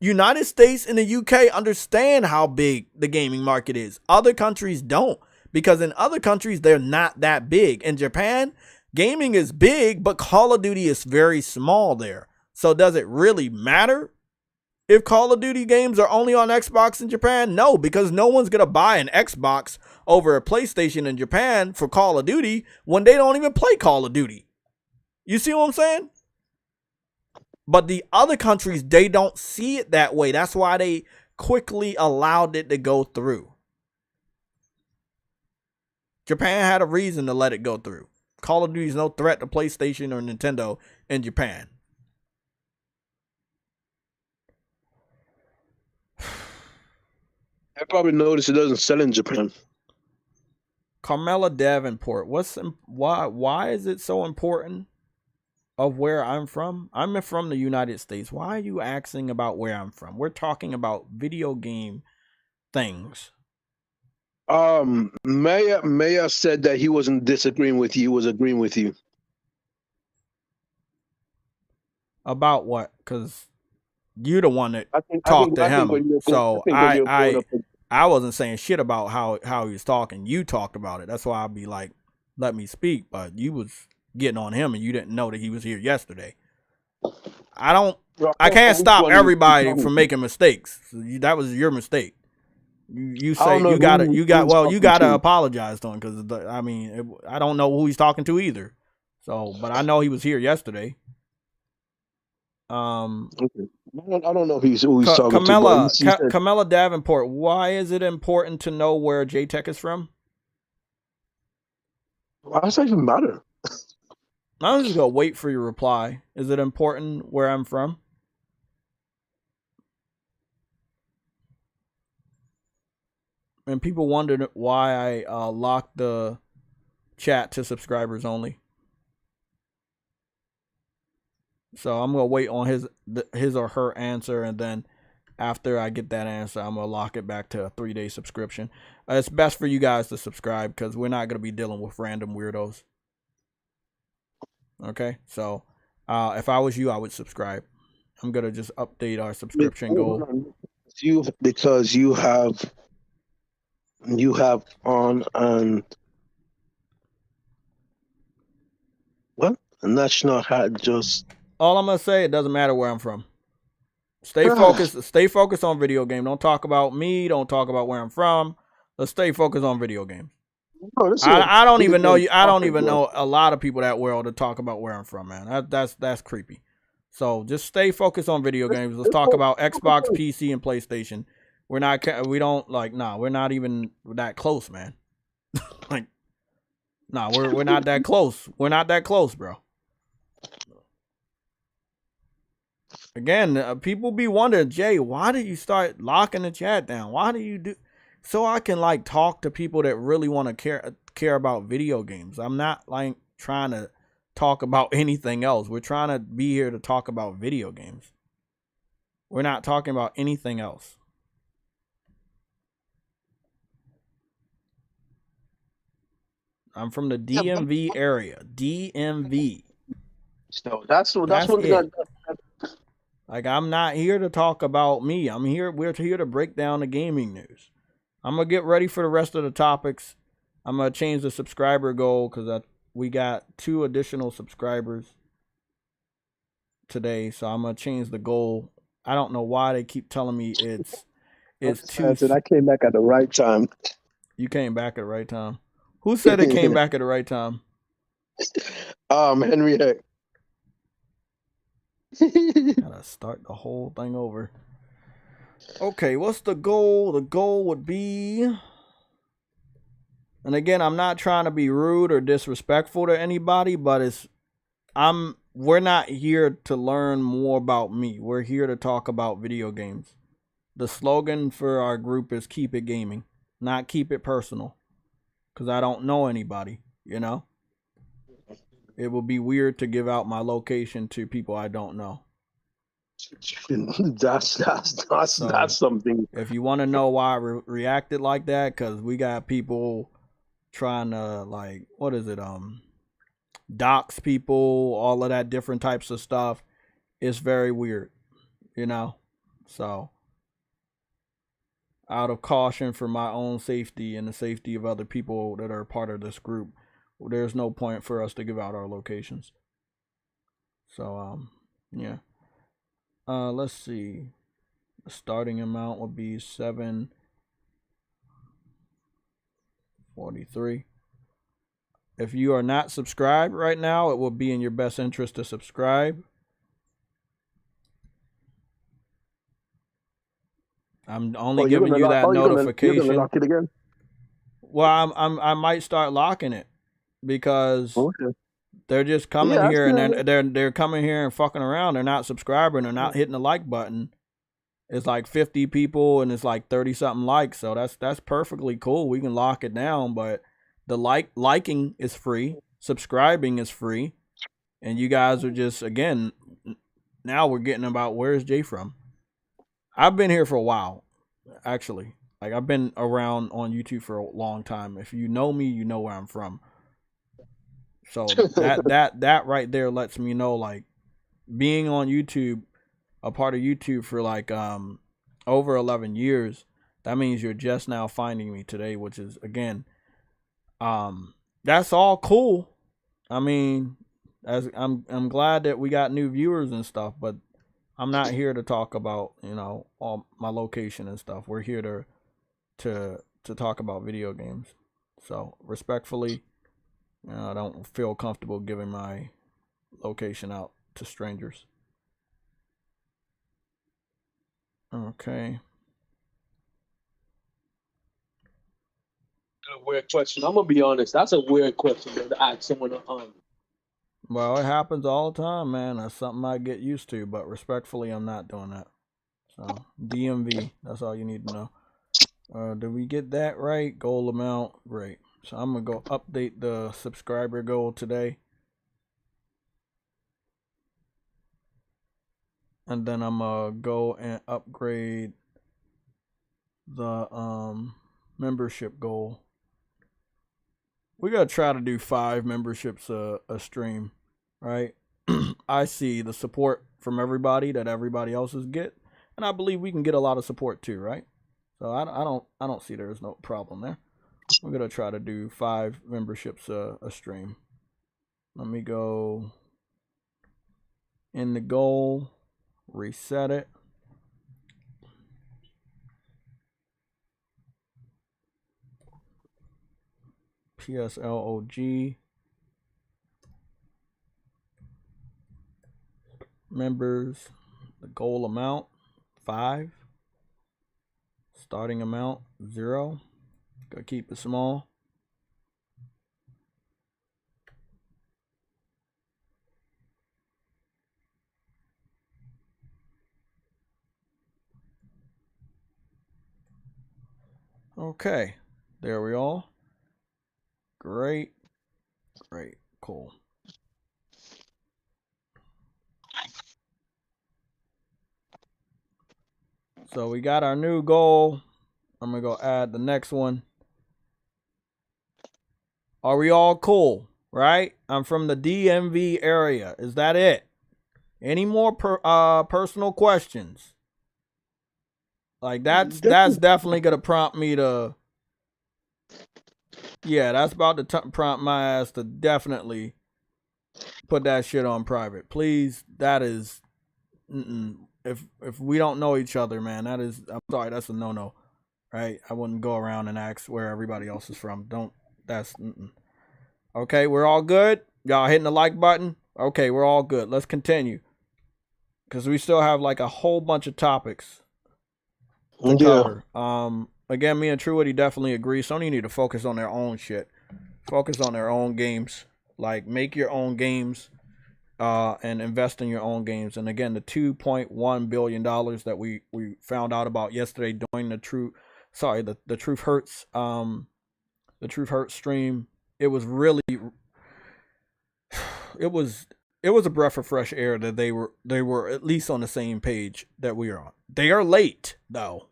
United States and the UK understand how big the gaming market is. Other countries don't, because in other countries, they're not that big. In Japan, gaming is big, but Call of Duty is very small there. So does it really matter if Call of Duty games are only on Xbox in Japan? No, because no one's going to buy an Xbox over a PlayStation in Japan for Call of Duty when they don't even play Call of Duty. You see what I'm saying? But the other countries, they don't see it that way. That's why they quickly allowed it to go through. Japan had a reason to let it go through. Call of Duty is no threat to PlayStation or Nintendo in Japan. I probably noticed it doesn't sell in Japan. Carmela Davenport, why is it so important of where I'm from? I'm from the United States. Why are you asking about where I'm from? We're talking about video game things. Maya said that he wasn't disagreeing with you, he was agreeing with you. About what? Because you're the one that talked to him. So I wasn't saying shit about how he was talking. You talked about it. That's why I'd be like, let me speak. But you was getting on him and you didn't know that he was here yesterday. I don't I can't Which stop one you everybody talking from to? making mistakes. That was your mistake. You I don't say know you gotta who you got he's well you talking gotta to. apologize to him because I mean I don't know who he's talking to either. So, but I know he was here yesterday. Okay. I don't know who he's talking to, but he said, Camilla Davenport. Why is it important to know where JTech is from? why does that even matter? I'm just gonna wait for your reply. Is it important where I'm from? And people wondered why I locked the chat to subscribers only. So I'm gonna wait on his or her answer, and then after I get that answer, I'm gonna lock it back to a 3-day subscription. It's best for you guys to subscribe because we're not gonna be dealing with random weirdos. Okay, so if I was you, I would subscribe. I'm gonna just update our subscription goal. Because you have on and what? And that's not how just All I'm gonna say, it doesn't matter where I'm from. Stay focused. Stay focused on video game. Don't talk about me. Don't talk about where I'm from. Let's stay focused on video games. I don't even know you. I don't even know a lot of people that world to talk about where I'm from, man. That's creepy. So just stay focused on video games. Let's talk about Xbox, PC, and PlayStation. We're not even that close, man. Like, we're not that close. We're not that close, bro. Again, people be wondering, Jay, why did you start locking the chat down? Why do you do so I can like talk to people that really want to care about video games? I'm not like trying to talk about anything else. We're trying to be here to talk about video games. We're not talking about anything else. I'm from the DMV area. DMV. So that's one thing. Like, I'm not here to talk about me. We're here to break down the gaming news. I'm going to get ready for the rest of the topics. I'm going to change the subscriber goal because we got 2 additional subscribers today. So I'm going to change the goal. I don't know why they keep telling me it's too. I came back at the right time. You came back at the right time. Who said it came back at the right time? Henry Heck. Gotta start the whole thing over. Okay, what's the goal? The goal would be, and again, I'm not trying to be rude or disrespectful to anybody, but we're not here to learn more about me. We're here to talk about video games. The slogan for our group is keep it gaming, not keep it personal. Because I don't know anybody, you know? It would be weird to give out my location to people I don't know. That's something. If you want to know why I reacted like that, because we got people trying to, like, what is it? Dox people, all of that different types of stuff. It's very weird, you know? So, out of caution for my own safety and the safety of other people that are part of this group, there's no point for us to give out our locations. So, yeah. Let's see. The starting amount would be $7.43. If you are not subscribed right now, it will be in your best interest to subscribe. I'm only giving you that notification. You're gonna lock it again? Well, I might start locking it because they're just coming here and they're coming here and fucking around. They're not subscribing. They're not hitting the like button. It's like 50 people and it's like 30 something likes. So that's perfectly cool. We can lock it down, but the liking is free, subscribing is free, and you guys are just, again, now we're getting about where's Jay from. I've been here for a while, actually. Like, I've been around on YouTube for a long time. If you know me, you know where I'm from. So that right there lets me know, like, being on YouTube, a part of YouTube for like over 11 years, that means you're just now finding me today, which is, again, that's all cool. I mean, as I'm glad that we got new viewers and stuff, but I'm not here to talk about, you know, all my location and stuff. We're here to talk about video games. So respectfully, you know, I don't feel comfortable giving my location out to strangers. Okay. A weird question. I'm gonna be honest. That's a weird question to ask someone. Well, it happens all the time, man. That's something I get used to, but respectfully, I'm not doing that. So DMV, that's all you need to know. Did we get that right? Goal amount, great. So I'm gonna go update the subscriber goal today. And then I'm gonna go and upgrade the membership goal. We gotta try to do 5 memberships a stream, right? I see the support from everybody that everybody else is get, and I believe we can get a lot of support too, right? So I don't see there's no problem there. We're gonna try to do 5 memberships a stream. Let me go in the goal, reset it. PSLOG members, the goal amount 5, starting amount 0. Gotta keep it small. Okay, there we are. Great, cool. So we got our new goal. I'm gonna go add the next one. Are we all cool? Right? I'm from the DMV area. Is that it? Any more personal questions? Like that's definitely gonna prompt me to. Yeah, that's about to prompt my ass to definitely put that shit on private. Please, that is, if we don't know each other, man, that is, I'm sorry, that's a no-no, right? I wouldn't go around and ask where everybody else is from. Okay, we're all good? Y'all hitting the like button? Okay, we're all good. Let's continue. Because we still have like a whole bunch of topics to cover. Again, me and Truity definitely agree. Sony need to focus on their own shit. Focus on their own games. Like, make your own games and invest in your own games. And again, the $2.1 billion that we found out about yesterday during the Truth Hurts stream, it was really, it was a breath of fresh air that they were at least on the same page that we are on. They are late though.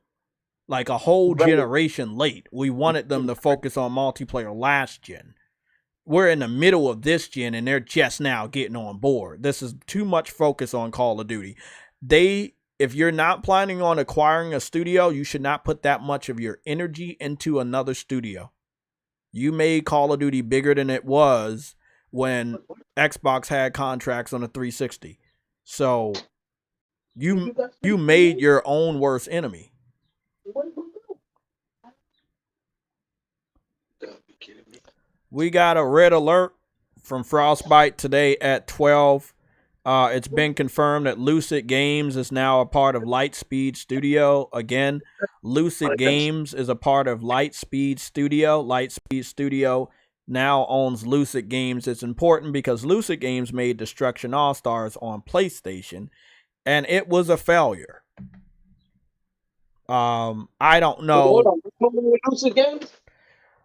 Like a whole generation late. We wanted them to focus on multiplayer last gen. We're in the middle of this gen and they're just now getting on board. This is too much focus on Call of Duty. If you're not planning on acquiring a studio, you should not put that much of your energy into another studio. You made Call of Duty bigger than it was when Xbox had contracts on the 360. So you made your own worst enemy. We got a red alert from Frostbite today at 12. It's been confirmed that Lucid Games is now a part of Lightspeed Studio. Again, Lucid Games is a part of Lightspeed Studio. Lightspeed Studio now owns Lucid Games. It's important because Lucid Games made Destruction All-Stars on PlayStation, and it was a failure. I don't know. Lucid Games?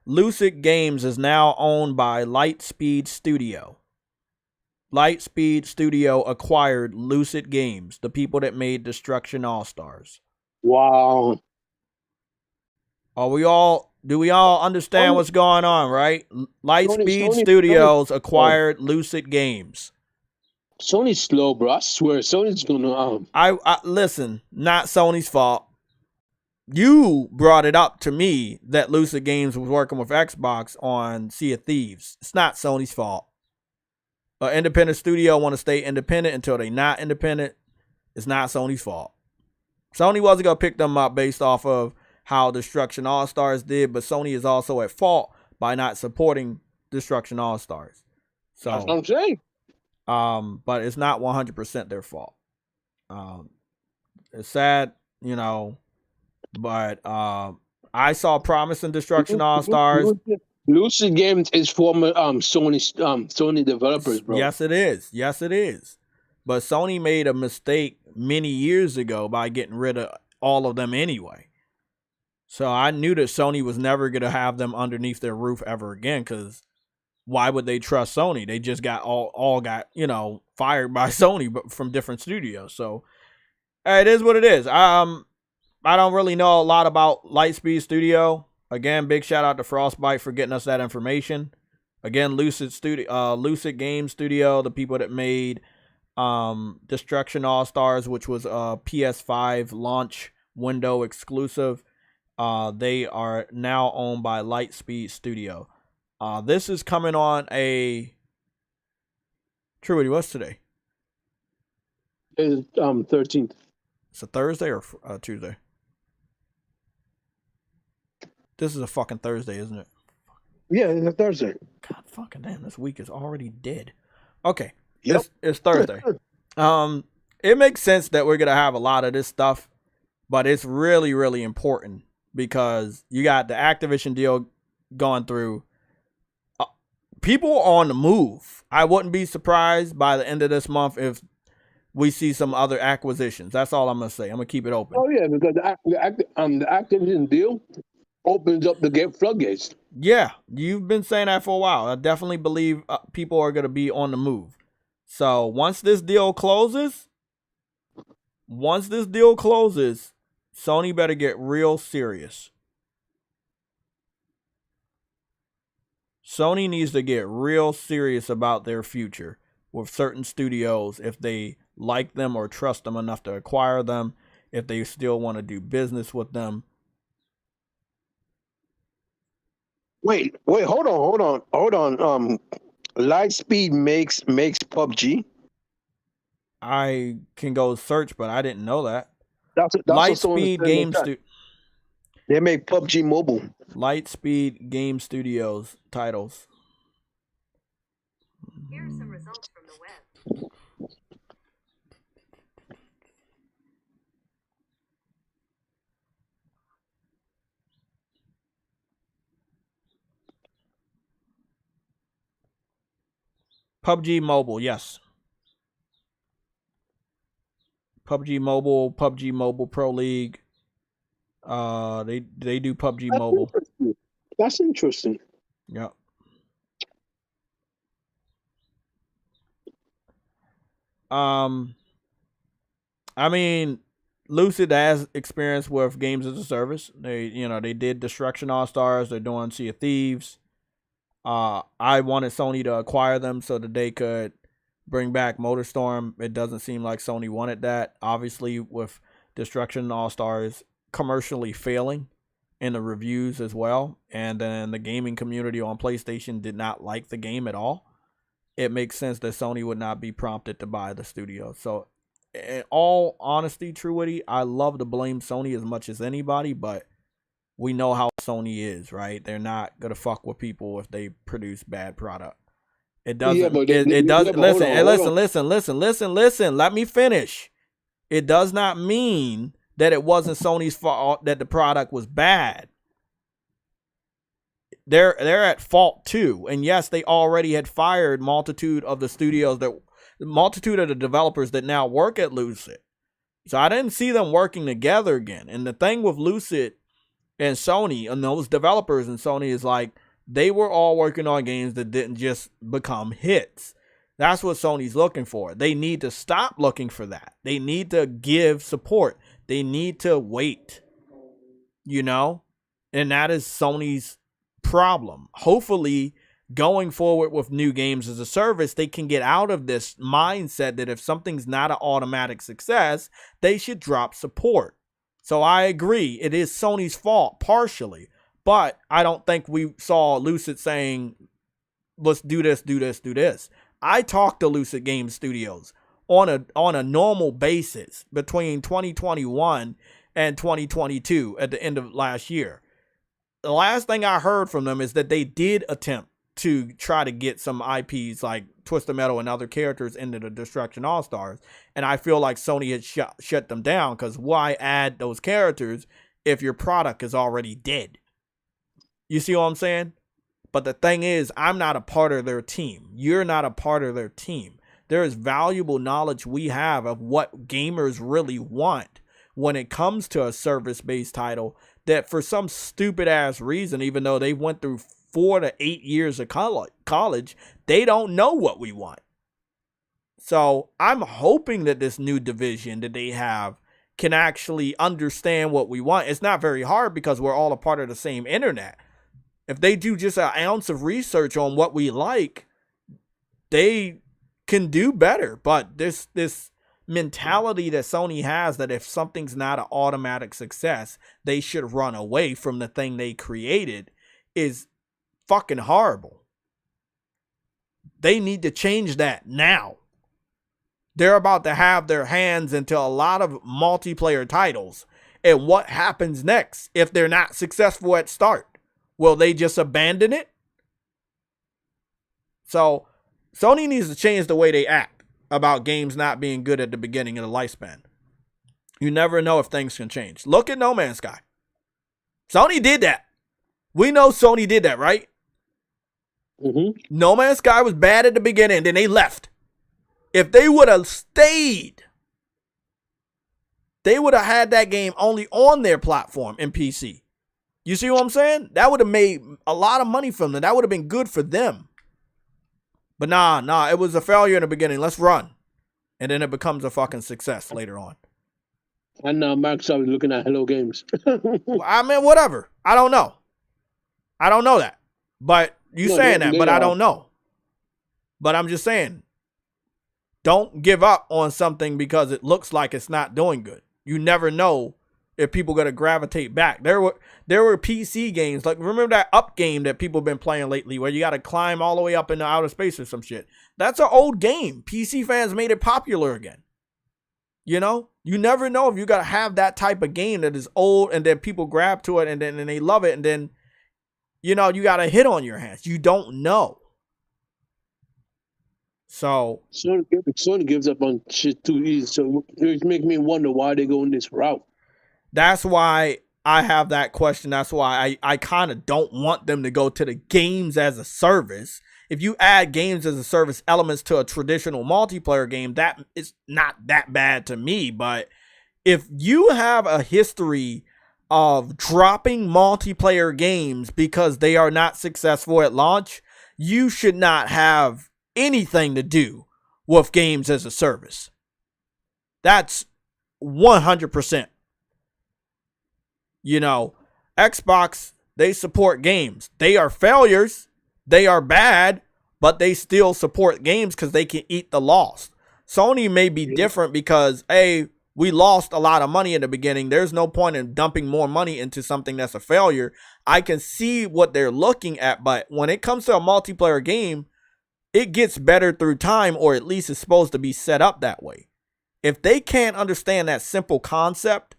Lucid Games is now owned by Lightspeed Studio. Lightspeed Studio acquired Lucid Games, the people that made Destruction All-Stars. Wow. Do we all understand what's going on, right? Lightspeed Studios acquired Lucid Games. Sony's slow, bro. I swear, Sony's gonna. I listen. Not Sony's fault. You brought it up to me that Lucid Games was working with Xbox on Sea of Thieves. It's not Sony's fault. An independent studio want to stay independent until they not independent. It's not Sony's fault. Sony wasn't going to pick them up based off of how Destruction All-Stars did, but Sony is also at fault by not supporting Destruction All-Stars. So, that's what I'm saying. But it's not 100% their fault. It's sad, you know, but I saw promise in Destruction All-Stars. Lucid Games is former Sony developers, bro. Yes, it is. Yes, it is. But Sony made a mistake many years ago by getting rid of all of them anyway. So I knew that Sony was never going to have them underneath their roof ever again, because why would they trust Sony? They just got all got, you know, fired by Sony, but from different studios. So it is what it is. I don't really know a lot about Lightspeed Studio. Again, big shout out to Frostbite for getting us that information. Again, Lucid Game Studio, the people that made Destruction All-Stars, which was a PS5 launch window exclusive. They are now owned by Lightspeed Studio. This is coming on a Truity, what's today? It's 13th. It's a Thursday or Tuesday? This is a fucking Thursday, isn't it? Yeah, it's a Thursday. God fucking damn, this week is already dead. Okay. Yep. It's Thursday. It makes sense that we're gonna have a lot of this stuff, but it's really, really important because you got the Activision deal going through. People are on the move. I wouldn't be surprised by the end of this month if we see some other acquisitions. That's all I'm gonna say. I'm gonna keep it open. Oh yeah, because the Activision deal opens up the floodgates. Yeah, you've been saying that for a while. I definitely believe people are gonna be on the move. So once this deal closes, Sony better get real serious. Sony needs to get real serious about their future with certain studios if they like them or trust them enough to acquire them, if they still want to do business with them. Wait, hold on. Lightspeed makes PUBG. I can go search, but I didn't know that. That's Lightspeed Game Studio. They make PUBG Mobile. Lightspeed Game Studios titles. Here are some results from the web. PUBG Mobile, yes. PUBG Mobile Pro League. They do PUBG Mobile. That's interesting. Yep. I mean, Lucid has experience with games as a service. They did Destruction All-Stars. They're doing Sea of Thieves. I wanted Sony to acquire them so that they could bring back MotorStorm. It doesn't seem like Sony wanted that. Obviously, with Destruction All-Stars commercially failing in the reviews as well, and then the gaming community on PlayStation did not like the game at all, it makes sense that Sony would not be prompted to buy the studio. So in all honesty, Truity, I love to blame Sony as much as anybody, but we know how Sony is, right? They're not gonna fuck with people if they produce bad product. It doesn't. Listen. Let me finish. It does not mean that it wasn't Sony's fault that the product was bad. They're at fault too, and yes, they already had fired multitude of the developers that now work at Lucid. So I didn't see them working together again. And the thing with Lucid and Sony and those developers and Sony is like they were all working on games that didn't just become hits. That's what Sony's looking for. They need to stop looking for that. They need to give support. They need to wait, and that is Sony's problem. Hopefully, going forward with new games as a service, they can get out of this mindset that if something's not an automatic success, they should drop support. So I agree, it is Sony's fault partially, but I don't think we saw Lucid saying, let's do this. I talked to Lucid Game Studios. on a normal basis between 2021 and 2022 at the end of last year. The last thing I heard from them is that they did attempt to try to get some IPs like Twisted Metal and other characters into the Destruction All-Stars. And I feel like Sony had shut them down, because why add those characters if your product is already dead? You see what I'm saying? But the thing is, I'm not a part of their team. You're not a part of their team. There is valuable knowledge we have of what gamers really want when it comes to a service-based title that for some stupid-ass reason, even though they went through 4 to 8 years of college, they don't know what we want. So I'm hoping that this new division that they have can actually understand what we want. It's not very hard because we're all a part of the same internet. If they do just an ounce of research on what we like, they can do better. But this mentality that Sony has, that if something's not an automatic success, they should run away from the thing they created, is fucking horrible. They need to change that now. They're about to have their hands into a lot of multiplayer titles. And what happens next if they're not successful at start? Will they just abandon it? So Sony needs to change the way they act about games not being good at the beginning of the lifespan. You never know if things can change. Look at No Man's Sky. Sony did that. We know Sony did that, right? Mm-hmm. No Man's Sky was bad at the beginning, then they left. If they would have stayed, they would have had that game only on their platform in PC. You see what I'm saying? That would have made a lot of money from them. That would have been good for them. But nah, it was a failure in the beginning. Let's run. And then it becomes a fucking success later on. And now Microsoft is looking at Hello Games. I mean, whatever. I don't know. I don't know that. But you saying that, but I don't know. But I'm just saying, don't give up on something because it looks like it's not doing good. You never know if people are going to gravitate back. There were PC games, like remember that Up game that people have been playing lately where you got to climb all the way up into outer space or some shit. That's an old game. PC fans made it popular again. You know, you never know if you got to have that type of game that is old and then people grab to it and then they love it. And then, you know, you got a hit on your hands. You don't know. So Sony gives up on shit too easy. So it makes me wonder why they go in this route. That's why I have that question. That's why I kind of don't want them to go to the games as a service. If you add games as a service elements to a traditional multiplayer game, that is not that bad to me. But if you have a history of dropping multiplayer games because they are not successful at launch, you should not have anything to do with games as a service. That's 100%. You know, Xbox, they support games. They are failures. They are bad, but they still support games because they can eat the loss. Sony may be different because, hey, we lost a lot of money in the beginning. There's no point in dumping more money into something that's a failure. I can see what they're looking at, but when it comes to a multiplayer game, it gets better through time, or at least it's supposed to be set up that way. If they can't understand that simple concept,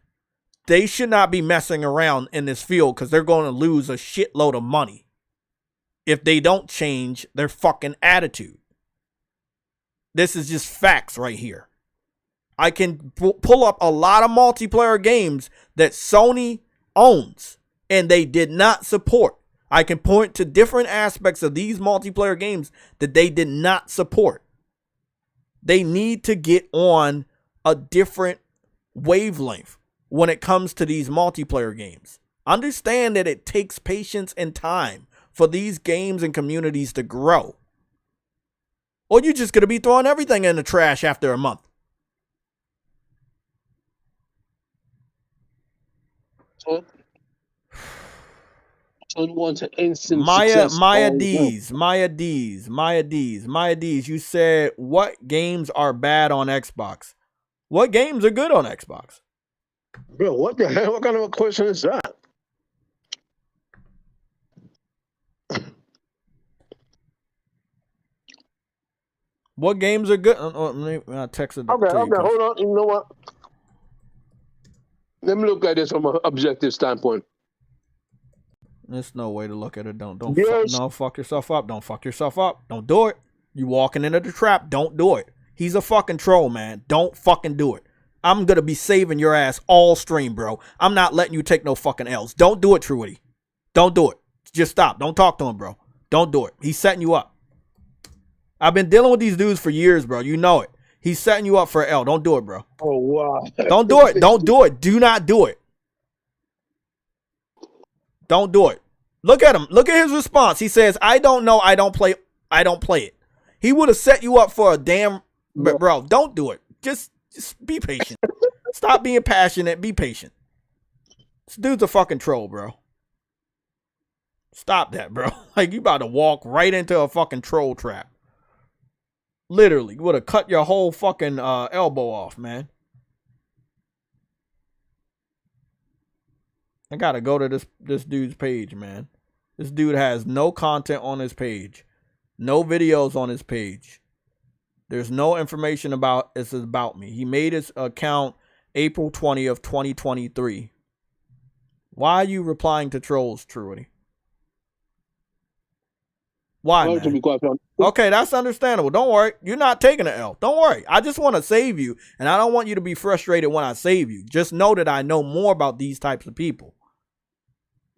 they should not be messing around in this field because they're going to lose a shitload of money if they don't change their fucking attitude. This is just facts right here. I can pull up a lot of multiplayer games that Sony owns and they did not support. I can point to different aspects of these multiplayer games that they did not support. They need to get on a different wavelength when it comes to these multiplayer games. Understand that it takes patience and time for these games and communities to grow. Or you're just going to be throwing everything in the trash after a month. Sony wants an instant Maya success. D's. You said what games are bad on Xbox? What games are good on Xbox? Bro, what the hell? What kind of a question is that? What games are good? I texted Okay, to you. okay, hold on. You know what? Let me look at this from an objective standpoint. There's no way to look at it. Don't Yes. fuck yourself up. Don't fuck yourself up. Don't do it. You walking into the trap. Don't do it. He's a fucking troll, man. Don't fucking do it. I'm gonna be saving your ass all stream, bro. I'm not letting you take no fucking L's. Don't do it, Truity. Don't do it. Just stop. Don't talk to him, bro. Don't do it. He's setting you up. I've been dealing with these dudes for years, bro. You know it. He's setting you up for an L. Don't do it, bro. Oh, wow. Don't do it. Don't do it. Do not do it. Don't do it. Look at him. Look at his response. He says, I don't know. I don't play it. He would have set you up for a damn... But, bro, don't do it. Just be patient. Stop being passionate. Be patient. This dude's a fucking troll, bro. Stop that, bro. Like, you about to walk right into a fucking troll trap. Literally. You would have cut your whole fucking elbow off, man. I gotta go to this dude's page, man. This dude has no content on his page. No videos on his page. There's no information about me. He made his account April 20th, 2023. Why are you replying to trolls, Truity? Why, man? Okay, that's understandable. Don't worry. You're not taking an L. Don't worry. I just want to save you, and I don't want you to be frustrated when I save you. Just know that I know more about these types of people.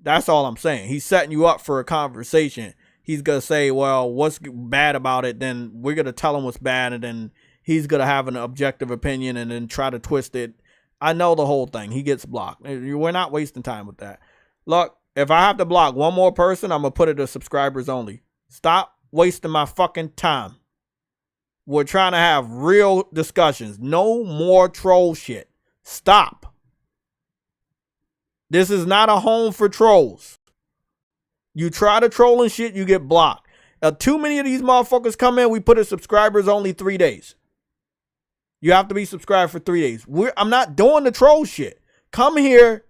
That's all I'm saying. He's setting you up for a conversation. He's going to say, well, what's bad about it? Then we're going to tell him what's bad, and then he's going to have an objective opinion and then try to twist it. I know the whole thing. He gets blocked. We're not wasting time with that. Look, if I have to block one more person, I'm going to put it as subscribers only. Stop wasting my fucking time. We're trying to have real discussions. No more troll shit. Stop. This is not a home for trolls. You try to troll and shit, you get blocked. Too many of these motherfuckers come in, we put it subscribers only 3 days. You have to be subscribed for 3 days. I'm not doing the troll shit. Come here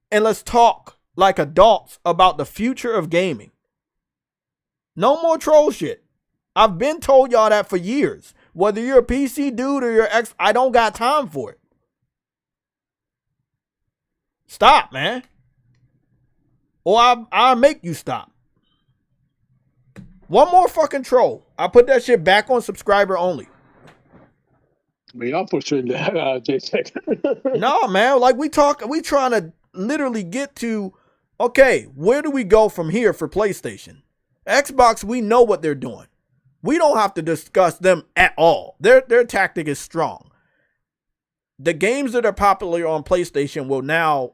and let's talk like adults about the future of gaming. No more troll shit. I've been told y'all that for years. Whether you're a PC dude or you're I don't got time for it. Stop, man. Or I'll make you stop. One more fucking troll. I put that shit back on subscriber only. We are pushing that, JayTech. No, man. Like we trying to literally get to, okay, where do we go from here for PlayStation? Xbox, we know what they're doing. We don't have to discuss them at all. Their tactic is strong. The games that are popular on PlayStation will now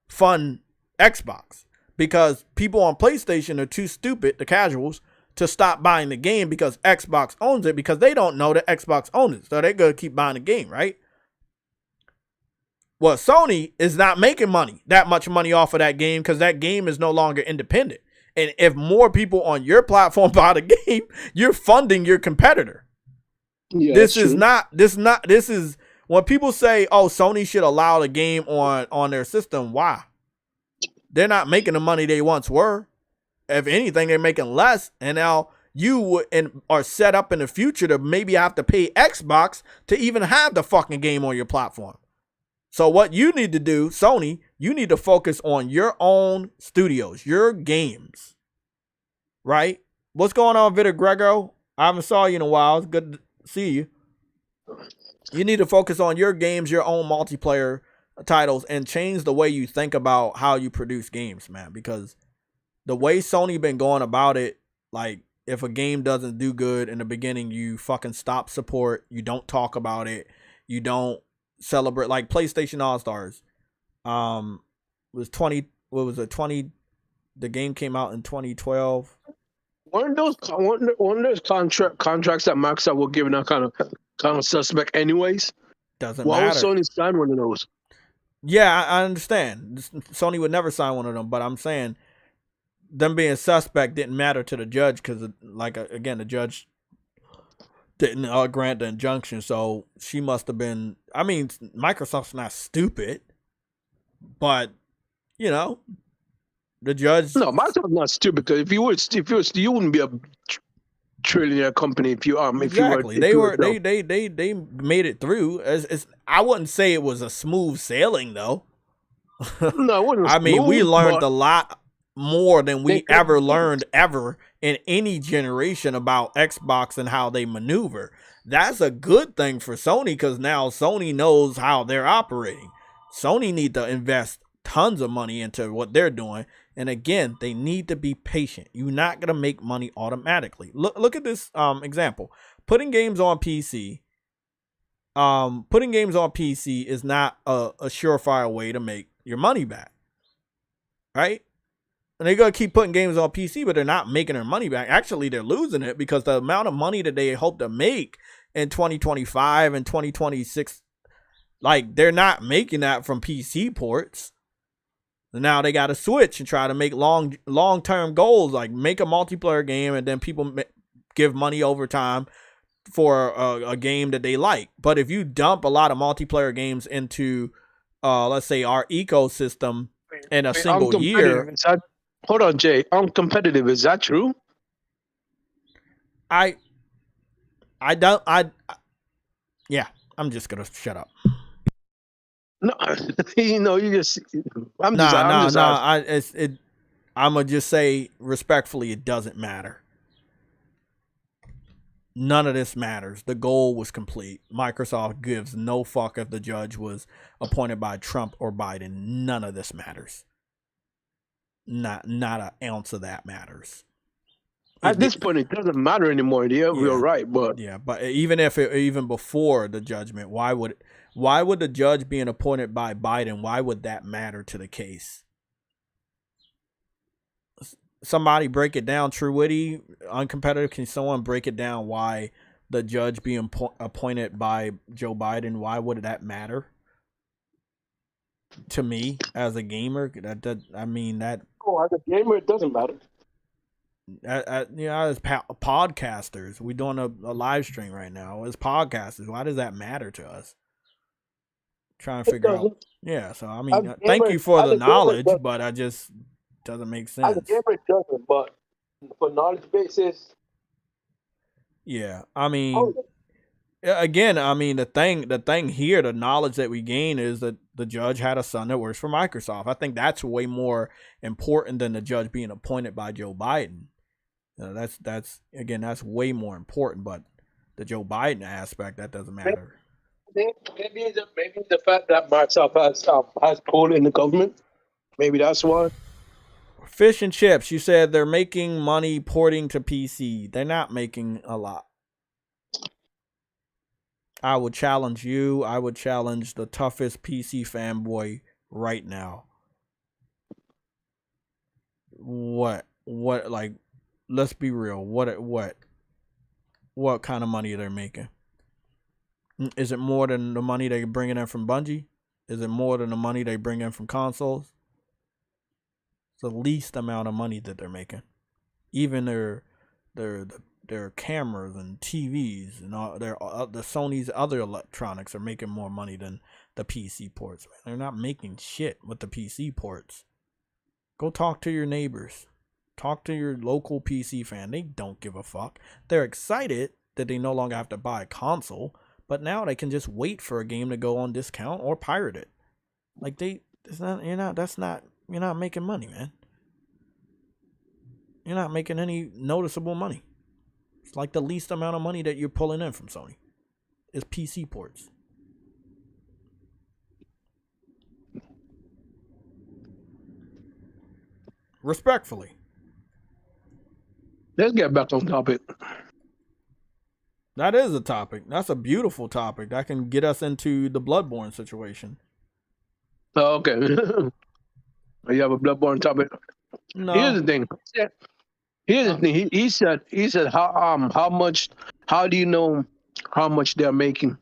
fund Xbox because people on PlayStation are too stupid, the casuals, to stop buying the game because Xbox owns it because they don't know that Xbox owns it. So they're going to keep buying the game, right? Well, Sony is not making that much money off of that game because that game is no longer independent. And if more people on your platform buy the game, you're funding your competitor. Yeah, this is when people say, oh, Sony should allow the game on their system. Why? They're not making the money they once were. If anything, they're making less. And now you are set up in the future to maybe have to pay Xbox to even have the fucking game on your platform. So what you need to do, Sony, you need to focus on your own studios, your games, right? What's going on, Vitor Grego? I haven't saw you in a while. It's good to see you. You need to focus on your games, your own multiplayer titles, and change the way you think about how you produce games, man. Because the way Sony been going about it, like if a game doesn't do good in the beginning, you fucking stop support. You don't talk about it. You don't celebrate, like PlayStation All-Stars. Was 20, what was it, 20, the game came out in 2012. Weren't those contracts that Microsoft were giving out kind of suspect anyways? Doesn't Why matter. would Sony sign one of those? Yeah, I understand. Sony would never sign one of them, but I'm saying them being suspect didn't matter to the judge because, like, again, the judge didn't grant the injunction, so she must have been. I mean, Microsoft's not stupid, but you know, the judge. No, Microsoft's not stupid because if you were, you wouldn't be trillionaire company if you Exactly. if They you were were they made it through. I wouldn't say it was a smooth sailing though. no, it wasn't I mean, we smooth, learned but a lot more than they we could. ever learned ever in any generation about Xbox and how they maneuver. That's a good thing for Sony because now Sony knows how they're operating. Sony need to invest tons of money into what they're doing. And again, they need to be patient. You're not gonna make money automatically. Look at this example. Putting games on PC. Putting games on PC is not a surefire way to make your money back. Right? And they're going to keep putting games on PC, but they're not making their money back. Actually, they're losing it because the amount of money that they hope to make in 2025 and 2026, like, they're not making that from PC ports. And now they got to switch and try to make long-term goals, like make a multiplayer game and then people give money over time for a game that they like. But if you dump a lot of multiplayer games into, let's say, our ecosystem in a single year... Hold on, Jay. Uncompetitive, is that true? Yeah, I'm just gonna shut up. No, you just. I'm gonna just say respectfully, it doesn't matter. None of this matters. The goal was complete. Microsoft gives no fuck if the judge was appointed by Trump or Biden. None of this matters. Not an ounce of that matters. At this point, it doesn't matter anymore. Yeah, you're right, but even before the judgment, why would the judge being appointed by Biden? Why would that matter to the case? Somebody break it down. True Witty, Uncompetitive. Can someone break it down? Why the judge being appointed by Joe Biden? Why would that matter? To me, as a gamer, I mean that. Oh, as a gamer, it doesn't matter. As podcasters, we're doing a live stream right now. As podcasters, why does that matter to us? Trying to figure out. Yeah, so I mean, thank you for the knowledge, but I just doesn't make sense. As a gamer, it doesn't, but for knowledge basis. Yeah, I mean, again, I mean the thing here, the knowledge that we gain is that the judge had a son that works for Microsoft. I think that's way more important than the judge being appointed by Joe Biden. That's way more important. But the Joe Biden aspect, that doesn't matter. Maybe the fact that Microsoft has pulled in the government. Maybe that's why. Fish and Chips, you said they're making money porting to PC. They're not making a lot. I would challenge you. I would challenge the toughest PC fanboy right now. What, like, let's be real. What kind of money are they making? Is it more than the money they're bringing in from Bungie? Is it more than the money they bring in from consoles? It's the least amount of money that they're making. Even their cameras and TVs and all the Sony's other electronics are making more money than the PC ports. They're not making shit with the PC ports. Go talk to your neighbors. Talk to your local PC fan. They don't give a fuck. They're excited that they no longer have to buy a console, but now they can just wait for a game to go on discount or pirate it. Like you're not making money, man. You're not making any noticeable money. It's like the least amount of money that you're pulling in from Sony is PC ports. Respectfully. Let's get back on topic. That is a topic. That's a beautiful topic. That can get us into the Bloodborne situation. Oh, okay. You have a Bloodborne topic? No. Here's the thing. He said how do you know how much they're making?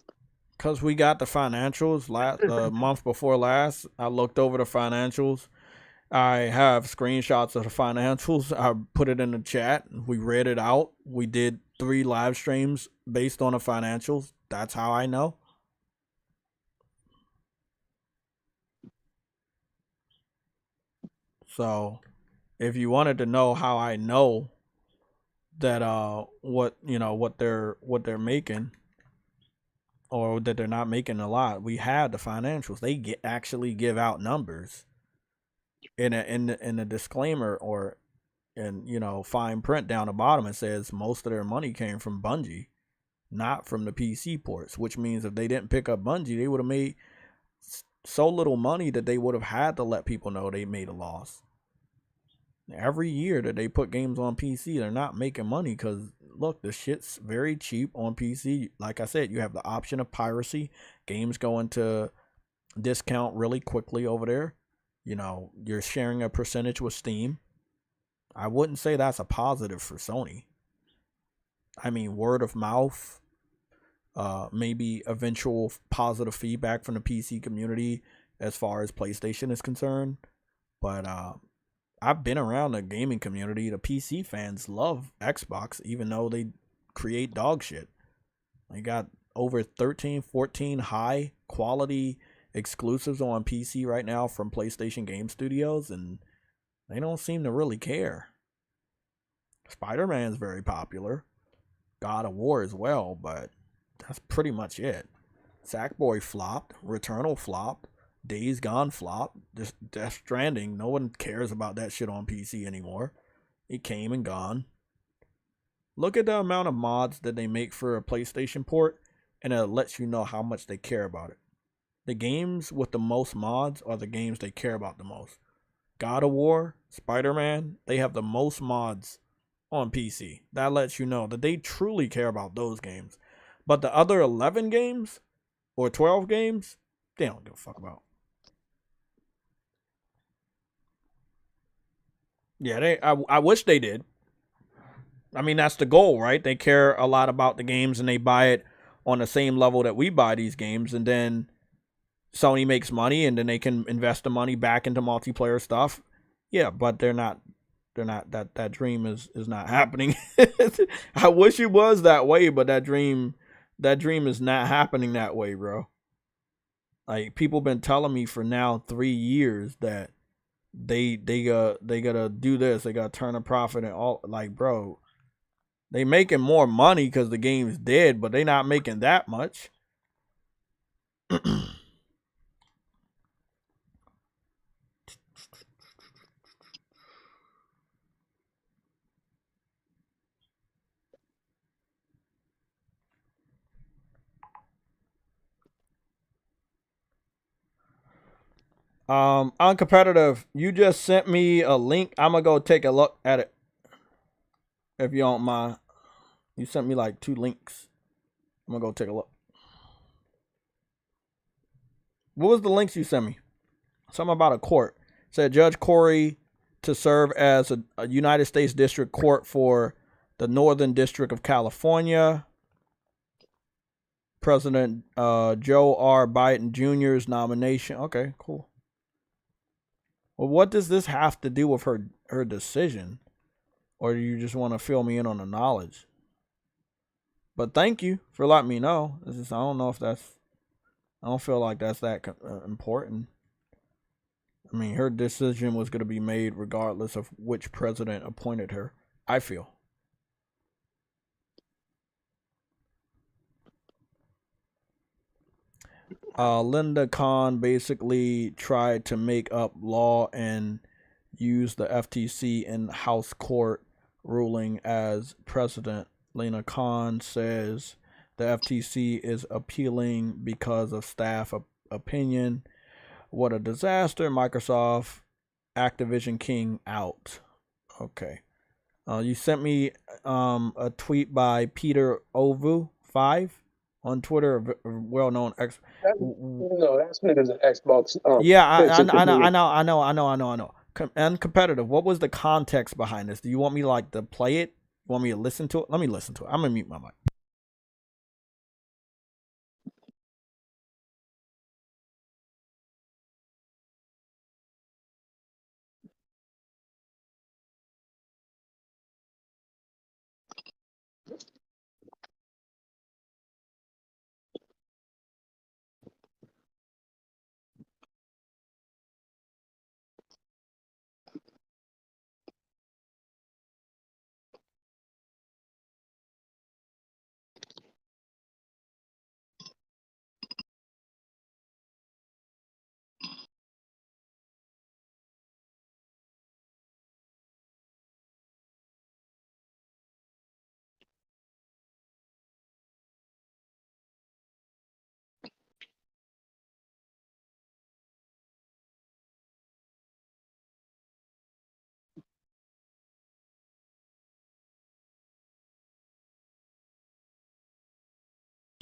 Because we got the financials the month before last. I looked over the financials. I have screenshots of the financials. I put it in the chat. We read it out. We did 3 live streams based on the financials. That's how I know. So if you wanted to know how I know, that what they're making, or that they're not making a lot. We had the financials. They actually give out numbers in a disclaimer, or in fine print down the bottom. It says most of their money came from Bungie, not from the PC ports, which means if they didn't pick up Bungie, they would have made so little money that they would have had to let people know they made a loss. Every year that they put games on PC, they're not making money because, look, the shit's very cheap on PC. Like I said, you have the option of piracy. Games go into discount really quickly over there. You're sharing a percentage with Steam. I wouldn't say that's a positive for Sony. I mean, word of mouth, maybe eventual positive feedback from the PC community as far as PlayStation is concerned. But I've been around the gaming community. The PC fans love Xbox, even though they create dog shit. They got over 13, 14 high quality exclusives on PC right now from PlayStation Game Studios, and they don't seem to really care. Spider-Man's very popular. God of War as well, but that's pretty much it. Sackboy flopped. Returnal flopped. Days Gone flop. Death Stranding, no one cares about that shit on PC anymore. It came and gone. Look at the amount of mods that they make for a PlayStation port, and it lets you know how much they care about it. The games with the most mods are the games they care about the most. God of War, Spider-Man, they have the most mods on PC. That lets you know that they truly care about those games. But the other 11 games or 12 games, they don't give a fuck about. Yeah, I wish they did. I mean, that's the goal, right? They care a lot about the games and they buy it on the same level that we buy these games, and then Sony makes money and then they can invest the money back into multiplayer stuff. Yeah, but they're not that dream is not happening. I wish it was that way, but that dream is not happening that way, bro. Like, people been telling me for now 3 years that they gotta do this, they gotta turn a profit and all. Like, bro, they making more money because the game's dead, but they not making that much. Uncompetitive, you just sent me a link. I'm gonna go take a look at it, if you don't mind. You sent me like 2 links. I'm gonna go take a look. What was the links you sent me? Something about a court. It said Judge Corey to serve as a United States District Court for the Northern District of California. President Joe R. Biden Jr.'s nomination. Okay, cool. Well, what does this have to do with her decision? Or do you just want to fill me in on the knowledge? But thank you for letting me know. I don't know if that's... I don't feel like that's that important. I mean, her decision was going to be made regardless of which president appointed her, I feel. Linda Khan basically tried to make up law and use the FTC in House Court ruling as precedent. Lena Khan says the FTC is appealing because of staff opinion. What a disaster. Microsoft Activision King out. Okay. You sent me a tweet by Peter Ovu 5 on Twitter, a well-known No, that's niggas an Xbox. Yeah, I know. Uncompetitive. What was the context behind this? Do you want me to play it? You want me to listen to it? Let me listen to it. I'm gonna mute my mic.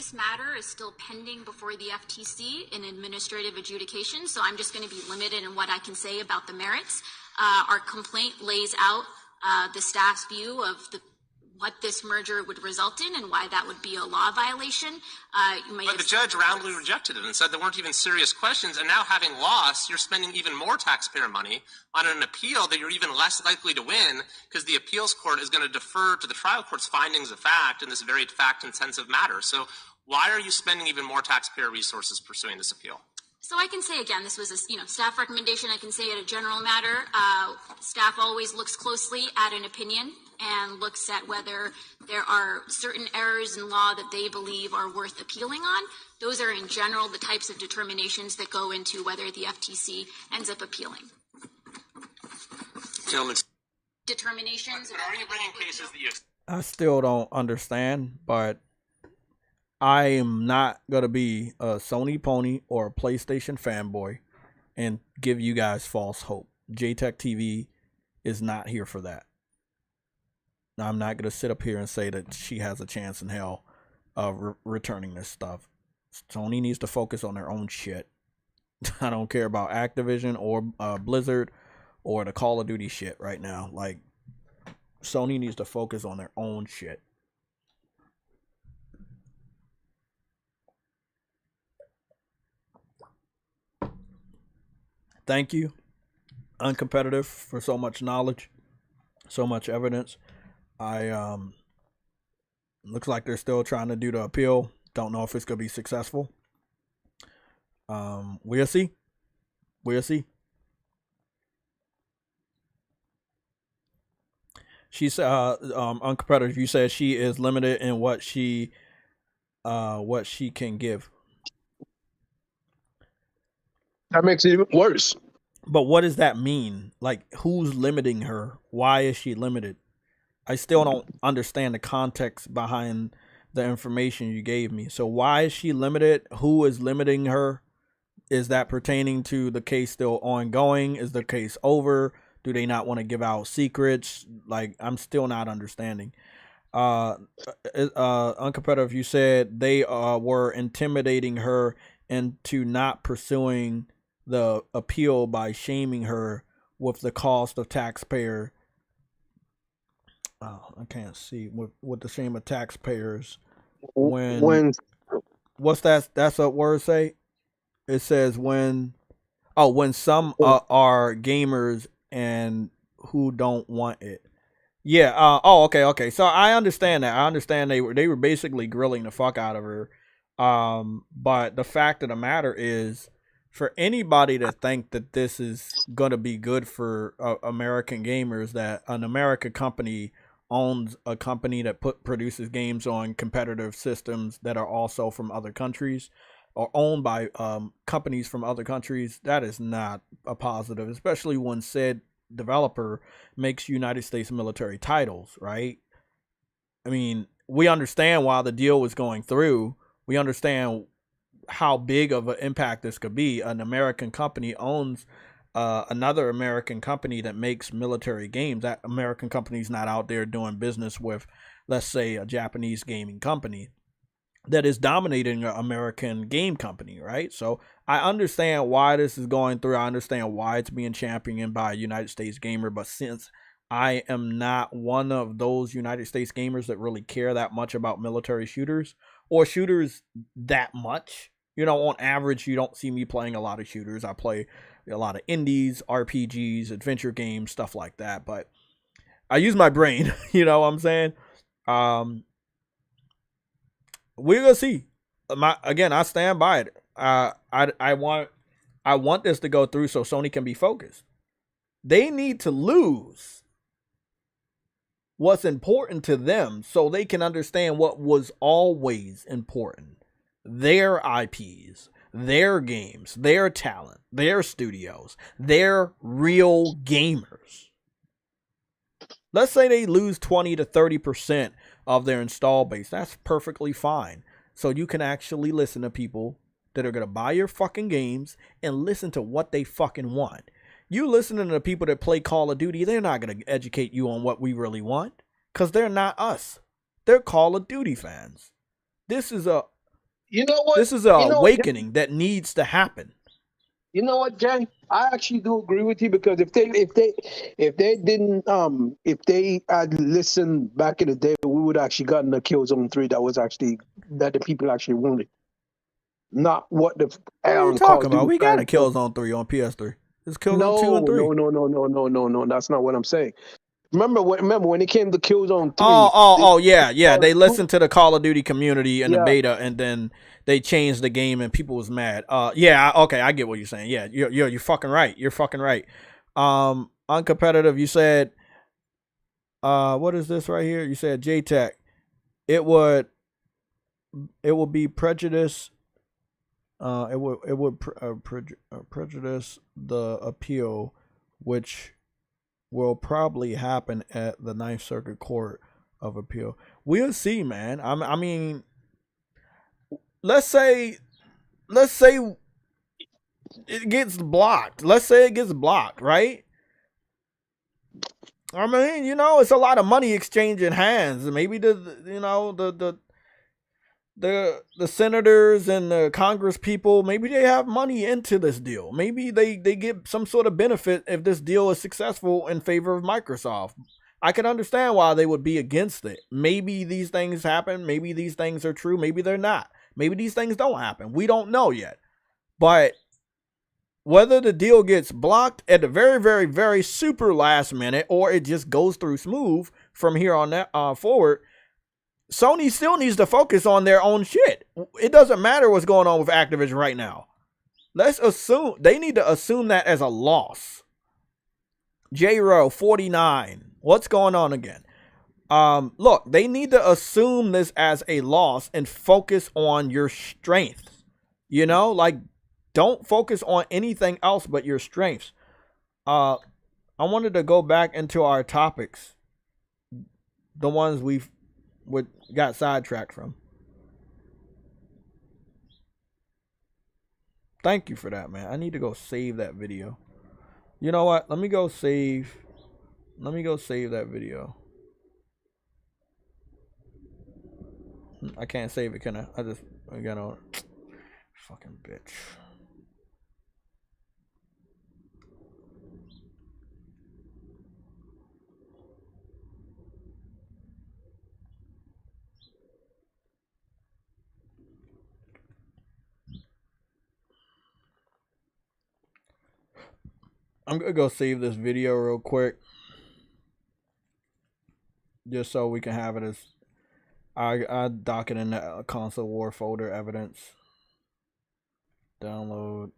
this matter is still pending before the FTC in administrative adjudication, so I'm just going to be limited in what I can say about the merits. Our complaint lays out the staff's view of what this merger would result in and why that would be a law violation. But the judge roundly rejected it and said there weren't even serious questions, and now having lost, you're spending even more taxpayer money on an appeal that you're even less likely to win because the appeals court is going to defer to the trial court's findings of fact in this very fact-intensive matter. So why are you spending even more taxpayer resources pursuing this appeal? So I can say again, this was a staff recommendation. I can say at a general matter, staff always looks closely at an opinion and looks at whether there are certain errors in law that they believe are worth appealing on. Those are in general the types of determinations that go into whether the FTC ends up appealing. Gentlemen, determinations. But are you bringing cases that you? I still don't understand, but I am not going to be a Sony pony or a PlayStation fanboy and give you guys false hope. JayTechTV is not here for that. I'm not going to sit up here and say that she has a chance in hell of returning this stuff. Sony needs to focus on their own shit. I don't care about Activision or Blizzard or the Call of Duty shit right now. Like, Sony needs to focus on their own shit. Thank you, Uncompetitive, for so much knowledge, so much evidence. Looks like they're still trying to do the appeal. Don't know if it's gonna be successful. We'll see. We'll see. She said, Uncompetitive, you said she is limited in what she can give. That makes it even worse. But what does that mean? Like, who's limiting her? Why is she limited? I still don't understand the context behind the information you gave me. So why is she limited? Who is limiting her? Is that pertaining to the case still ongoing? Is the case over? Do they not want to give out secrets? Like, I'm still not understanding. Uncompetitive, you said they were intimidating her into not pursuing the appeal by shaming her with the cost of taxpayer. I can't see with the shame of taxpayers. When what's that? That's a word say. It says when some are gamers and who don't want it. Yeah. Okay. So I understand that. I understand they were basically grilling the fuck out of her. But the fact of the matter is, for anybody to think that this is going to be good for American gamers, that an American company owns a company that produces games on competitive systems that are also from other countries or owned by companies from other countries, that is not a positive, especially when said developer makes United States military titles, right? I mean, we understand why the deal was going through. We understand how big of an impact this could be. An American company owns another American company that makes military games. That American company is not out there doing business with, let's say, a Japanese gaming company that is dominating an American game company, right? So I understand why this is going through. I understand why it's being championed by a United States gamer. But since I am not one of those United States gamers that really care that much about military shooters or shooters that much, you know, on average, you don't see me playing a lot of shooters. I play a lot of indies, RPGs, adventure games, stuff like that. But I use my brain, you know what I'm saying? We're gonna see. I stand by it. I want this to go through so Sony can be focused. They need to lose what's important to them so they can understand what was always important. Their IPs, their games, their talent, their studios, their real gamers. Let's say they lose 20 to 30% of their install base. That's perfectly fine. So you can actually listen to people that are going to buy your fucking games and listen to what they fucking want. You listening to people that play Call of Duty, they're not going to educate you on what we really want because they're not us. They're Call of Duty fans. This is a You know what? This is an awakening that needs to happen. You know what, Jen? I actually do agree with you because if they had listened back in the day, we would actually gotten a Killzone 3 that the people actually wanted. Not what the What are you talking about? We got a Killzone 3 on PS3. It's Killzone 2 and 3. No. That's not what I'm saying. Remember when it came to Killzone 3? Yeah. They listened to the Call of Duty community and the beta, and then they changed the game, and people was mad. Okay, I get what you're saying. Yeah, you're fucking right. You're fucking right. Uncompetitive. You said, what is this right here? You said JayTech. It would be prejudice. It would prejudice the appeal, which will probably happen at the Ninth Circuit Court of Appeal. We'll see, man. I mean, let's say it gets blocked. Let's say it gets blocked, right? I mean, it's a lot of money exchanging hands. Maybe the senators and the Congress people, maybe they have money into this deal. Maybe they get some sort of benefit if this deal is successful in favor of Microsoft. I can understand why they would be against it. Maybe these things happen. Maybe these things are true. Maybe they're not. Maybe these things don't happen. We don't know yet. But whether the deal gets blocked at the very, very, very super last minute, or it just goes through smooth from here on forward, Sony still needs to focus on their own shit. It doesn't matter what's going on with Activision right now. Let's assume they need to assume that as a loss. J-Row 49. What's going on again? Look, they need to assume this as a loss and focus on your strengths. Don't focus on anything else but your strengths. I wanted to go back into our topics, the ones we got sidetracked from. Thank you for that, man. I need to go save that video. You know what? Let me go save that video. I can't save it, can I? I got on. Fucking bitch. I'm gonna go save this video real quick, just so we can have it as I dock it in the console war folder evidence. Download.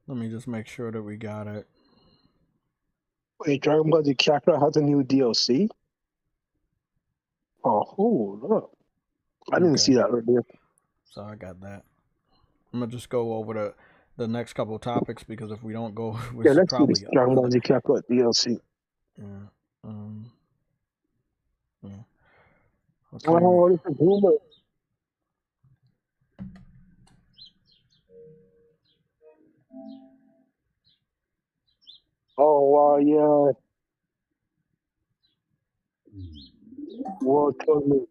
Let me just make sure that we got it. Wait, Dragon Ball Z Kakarot has a new DLC? Oh, hold up. I didn't see that earlier. So I got that. I'm gonna just go over the next couple of topics, because if we don't go, let's probably do this Dragon Ball Z Kakarot DLC. Yeah. Yeah. Okay. Oh, what is the rumor? Oh, wow, yeah. World Tournament.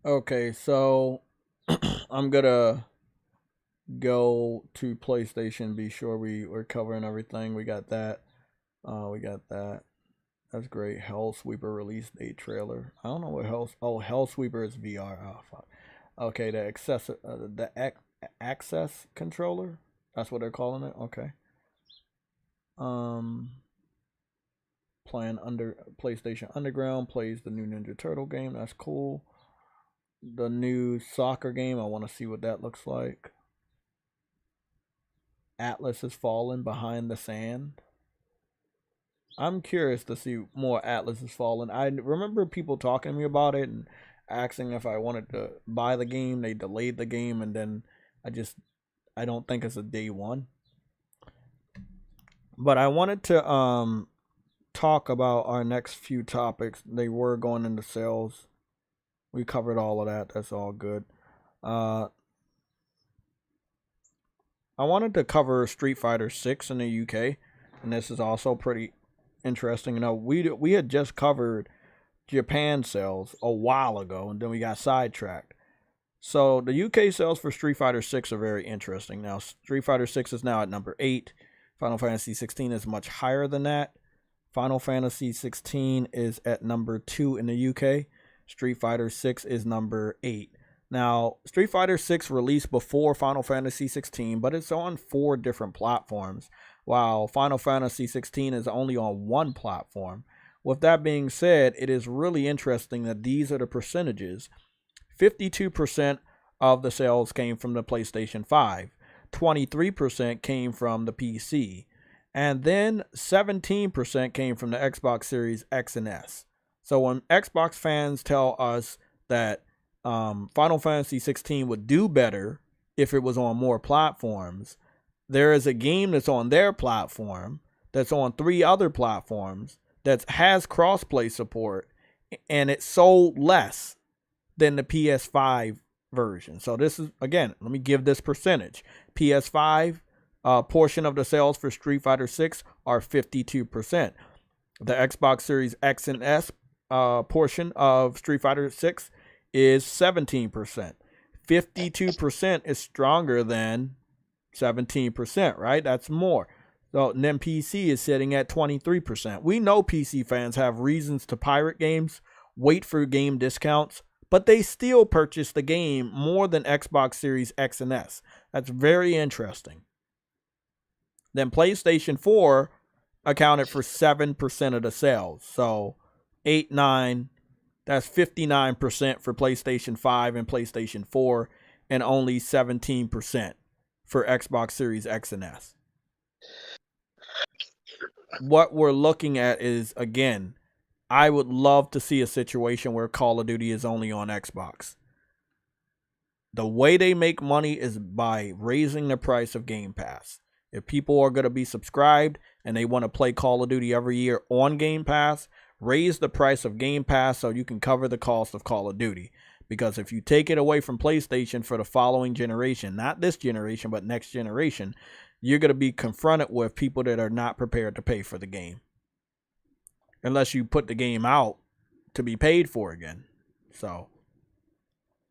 Okay, so I'm gonna go to PlayStation. Be sure we're covering everything. We got that. We got that. That's great. Hellsweeper release date trailer. I don't know what Hellsweeper is VR. Oh fuck. Okay, the access controller. That's what they're calling it. Okay. Playing under PlayStation Underground, plays the new Ninja Turtle game. That's cool. The new soccer game, I want to see what that looks like. Atlas Has Fallen Behind the Sand. I'm curious to see more Atlas Has Fallen. I remember people talking to me about it and asking if I wanted to buy the game. They delayed the game, and then I don't think it's a day one. But I wanted to talk about our next few topics. They were going into sales. We covered all of that. That's all good. I wanted to cover Street Fighter 6 in the UK, and this is also pretty interesting. You know, we had just covered Japan sales a while ago, and then we got sidetracked. So the UK sales for Street Fighter 6 are very interesting. Now, Street Fighter 6 is now at number 8. Final Fantasy 16 is much higher than that. Final Fantasy 16 is at number 2 in the UK. Street Fighter 6 is number 8. Now, Street Fighter 6 released before Final Fantasy 16, but it's on 4 different platforms, while Final Fantasy 16 is only on 1 platform. With that being said, it is really interesting that these are the percentages. 52% of the sales came from the PlayStation 5. 23% came from the PC. And then 17% came from the Xbox Series X and S. So when Xbox fans tell us that Final Fantasy 16 would do better if it was on more platforms, there is a game that's on their platform, that's on 3 other platforms, that has crossplay support, and it sold less than the PS5 version. So this is, again, let me give this percentage. PS5 portion of the sales for Street Fighter 6 are 52%. The Xbox Series X and S portion of Street Fighter 6 is 17%. 52% is stronger than 17%, right? That's more. So then PC is sitting at 23%. We know PC fans have reasons to pirate games, wait for game discounts, but they still purchase the game more than Xbox Series X and S. That's very interesting. Then PlayStation 4 accounted for 7% of the sales. So 8, 9, that's 59% for PlayStation 5 and PlayStation 4, and only 17% for Xbox Series X and S. What we're looking at is, again, I would love to see a situation where Call of Duty is only on Xbox. The way they make money is by raising the price of Game Pass. If people are going to be subscribed and they want to play Call of Duty every year on Game Pass, raise the price of Game Pass so you can cover the cost of Call of Duty. Because if you take it away from PlayStation for the following generation, not this generation, but next generation, you're going to be confronted with people that are not prepared to pay for the game. Unless you put the game out to be paid for again. So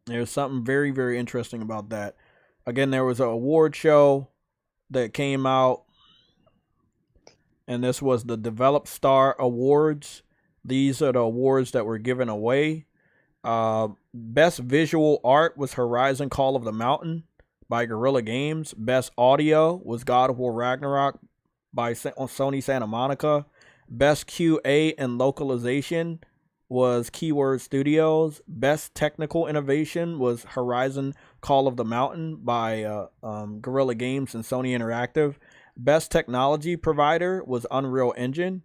there's something very, very interesting about that. Again, there was an award show that came out, and this was the Develop Star Awards. These are the awards that were given away. Best visual art was Horizon Call of the Mountain by Guerrilla Games. Best audio was God of War Ragnarok by Sony Santa Monica. Best QA and localization was Keyword Studios. Best technical innovation was Horizon Call of the Mountain by Guerrilla Games and Sony Interactive. Best technology provider was Unreal Engine.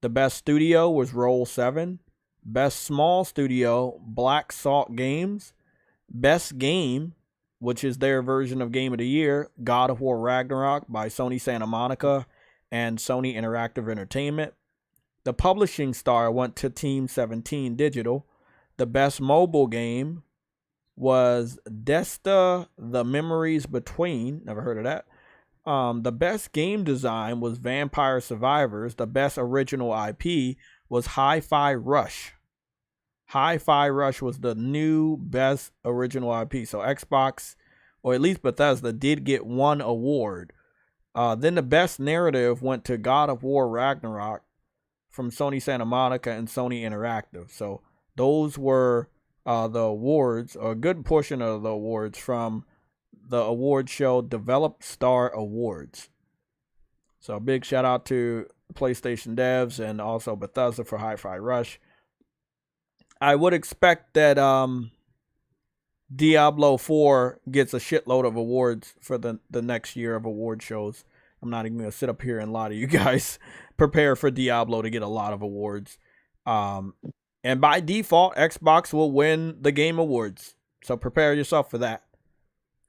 The best studio was Roll7. Best small studio, Black Salt Games. Best game, which is their version of Game of the Year, God of War Ragnarok by Sony Santa Monica and Sony Interactive Entertainment. The publishing star went to Team 17 Digital. The best mobile game was Desta: The Memories Between. Never heard of that. The best game design was Vampire Survivors. The best original IP was Hi-Fi Rush. Hi-Fi Rush was the new best original IP. So Xbox, or at least Bethesda, did get one award. Then the best narrative went to God of War Ragnarok from Sony Santa Monica and Sony Interactive. So those were the awards, or a good portion of the awards from the award show Develop Star Awards. So a big shout out to PlayStation devs and also Bethesda for Hi-Fi Rush. I would expect that Diablo 4 gets a shitload of awards for the next year of award shows. I'm not even going to sit up here and lie to you guys. Prepare for Diablo to get a lot of awards. And by default, Xbox will win the Game Awards. So prepare yourself for that.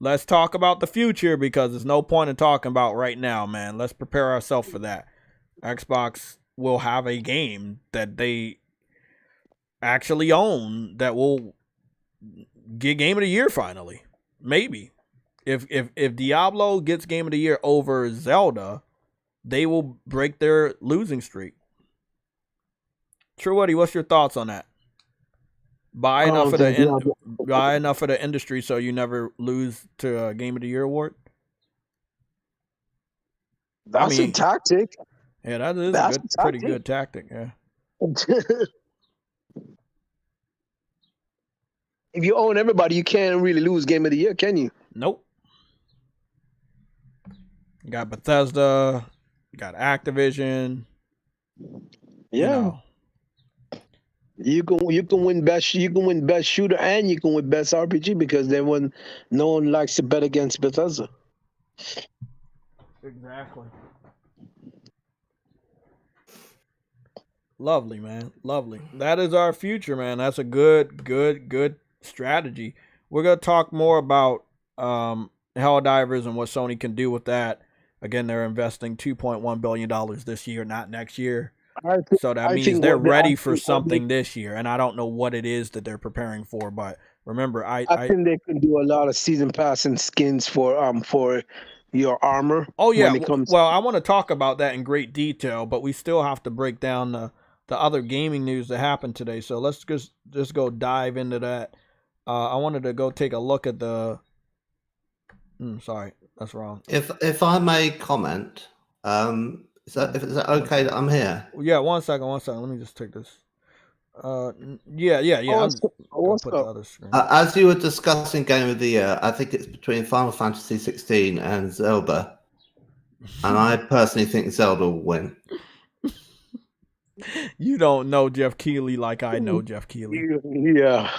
Let's talk about the future, because there's no point in talking about right now, man. Let's prepare ourselves for that. Xbox will have a game that they actually own that will get Game of the Year finally. Maybe. If Diablo gets Game of the Year over Zelda, they will break their losing streak. True Woody, what's your thoughts on that? Buy enough of the industry so you never lose to a Game of the Year award? That's a tactic. Yeah, that is a pretty good tactic, yeah. If you own everybody, you can't really lose Game of the Year, can you? Nope. You got Bethesda, you got Activision. Yeah. You can win best shooter and you can win best RPG because no one likes to bet against Bethesda. Exactly. Lovely, man. Lovely. That is our future, man. That's a good strategy. We're gonna talk more about Helldivers and what Sony can do with that. Again, they're investing $2.1 billion this year, not next year. So that means they're ready for something this year, and I don't know what it is that they're preparing for. But remember, I think they can do a lot of season pass and skins for your armor. Oh yeah, well, I want to talk about that in great detail, but we still have to break down the other gaming news that happened today. So let's just go dive into that. I wanted to go take a look at the. Sorry, that's wrong. If I may comment. Is that okay that I'm here? Yeah, one second. Let me just take this. Yeah. What's up? As you were discussing Game of the Year, I think it's between Final Fantasy 16 and Zelda. And I personally think Zelda will win. You don't know Jeff Keighley like I know Jeff Keighley. Yeah.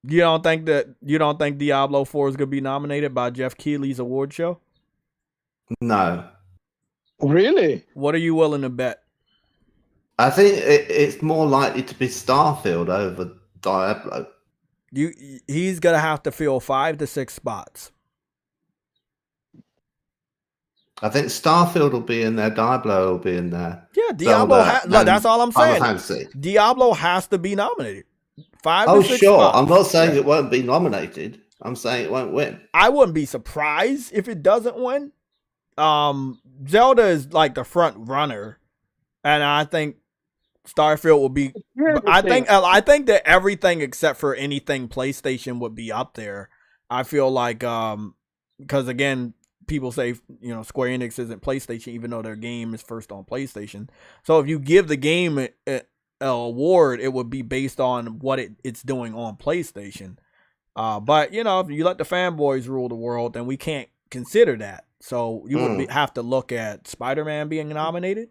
You don't think Diablo 4 is gonna be nominated by Jeff Keighley's award show? No. Really? What are you willing to bet? I think it's more likely to be Starfield over Diablo. He's gonna have to fill 5 to 6 spots. I think Starfield will be in there. Diablo will be in there. Yeah, Diablo. That's all I'm saying. Diablo has to be nominated. 5 to 6 spots. I'm not saying it won't be nominated. I'm saying it won't win. I wouldn't be surprised if it doesn't win. Zelda is like the front runner, and I think Starfield will be. I think that everything except for anything PlayStation would be up there. I feel like because again, people say Square Enix isn't PlayStation, even though their game is first on PlayStation. So if you give the game an award, it would be based on what it's doing on PlayStation. But if you let the fanboys rule the world, then we can't consider that. So you would have to look at Spider-Man being nominated.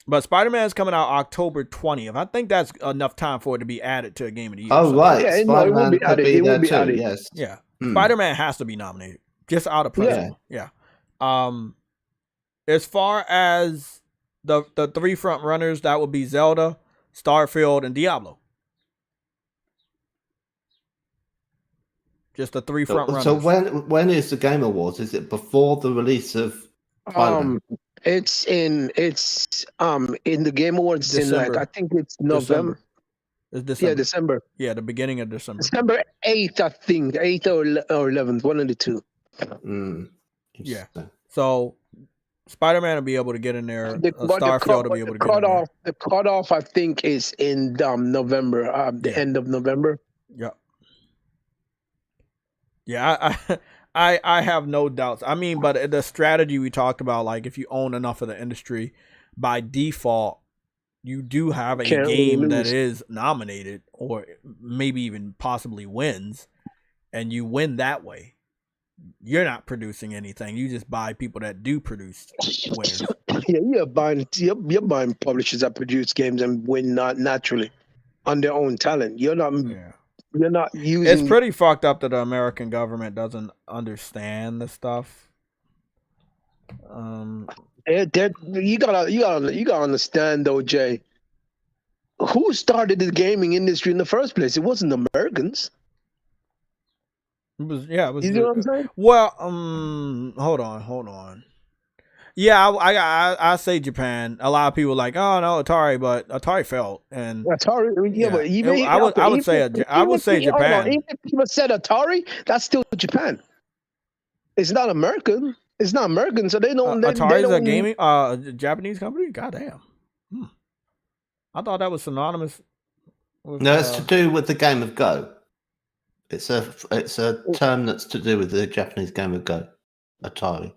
But Spider-Man is coming out October 20th. I think that's enough time for it to be added to a Game of the Year. Oh, right. Yeah, it will be added. It will be added. Yes. Yeah. Spider-Man has to be nominated. Just out of principle. Yeah. As far as the 3 front runners, that would be Zelda, Starfield, and Diablo. Just the 3 front runners. So when is the Game Awards? Is it before the release of Spider-Man? It's in the Game Awards December. I think it's November. It's December. Yeah, December. Yeah, the beginning of December. December 8th, I think. 8th or 11th, one of the two. Yeah. So Spider-Man will be able to get in there. Starfield will be able to get in there. The cutoff, I think, is in November, the end of November. Yeah. Yeah, I have no doubts. I mean, but the strategy we talked about, like if you own enough of the industry, by default, you do have a game that is nominated or maybe even possibly wins, and you win that way. You're not producing anything. You just buy people that do produce winners. Yeah, you're buying publishers that produce games and win not naturally on their own talent. You're not. Yeah. You're not using. It's pretty fucked up that the American government doesn't understand the stuff. You gotta understand though, Jay. Who started the gaming industry in the first place? It wasn't the Americans. It was. You know what I'm saying? Well, hold on. Yeah, I say Japan. A lot of people are like, oh no, Atari, but Atari failed, and Atari, yeah, but even I would say hold on, Japan. even if people said Atari, that's still Japan. It's not American. It's not American, so they don't. Atari's a gaming Japanese company. Goddamn. I thought that was synonymous. With, No, it's to do with the game of Go. It's a term that's to do with the Japanese game of Go, Atari.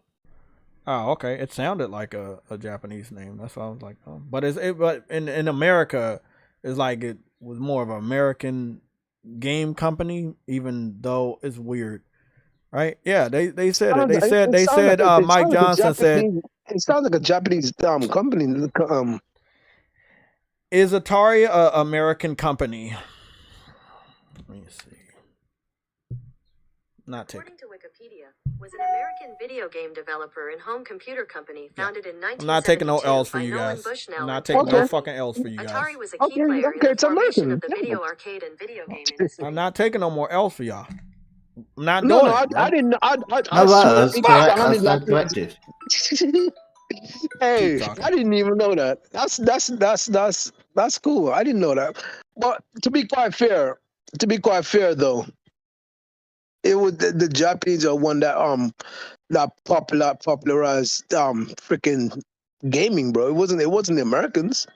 Oh, okay. It sounded like a Japanese name. That's why I was like, oh. But but in America, it's like it was more of an American game company, even though it's weird, right? Yeah, they said it. They said Mike Johnson said it sounds like a Japanese company. Is Atari a American company? Let me see. Not taking. According to Wikipedia, was an American video game developer and home computer company founded in 1972. I'm not taking no L's for you guys. I'm not taking no fucking L's for you guys. Atari was a key player in the formation of the video arcade and video game industry. I'm not taking no more L's for y'all. I'm not No, doing no, it. I didn't. That's corrected. Hey, I didn't even know that. That's cool. I didn't know that. But to be quite fair though, it was the Japanese are one that popularized freaking gaming, bro. It wasn't the Americans.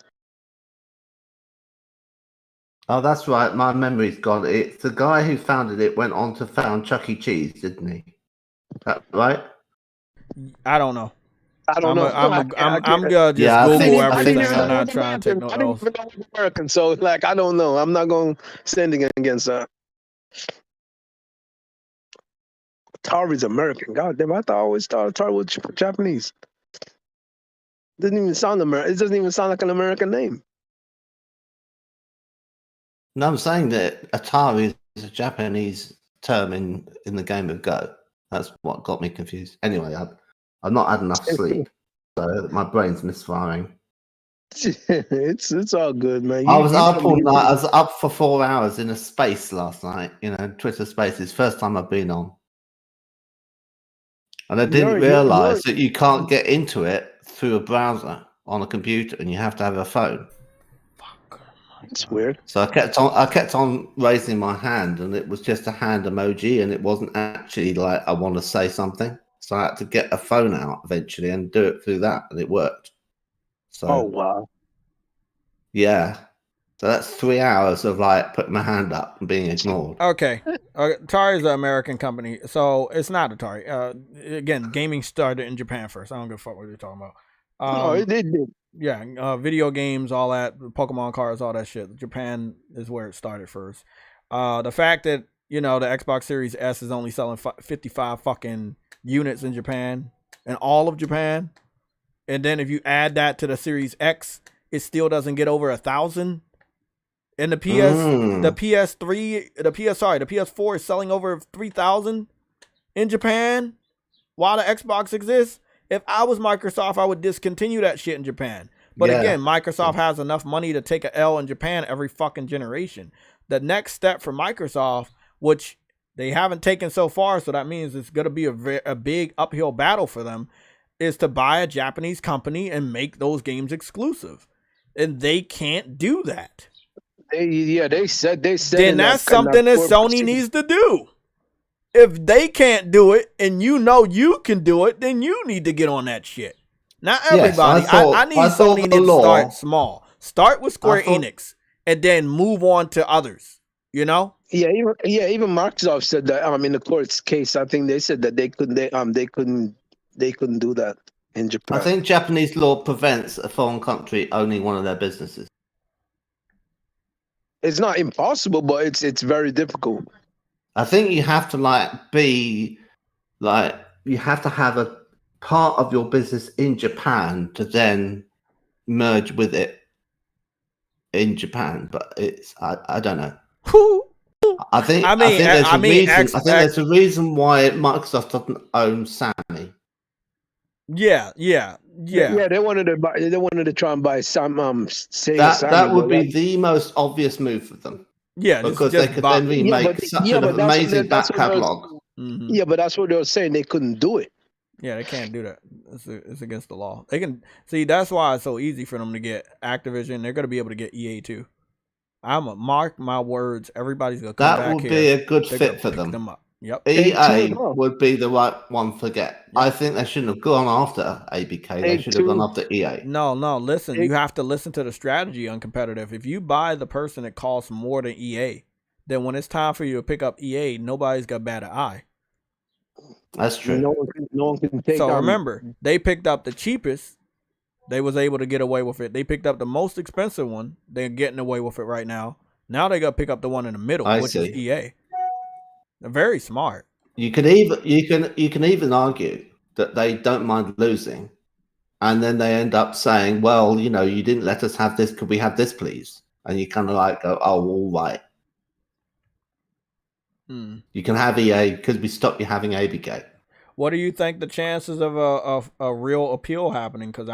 Oh, that's right. My memory's gone. It's the guy who founded it went on to found Chuck E. Cheese, didn't he? That right? I don't know. I don't know. I'm gonna just Google everything. I'm not trying to take no I don't L's. even know the American, so like I don't know. I'm not going to say anything against that. Atari's American. God damn, I always thought Atari was Japanese. Doesn't even sound American. It doesn't even sound like an American name. No, I'm saying that Atari is a Japanese term in the game of Go. That's what got me confused. Anyway, I've not had enough sleep, so my brain's misfiring. It's all good, man. I was up all night. I was up for 4 hours in a space last night. Twitter Spaces, first time I've been on, and I didn't realize that you can't get into it through a browser on a computer, and you have to have a phone. It's weird. So I kept on raising my hand, and it was just a hand emoji, and it wasn't actually like I want to say something. So I had to get a phone out eventually and do it through that, and it worked. So, oh wow, yeah. So that's 3 hours of like putting my hand up and being ignored. Okay, Atari is an American company, so it's not Atari. Again, gaming started in Japan first. I don't give a fuck what you're talking about. No, it did. Yeah, video games, all that, Pokemon cards, all that shit. Japan is where it started first. The fact that the Xbox Series S is only selling 55 fucking units in Japan, and all of Japan, and then if you add that to the Series X, it still doesn't get over 1,000. And the PS4 is selling over 3,000 in Japan, while the Xbox exists. If I was Microsoft, I would discontinue that shit in Japan. But again, Microsoft has enough money to take an L in Japan every fucking generation. The next step for Microsoft, which they haven't taken so far, so that means it's going to be a big uphill battle for them, is to buy a Japanese company and make those games exclusive. And they can't do that. They said. Then that's something that Sony needs to do. If they can't do it and you can do it, then you need to get on that shit. Not everybody. Yes, I need Sony to start small. Start with Square Enix and then move on to others. Yeah, even Microsoft said that. In the court's case, I think they said that they couldn't do that in Japan. I think Japanese law prevents a foreign country owning one of their businesses. It's not impossible, but it's very difficult. I think you have to you have to have a part of your business in Japan to then merge with it in Japan, but I don't know. I think there's a reason why Microsoft doesn't own Sammy. Yeah. They wanted to try and buy some. That would be the most obvious move for them. Yeah, because they could then remake such an amazing back catalog. Yeah, but that's what they were saying. They couldn't do it. Yeah, they can't do that. It's against the law. They can see that's why it's so easy for them to get Activision. They're gonna be able to get EA too. I'm a mark my words. Everybody's gonna come back That would here. be a good They're fit gonna for pick them. up. Yep. EA would be the right one to get. Yep. I think they shouldn't have gone after ABK. They should have gone after EA. No. Listen, you have to listen to the strategy on competitive. If you buy the person that costs more than EA, then when it's time for you to pick up EA, nobody's got bat an eye. That's true. No one can take. So remember, they picked up the cheapest. They was able to get away with it. They picked up the most expensive one. They're getting away with it right now. Now they got to pick up the one in the middle, which is EA. They're very smart. You can even argue that they don't mind losing, and then they end up saying, "Well, you know, you didn't let us have this. Could we have this, please?" And you kind of like go, "Oh, all right." You can have EA because we stopped you having ABK. What do you think the chances of a real appeal happening? Because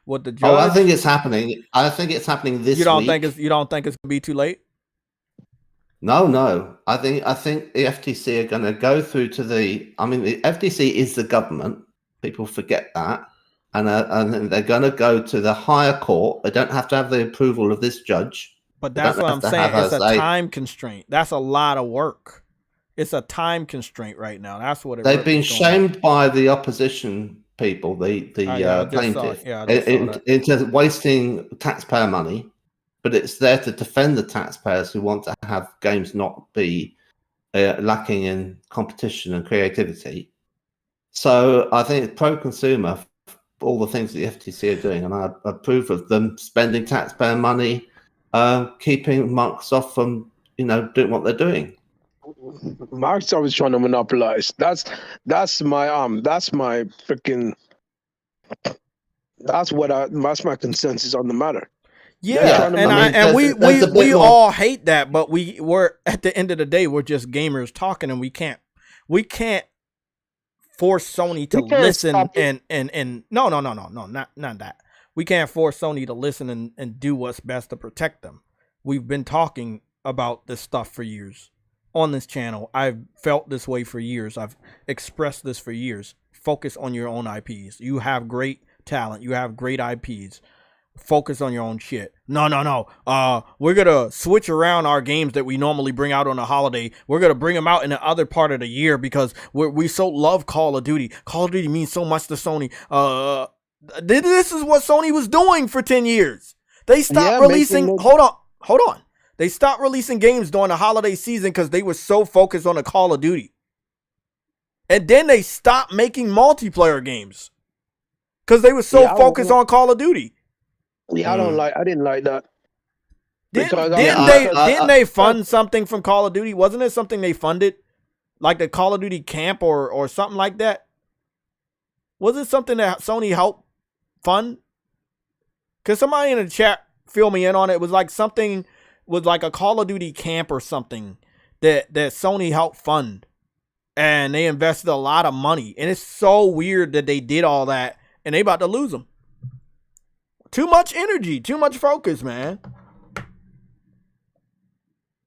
what the judge. Oh, I think it's happening. I think it's happening this week. You don't think it's gonna be too late? No. I think the FTC are going to go through to the. I mean, the FTC is the government. People forget that, and they're going to go to the higher court. They don't have to have the approval of this judge. But that's what I'm saying. It's a time constraint. That's a lot of work. It's a time constraint right now. That's what they've been shamed by the opposition people, the plaintiff, into wasting taxpayer money. But it's there to defend the taxpayers who want to have games not be lacking in competition and creativity. So I think it's pro-consumer, all the things that the FTC are doing, and I approve of them spending taxpayer money, keeping Microsoft from doing what they're doing. Microsoft is trying to monopolize. That's my freaking. That's my consensus on the matter. Yeah, and we all hate that, but we're at the end of the day, we're just gamers talking, and we can't force Sony to listen and no, not that. We can't force Sony to listen and do what's best to protect them. We've been talking about this stuff for years on this channel. I've felt this way for years. I've expressed this for years. Focus on your own IPs. You have great talent. You have great IPs. Focus on your own shit. No. We're going to switch around our games that we normally bring out on a holiday. We're going to bring them out in the other part of the year because we so love Call of Duty. Call of Duty means so much to Sony. This is what Sony was doing for 10 years. They stopped releasing... Hold on. They stopped releasing games during the holiday season because they were so focused on the Call of Duty. And then they stopped making multiplayer games because they were so focused on Call of Duty. Yeah, I didn't like that. Didn't they fund something from Call of Duty? Wasn't it something they funded? Like the Call of Duty camp or something like that? Was it something that Sony helped fund? Because somebody in the chat fill me in on it. It was like something with like a Call of Duty camp or something that Sony helped fund. And they invested a lot of money. And it's so weird that they did all that and they about to lose them. Too much energy, too much focus, man.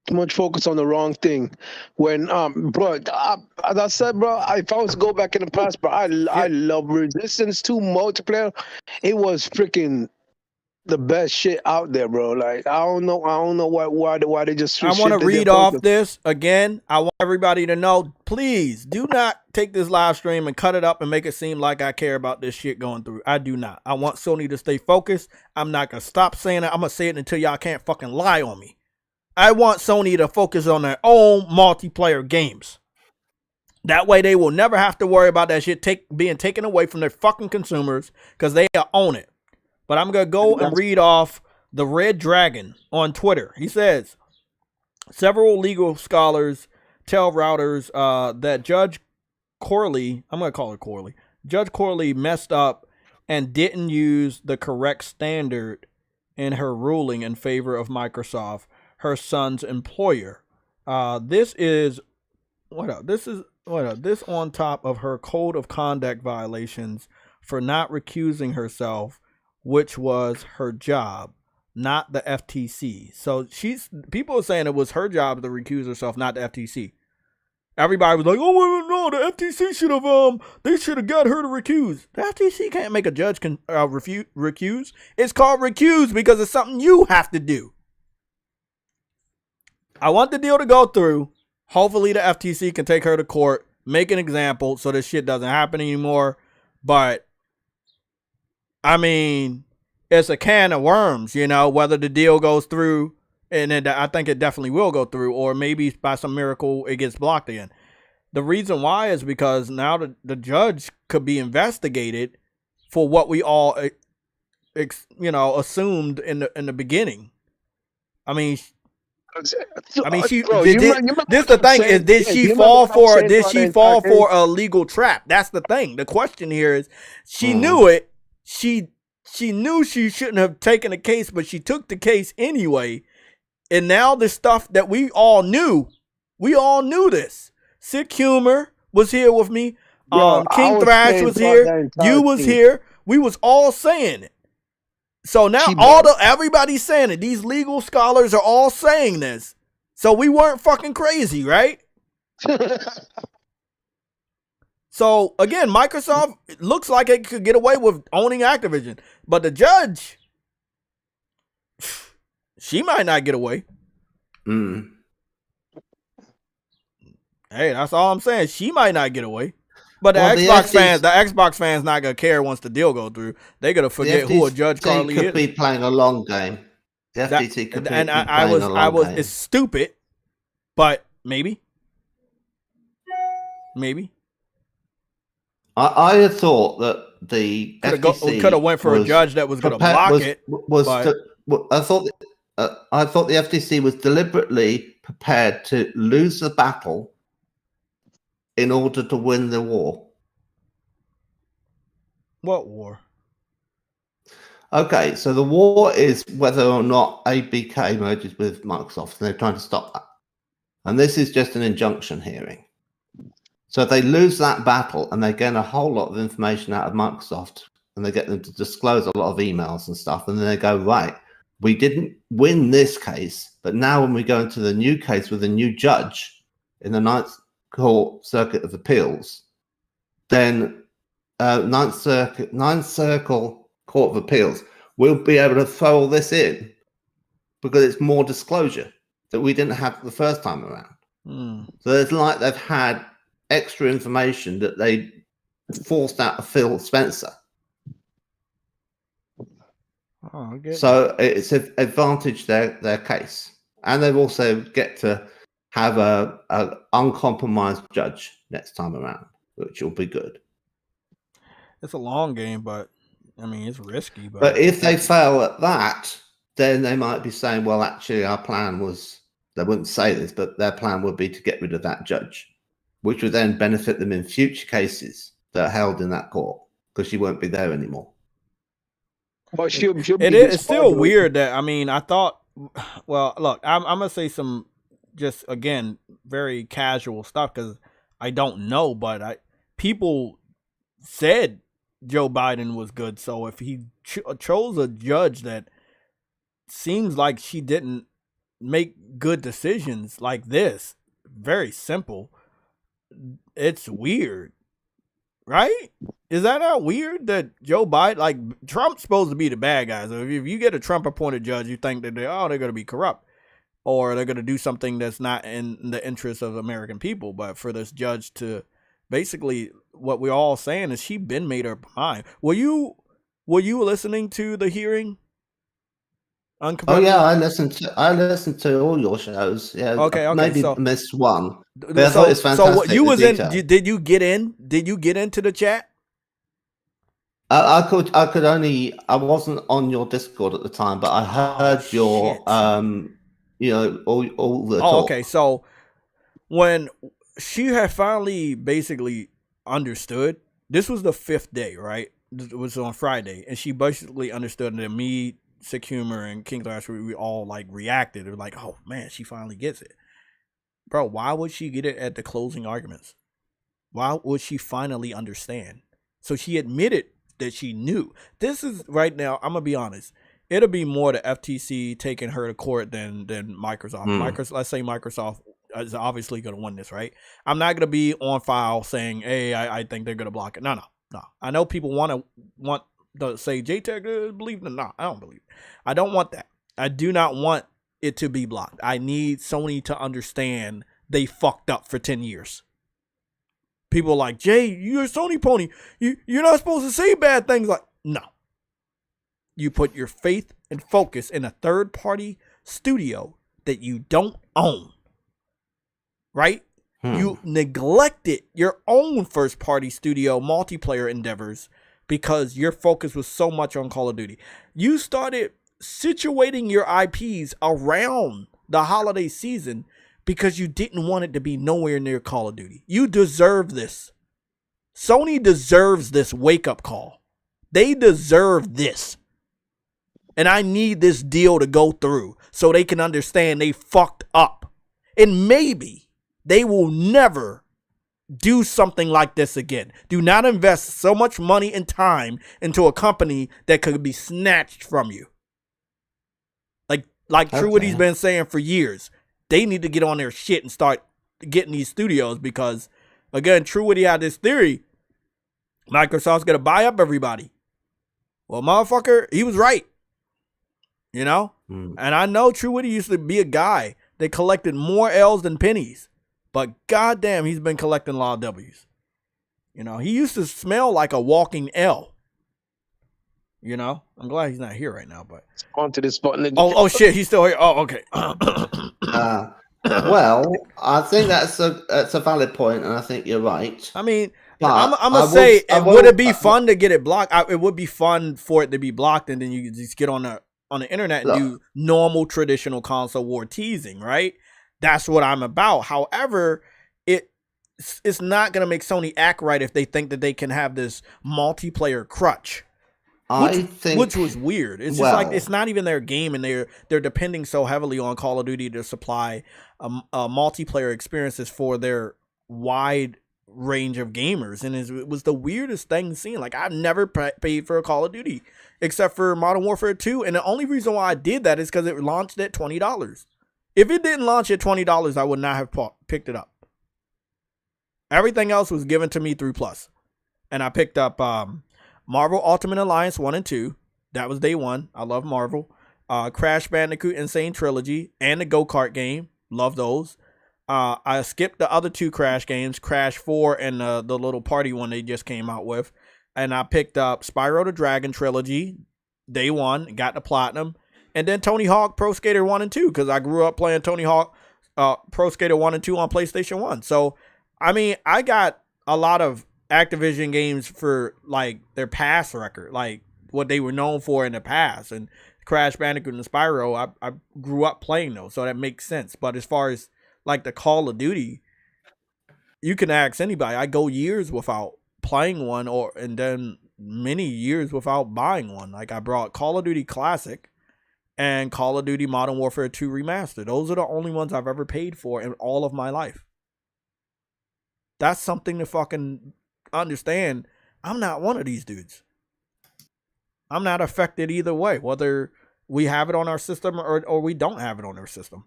Too much focus on the wrong thing. When, bro, as I said, bro, if I was to go back in the past, bro, I love Resistance 2 multiplayer. It was freaking the best shit out there, bro. Like, I don't know why they just. I want to read off this again. I want everybody to know, please do not take this live stream and cut it up and make it seem like I care about this shit going through. I do not. I want Sony to stay focused. I'm not gonna stop saying it. I'm gonna say it until y'all can't fucking lie on me. I want Sony to focus on their own multiplayer games. That way they will never have to worry about that shit being taken away from their fucking consumers because they own it. But I'm going to go and read off the Red Dragon on Twitter. He says, several legal scholars tell Routers that Judge Corley, I'm going to call her Corley, Judge Corley messed up and didn't use the correct standard in her ruling in favor of Microsoft, her son's employer. This on top of her code of conduct violations for not recusing herself, which was her job, not the FTC. So people are saying it was her job to recuse herself, not the FTC. everybody was like, "Oh well, no, the FTC should have they should have got her to recuse." The FTC can't make a judge recuse. It's called recuse because it's something you have to do. I want the deal to go through. Hopefully, the FTC can take her to court, make an example, so this shit doesn't happen anymore. But I mean, it's a can of worms, you know, whether the deal goes through, and I think it definitely will go through, or maybe by some miracle it gets blocked again. The reason why is because now the judge could be investigated for what we all, assumed in the beginning. I mean, she. Bro, This the thing is, did she fall for a legal trap? That's the thing. The question here is, she knew it. She knew she shouldn't have taken the case, but she took the case anyway. And now the stuff that we all knew this. Sick Humor was here with me. King Thrash was here. You was here. We was all saying it. So now everybody's saying it. These legal scholars are all saying this. So we weren't fucking crazy, right? So again, Microsoft looks like it could get away with owning Activision, but the judge, she might not get away. Hey, that's all I'm saying. She might not get away. But the Xbox fans not gonna care once the deal go through. They're gonna forget who a Judge Carly is. Could be playing a long game. The FTC could be playing a long game. It's stupid, but maybe. I had thought that the FTC could have went for a judge that was gonna block it. I thought the FTC was deliberately prepared to lose the battle in order to win the war. What war? Okay, so the war is whether or not ABK merges with Microsoft, and they're trying to stop that. And this is just an injunction hearing. So if they lose that battle and they get a whole lot of information out of Microsoft, and they get them to disclose a lot of emails and stuff, and then they go, right, we didn't win this case, but now when we go into the new case with a new judge in the Ninth Circuit of Appeals, then Ninth Circle Court of Appeals will be able to throw all this in because it's more disclosure that we didn't have the first time around. So it's like they've had extra information that they forced out of Phil Spencer. So it's an advantage their case, and they've also get to have a uncompromised judge next time around, which will be good. It's a long game, but I mean it's risky. But if they fail at that, then they might be saying, well, actually our plan was, they wouldn't say this, but their plan would be to get rid of that judge, which would then benefit them in future cases that are held in that court because she won't be there anymore. But it's still weird that, I mean, I thought, well, look, I'm going to say some just, again, very casual stuff because I don't know, but people said Joe Biden was good. So if he chose a judge that seems like she didn't make good decisions like this, very simple, it's weird. Right? Is that not weird that Joe Biden, like Trump's supposed to be the bad guy? So if you get a Trump appointed judge, you think that they're going to be corrupt or they're going to do something that's not in the interest of American people. But for this judge to basically, what we're all saying is she been made her mind. Were you listening to the hearing? Oh yeah, I listened to all your shows. Yeah, okay. Maybe so, missed one. But I thought it was fantastic. So what you was in? Did you get in? Did you get into the chat? I could only. I wasn't on your Discord at the time, but I heard your all the talk. Okay. So when she had finally basically understood, this was the 5th day, right? It was on Friday, and she basically understood that me, Sick Humor, and King Thrash, we all like reacted. They were like, "Oh man, she finally gets it, bro." Why would she get it at the closing arguments? Why would she finally understand? So she admitted that she knew. This is right now. I'm gonna be honest. It'll be more the FTC taking her to court than Microsoft. Let's say Microsoft is obviously going to win this, right? I'm not going to be on file saying, hey, I think they're going to block it. No. I know people want to say JayTech believe it. No, I don't believe it. I don't want that. I do not want it to be blocked. I need Sony to understand they fucked up for 10 years. People are like, Jay, you're a Sony pony. You're not supposed to say bad things. Like, no. You put your faith and focus in a third-party studio that you don't own, right? You neglected your own first-party studio multiplayer endeavors because your focus was so much on Call of Duty. You started situating your IPs around the holiday season because you didn't want it to be nowhere near Call of Duty. You deserve this. Sony deserves this wake-up call. They deserve this. And I need this deal to go through so they can understand they fucked up. And maybe they will never do something like this again. Do not invest so much money and time into a company that could be snatched from you. Like True what he's been saying for years. They need to get on their shit and start getting these studios because, again, True Woody had this theory. Microsoft's going to buy up everybody. Well, motherfucker, he was right. You know? And I know True Woody used to be a guy that collected more L's than pennies. But goddamn, he's been collecting a lot of W's. You know, he used to smell like a walking L. You know? I'm glad he's not here right now, but... Onto this button. Oh shit, he's still here. Oh, okay. Well, I think that's a valid point, and I think you're right. I mean, I'm gonna say, would it be fun to get it blocked? It would be fun for it to be blocked, and then you just get on the internet and do normal traditional console war teasing, right? That's what I'm about. However, it's not gonna make Sony act right if they think that they can have this multiplayer crutch. Which was weird. It's just like it's not even their game, and they're depending so heavily on Call of Duty to supply multiplayer experiences for their wide range of gamers, and it was the weirdest thing seen. Like, I never paid for a Call of Duty except for Modern Warfare 2, and the only reason why I did that is because it launched at $20. If it didn't launch at $20, I would not have picked it up. Everything else was given to me through Plus, and I picked up Marvel Ultimate Alliance 1 and 2. That was day one. I love Marvel. Crash Bandicoot Insane Trilogy and the go-kart game. Love those. I skipped the other two Crash games, Crash 4 and the little party one they just came out with. And I picked up Spyro the Dragon Trilogy, day one, got the platinum. And then Tony Hawk Pro Skater 1 and 2, because I grew up playing Tony Hawk Pro Skater 1 and 2 on PlayStation 1. So, I mean, I got a lot of Activision games for like their past record, like what they were known for in the past, and Crash Bandicoot and Spyro, I grew up playing those, so that makes sense. But as far as like the Call of Duty, you can ask anybody. I go years without playing one, and then many years without buying one. Like, I brought Call of Duty Classic and Call of Duty Modern Warfare 2 Remastered. Those are the only ones I've ever paid for in all of my life. That's something to fucking understand. I'm not one of these dudes. I'm not affected either way, whether we have it on our system or we don't have it on our system.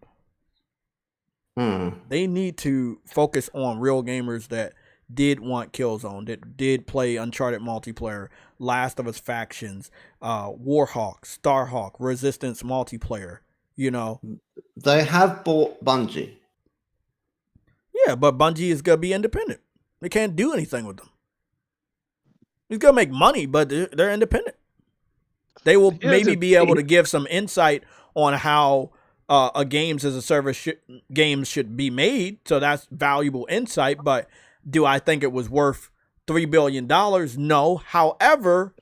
They need to focus on real gamers that did want Killzone, that did play Uncharted multiplayer, Last of Us Factions, Warhawk, Starhawk, Resistance multiplayer, you know. They have bought Bungie. Yeah, but Bungie is going to be independent. They can't do anything with them. It's going to make money, but they're independent. They will maybe be able to give some insight on how a games as a service games should be made. So that's valuable insight. But do I think it was worth $3 billion? No. However,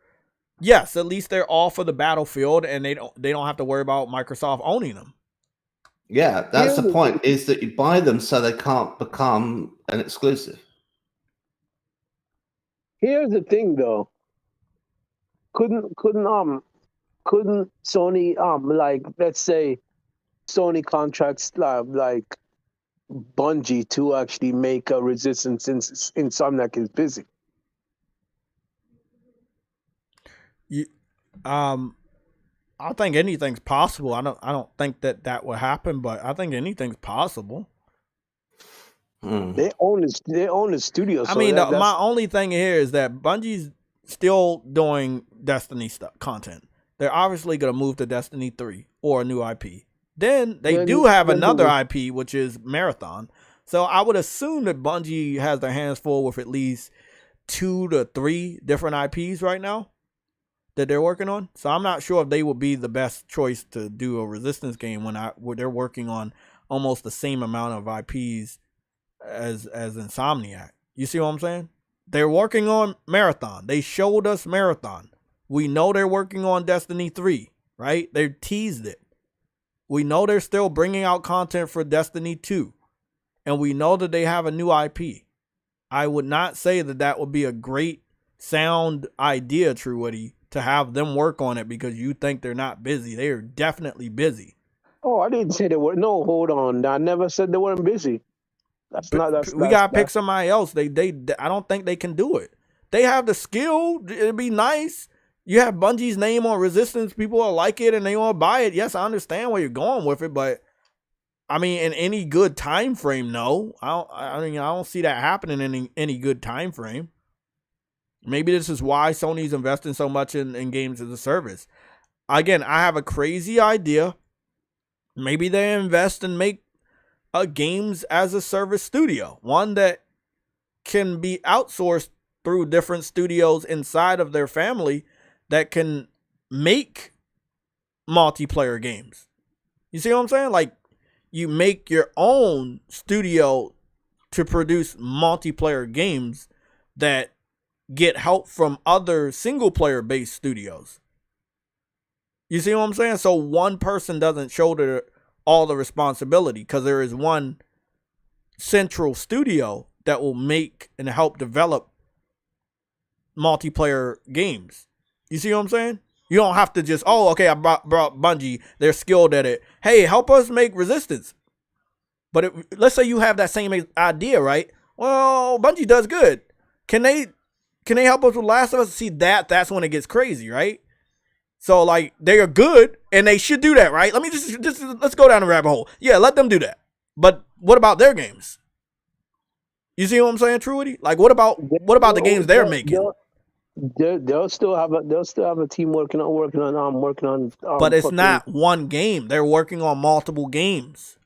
yes, at least they're all for the Battlefield, and they don't have to worry about Microsoft owning them. Yeah, that's the point, is that you buy them so they can't become an exclusive. Here's the thing, though. Couldn't Sony like, let's say Sony contracts like Bungie to actually make a Resistance since Insomniac is busy? I think anything's possible. I don't think that would happen, but I think anything's possible. They own the studio. I So mean, that's my only thing here is that Bungie's still doing Destiny stuff content. They're obviously gonna move to Destiny 3 or a new IP. Then they do have another IP, which is Marathon. So I would assume that Bungie has their hands full with at least 2 to 3 different IPs right now that they're working on. So I'm not sure if they would be the best choice to do a Resistance game when they're working on almost the same amount of IPs as Insomniac. You see what I'm saying? They're working on Marathon. They showed us Marathon. We know they're working on Destiny 3, right? They teased it. We know they're still bringing out content for Destiny 2. And we know that they have a new IP. I would not say that that would be a great sound idea, True Woody, to have them work on it because you think they're not busy. They are definitely busy. Oh, I didn't say they were. No, hold on. I never said they weren't busy. We gotta pick somebody else. I don't think they can do it. They have the skill. It'd be nice. You have Bungie's name on Resistance. People will like it and they want to buy it. Yes, I understand where you're going with it, but I mean, in any good time frame, no. I don't see that happening in any good time frame. Maybe this is why Sony's investing so much in games as a service. Again, I have a crazy idea. Maybe they invest and make a games as a service studio, one that can be outsourced through different studios inside of their family that can make multiplayer games. You see what I'm saying? Like, you make your own studio to produce multiplayer games that get help from other single player based studios. You see what I'm saying? So one person doesn't shoulder all the responsibility because there is one central studio that will make and help develop multiplayer games. You see what I'm saying? You don't have to just, I brought Bungie. They're skilled at it. Hey, help us make Resistance. But let's say you have that same idea, right? Well, Bungie does good. Can they help us with Last of Us? See, that's when it gets crazy, right? So, like, they are good, and they should do that, right? Let me just let's go down the rabbit hole. Yeah, let them do that. But what about their games? You see what I'm saying, Truity? Like, what about the games they're making? They'll still have a team working on. But it's not one game. They're working on multiple games.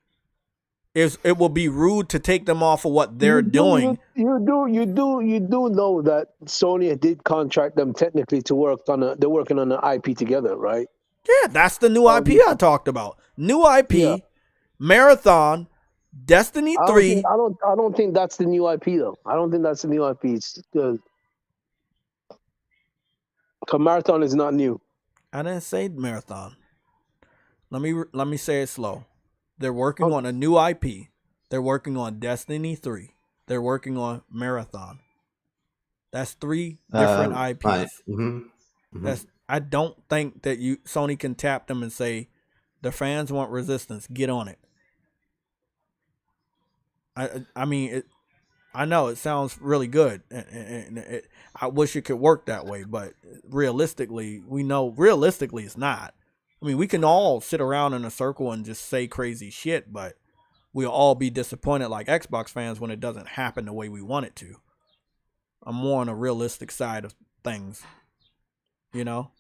It will be rude to take them off of what they're doing. You do know that Sony did contract them technically to work on they're working on an IP together, right? Yeah, that's the new IP I talked about. New IP, yeah. Marathon, Destiny 3. I don't think that's the new IP though. I don't think that's the new IP. It's because Marathon is not new. I didn't say Marathon. Let me say it slow. They're working on a new IP. They're working on Destiny 3. They're working on Marathon. That's 3 different IPs. Right. Mm-hmm. I don't think that Sony can tap them and say, the fans want Resistance. Get on it. I mean, I know it sounds really good, and I wish it could work that way, but realistically, we know it's not. I mean, we can all sit around in a circle and just say crazy shit, but we'll all be disappointed like Xbox fans when it doesn't happen the way we want it to. I'm more on a realistic side of things, you know?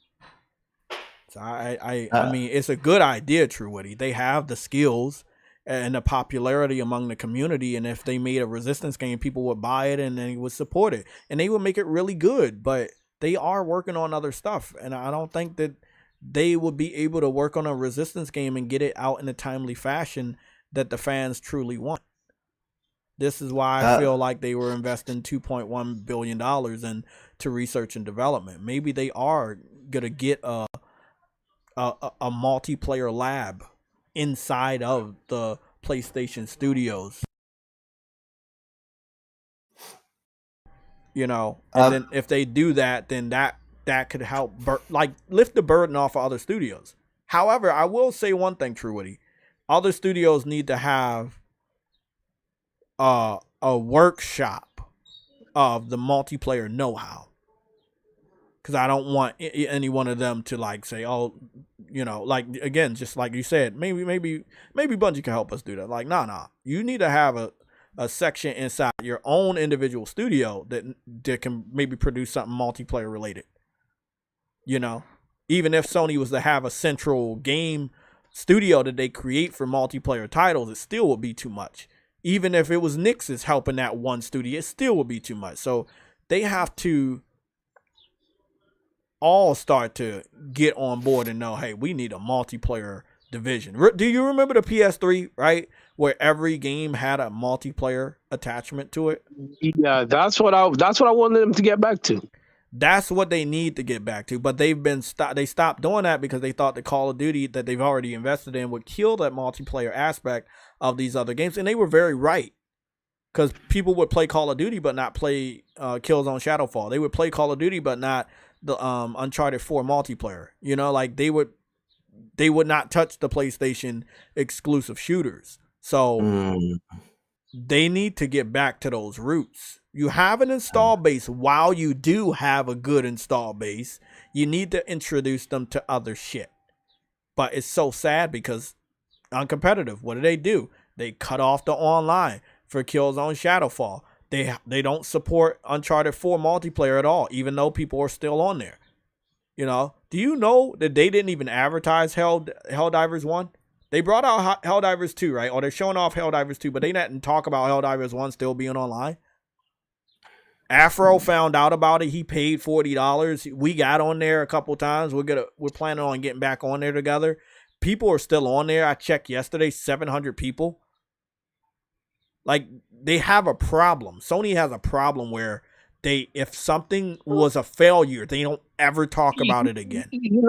So I mean, it's a good idea, True Woody. They have the skills and the popularity among the community, and if they made a Resistance game, people would buy it and they would support it, and they would make it really good, but they are working on other stuff, and I don't think that they would be able to work on a Resistance game and get it out in a timely fashion that the fans truly want. This is why I feel like they were investing $2.1 billion into research and development. Maybe they are going to get a multiplayer lab inside of the PlayStation Studios. You know, and then if they do that, then that could help lift the burden off of other studios. However, I will say one thing, True Woody. Other studios need to have a workshop of the multiplayer know-how. Because I don't want any one of them to like say, oh, you know, like, again, just like you said, maybe Bungie can help us do that. Like, nah. You need to have a section inside your own individual studio that can maybe produce something multiplayer related. You know, even if Sony was to have a central game studio that they create for multiplayer titles, it still would be too much. Even if it was Nix's helping that one studio, it still would be too much. So they have to all start to get on board and know, hey, we need a multiplayer division. Do you remember the PS3, right? Where every game had a multiplayer attachment to it? Yeah, that's what I wanted them to get back to. That's what they need to get back to, but they stopped doing that because they thought the Call of Duty that they've already invested in would kill that multiplayer aspect of these other games, and they were very right. Because people would play Call of Duty but not play Killzone Shadowfall. They would play Call of Duty but not the Uncharted 4 multiplayer. You know, like they would not touch the PlayStation exclusive shooters. So they need to get back to those roots. You have an install base. While you do have a good install base, you need to introduce them to other shit. But it's so sad because Uncompetitive, what do? They cut off the online for Killzone Shadowfall. They don't support Uncharted 4 multiplayer at all, even though people are still on there. You know, do you know that they didn't even advertise Helldivers 1? They brought out Helldivers 2, right? Or they're showing off Helldivers 2, but they didn't talk about Helldivers 1 still being online. Afro found out about it. He paid $40. We got on there a couple times. We're planning on getting back on there together. People are still on there. I checked yesterday, 700 people. Like, they have a problem. Sony has a problem where if something was a failure, they don't ever talk about it again. You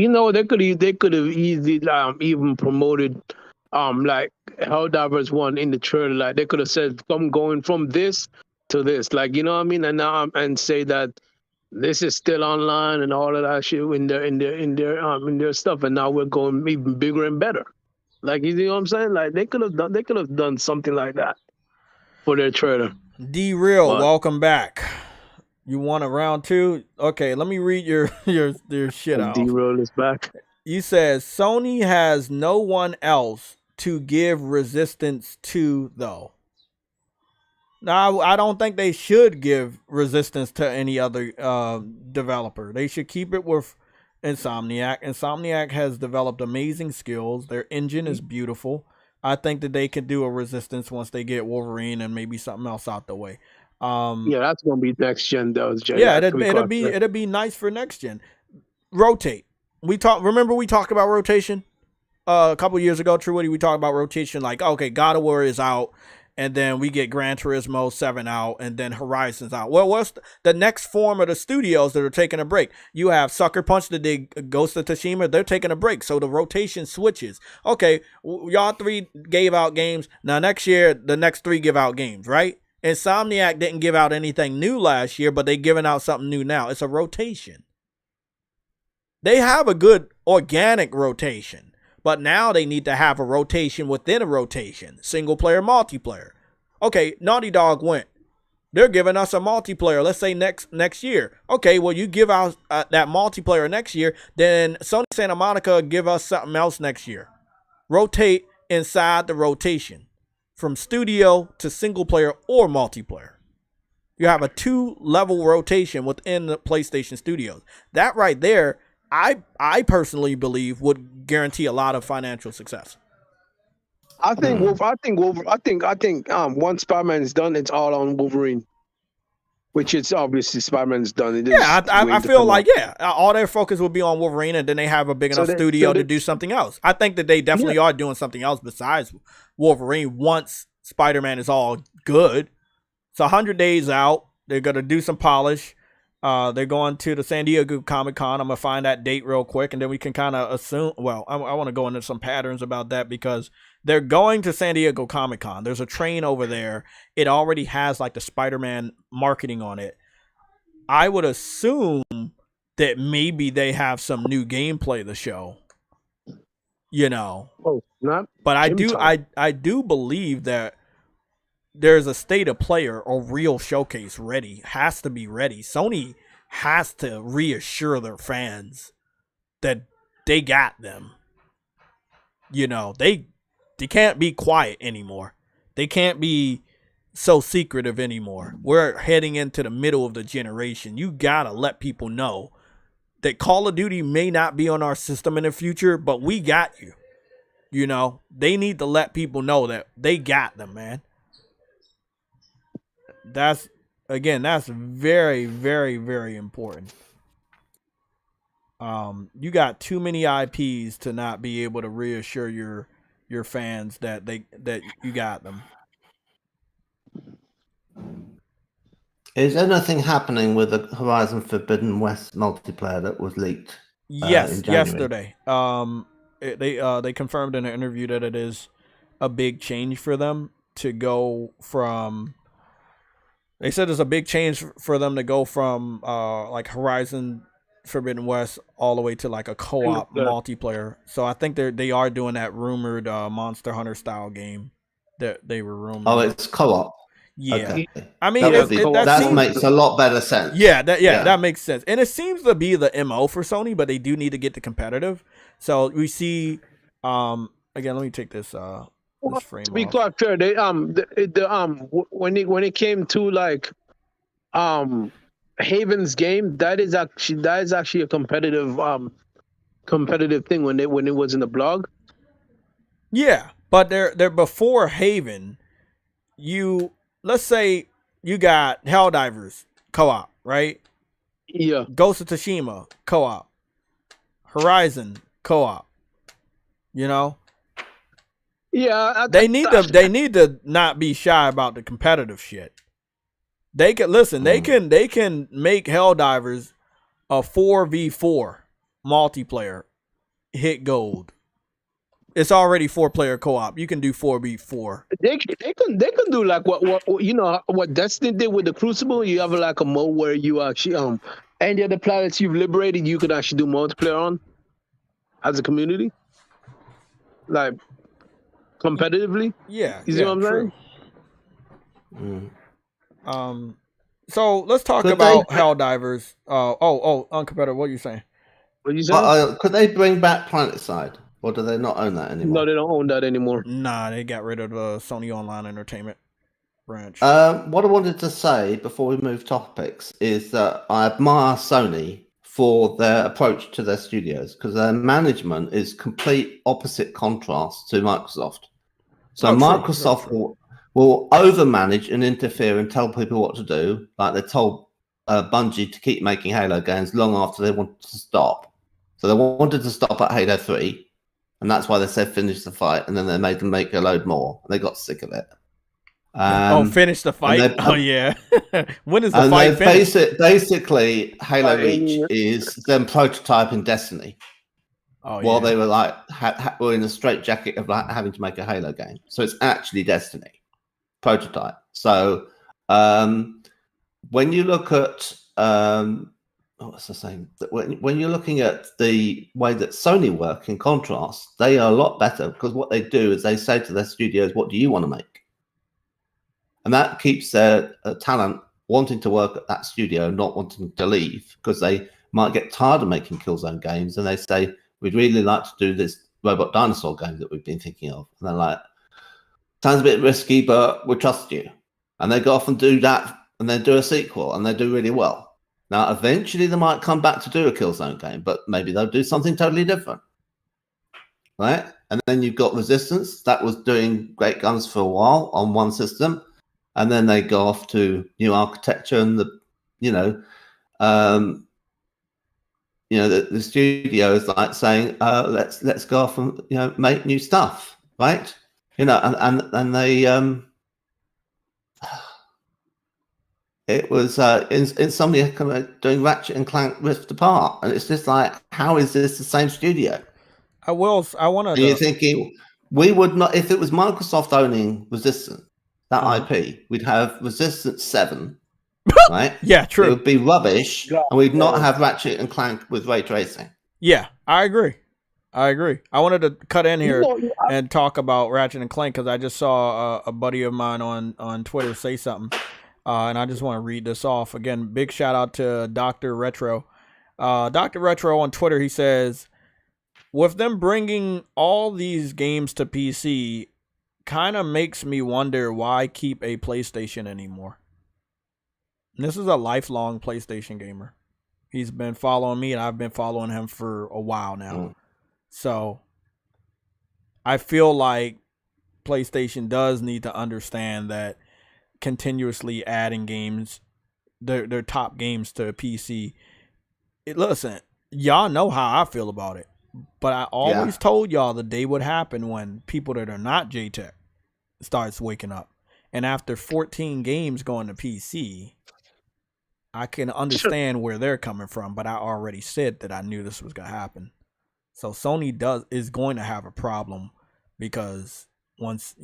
know, they could have easily even promoted like Helldivers 1 in the trailer. Like they could have said, "I'm going from this to this," like, you know what I mean, and now and say that this is still online and all of that shit in their stuff, and now we're going even bigger and better. Like, you know what I'm saying? Like they could have done something like that for their trailer. D-Real, welcome back. You want a round 2? Okay, let me read your shit out. D-Real is back. You said Sony has no one else to give Resistance to, though. Now, I don't think they should give Resistance to any other developer. They should keep it with Insomniac. Insomniac has developed amazing skills. Their engine is beautiful. I think that they could do a Resistance once they get Wolverine and maybe something else out the way. Yeah, that's gonna be next gen, though. Jay. Yeah, it'll be nice for next gen. Rotate. We talked about rotation a couple years ago. True Woody, we talked about rotation. Like, okay, God of War is out, and then we get Gran Turismo 7 out, and then Horizon's out. Well, what's the next form of the studios that are taking a break? You have Sucker Punch that did Ghost of Tsushima. They're taking a break, so the rotation switches. Okay, y'all 3 gave out games. Now next year, the next 3 give out games, right? Insomniac didn't give out anything new last year, but they're giving out something new now. It's a rotation. They have a good organic rotation, but now they need to have a rotation within a rotation. Single player, multiplayer. Okay, Naughty Dog went. They're giving us a multiplayer, let's say next year. Okay, well, you give out that multiplayer next year, then Sony Santa Monica give us something else next year. Rotate inside the rotation from studio to single player or multiplayer. You have a 2-level rotation within the PlayStation studios. That right there, I personally believe would guarantee a lot of financial success. I think once Spider-Man is done, it's all on Wolverine. Which is obviously Spider-Man's done. I feel like all their focus will be on Wolverine, and then they have a big enough studio to do something else. I think that they definitely are doing something else besides Wolverine once Spider-Man is all good. It's 100 days out. They're gonna do some polish. They're going to the San Diego Comic-Con. I'm going to find that date real quick, and then we can kind of assume, well, I want to go into some patterns about that because they're going to San Diego Comic-Con. There's a train over there. It already has like the Spider-Man marketing on it. I would assume that maybe they have some new gameplay to show, you know. Oh, not. But I do believe that there's a state of player or real showcase ready. Has to be ready. Sony has to reassure their fans that they got them. You know, they can't be quiet anymore. They can't be so secretive anymore. We're heading into the middle of the generation. You gotta let people know that Call of Duty may not be on our system in the future, but we got you. You know, they need to let people know that they got them, man. That's very, very, very important. You got too many IPs to not be able to reassure your fans that you got them. Is anything happening with the Horizon Forbidden West multiplayer that was leaked? Yes, in January? yesterday. They confirmed in an interview that it is a big change for them to go from. They said it's a big change for them to go from like Horizon Forbidden West all the way to like a co-op multiplayer. So I think they are doing that rumored Monster Hunter style game that they were rumored. Oh, it's co-op. Yeah, okay. I mean that makes a lot better sense. Yeah, that makes sense, and it seems to be the MO for Sony, but they do need to get the competitive. So we see, again, let me take this frame. To be quite fair, they when it came to like Haven's game, that is actually a competitive thing when it was in the blog. Yeah, but they're before Haven. Let's say you got Helldivers co-op, right? Yeah. Ghost of Tsushima co-op. Horizon co-op. You know? Yeah. They need to not be shy about the competitive shit. They can listen, they can make Helldivers a 4v4 multiplayer hit gold. It's already 4-player co-op. You can do 4v4. They can do like what you know what Destiny did with the Crucible. You have like a mode where you actually any of the planets you've liberated, you could actually do multiplayer on as a community, like competitively. Yeah, you see what I'm saying? So let's talk about Helldivers. Uncompetitive. What are you saying? What you saying? Could they bring back PlanetSide? Or do they not own that anymore? No, they don't own that anymore. Nah, they got rid of the Sony Online Entertainment branch. What I wanted to say before we move topics is that I admire Sony for their approach to their studios because their management is complete opposite contrast to Microsoft. So Microsoft will overmanage and interfere and tell people what to do, like they told Bungie to keep making Halo games long after they wanted to stop. So they wanted to stop at Halo 3. And that's why they said finish the fight, and then they made them make a load more. And they got sick of it. Finish the fight? Oh, yeah. When is the fight finished? Basically, Halo Reach is them prototyping Destiny. While they were like were in a straitjacket of like having to make a Halo game. So it's actually Destiny prototype. So when you look at what was I saying? When you're looking at the way that Sony work, in contrast, they are a lot better because what they do is they say to their studios, "What do you want to make?" And that keeps their talent wanting to work at that studio, not wanting to leave because they might get tired of making Killzone games, and they say, "We'd really like to do this Robot Dinosaur game that we've been thinking of." And they're like, "Sounds a bit risky, but we trust you." And they go off and do that, and then do a sequel, and they do really well. Now, eventually, they might come back to do a Killzone game, but maybe they'll do something totally different, right? And then you've got Resistance that was doing great guns for a while on one system, and then they go off to new architecture and the studio is like saying, let's go off and make new stuff, right? And they it was Insomniac kind of doing Ratchet and Clank Rift Apart, and it's just like, how is this the same studio? I want to. And you're thinking we would not, if it was Microsoft owning Resistance, that IP, we'd have Resistance 7, right? Yeah, true. It would be rubbish, and we'd not have Ratchet and Clank with ray tracing. Yeah, I agree. I wanted to cut in here and talk about Ratchet and Clank because I just saw a buddy of mine on Twitter say something. And I just want to read this off. Again, big shout out to Dr. Retro. Dr. Retro on Twitter, he says, with them bringing all these games to PC, kind of makes me wonder why keep a PlayStation anymore. And this is a lifelong PlayStation gamer. He's been following me, and I've been following him for a while now. So I feel like PlayStation does need to understand that continuously adding games, their top games to PC. Listen, y'all know how I feel about it, but I always told y'all the day would happen when people that are not JTech starts waking up. And after 14 games going to PC, I can understand where they're coming from, but I already said that I knew this was going to happen. So Sony is going to have a problem, because once,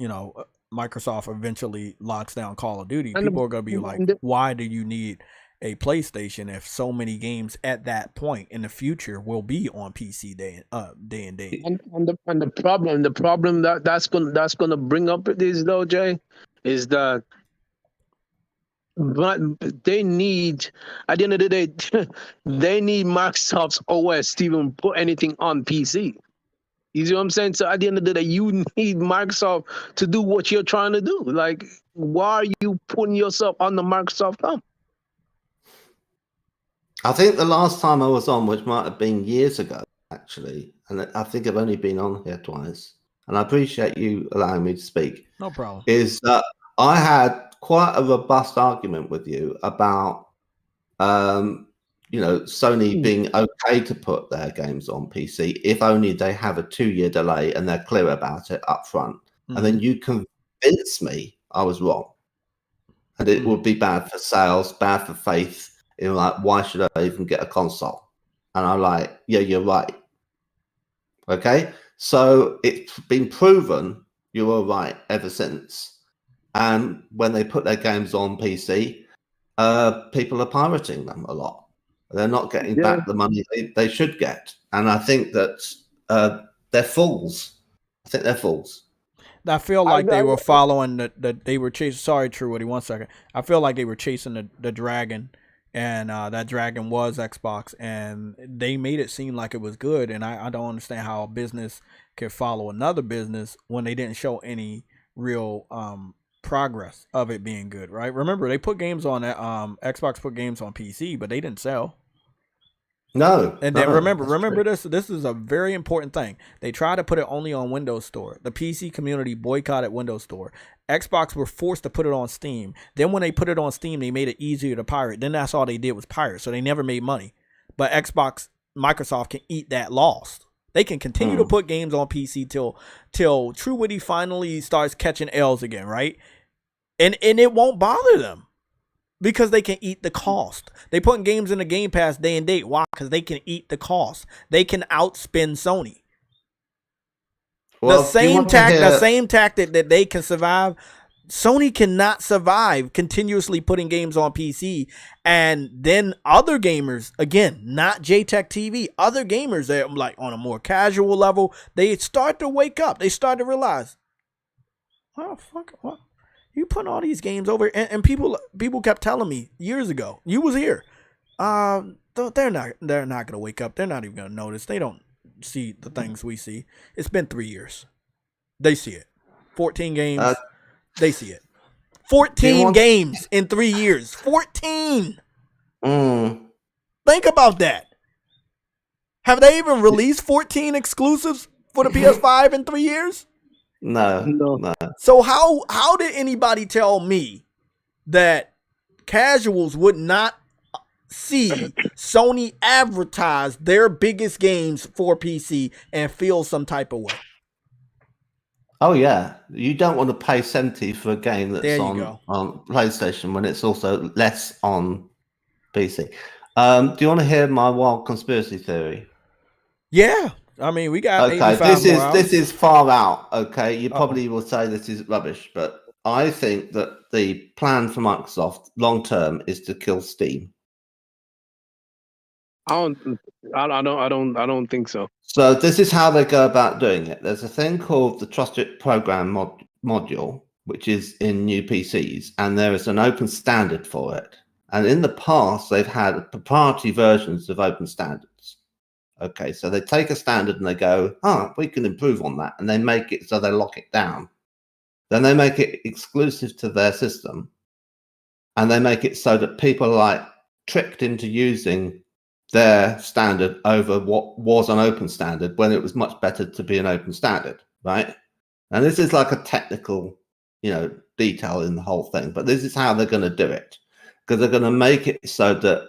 Microsoft eventually locks down Call of Duty, people are going to be like, why do you need a PlayStation if so many games at that point in the future will be on PC day and day? And the problem that's gonna bring up this though, Jay, is that but they need, at the end of the day, they need Microsoft's OS to even put anything on PC. You see what I'm saying? So at the end of the day, you need Microsoft to do what you're trying to do. Like, why are you putting yourself on the Microsoft thumb? I think the last time I was on, which might have been years ago, actually, and I think I've only been on here twice, and I appreciate you allowing me to speak. No problem. Is that I had quite a robust argument with you about, Sony being okay to put their games on PC if only they have a 2-year delay and they're clear about it up front. And then you convinced me I was wrong, and it would be bad for sales, bad for faith. Like, why should I even get a console? And I'm like, yeah, you're right. Okay, so it's been proven you were right ever since. And when they put their games on PC, people are pirating them a lot. They're not getting back the money they should get. And I think that they're fools. I think they're fools. I feel like they were following they were chasing. Sorry, True Woody, 1 second. I feel like they were chasing the dragon, and that dragon was Xbox, and they made it seem like it was good. And I don't understand how a business can follow another business when they didn't show any real progress of it being good, right? Remember, they put games on that. Xbox put games on PC, but they didn't sell. No. And then remember this. This is a very important thing. They tried to put it only on Windows Store. The PC community boycotted Windows Store. Xbox were forced to put it on Steam. Then when they put it on Steam, they made it easier to pirate. Then that's all they did was pirate. So they never made money. But Microsoft can eat that loss. They can continue to put games on PC till True Witty finally starts catching L's again, right? And it won't bother them, because they can eat the cost. They putting games in the Game Pass day and date. Why? Because they can eat the cost. They can outspend Sony. Well, the same tactic that they can survive, Sony cannot survive continuously putting games on PC. And then other gamers, again, not JayTechTV, other gamers that like on a more casual level, they start to wake up. They start to realize, oh fuck, what? You putting all these games over, and people kept telling me years ago, you was here. They're not gonna wake up. They're not even gonna notice. They don't see the things we see. It's been 3 years. They see it. 14 games. They see it. 14 games in 3 years. 14. Think about that. Have they even released 14 exclusives for the PS5 in 3 years? No. So how did anybody tell me that casuals would not see Sony advertise their biggest games for PC and feel some type of way? Oh yeah, you don't want to pay $70 for a game that's on PlayStation when it's also less on PC. Do you want to hear my wild conspiracy theory? Yeah. I mean, we got this is far out. Okay, you probably will say this is rubbish, but I think that the plan for Microsoft long term is to kill Steam. I don't think so. So this is how they go about doing it. There's a thing called the Trusted Program module, which is in new PCs, and there is an open standard for it. And in the past, they've had proprietary versions of open standards. Okay, so they take a standard and they go, we can improve on that. And they make it so they lock it down. then they make it exclusive to their system, and they make it so that people are like tricked into using their standard over what was an open standard when it was much better to be an open standard, right? And this is like a technical, detail in the whole thing, but this is how they're going to do it, because they're going to make it so that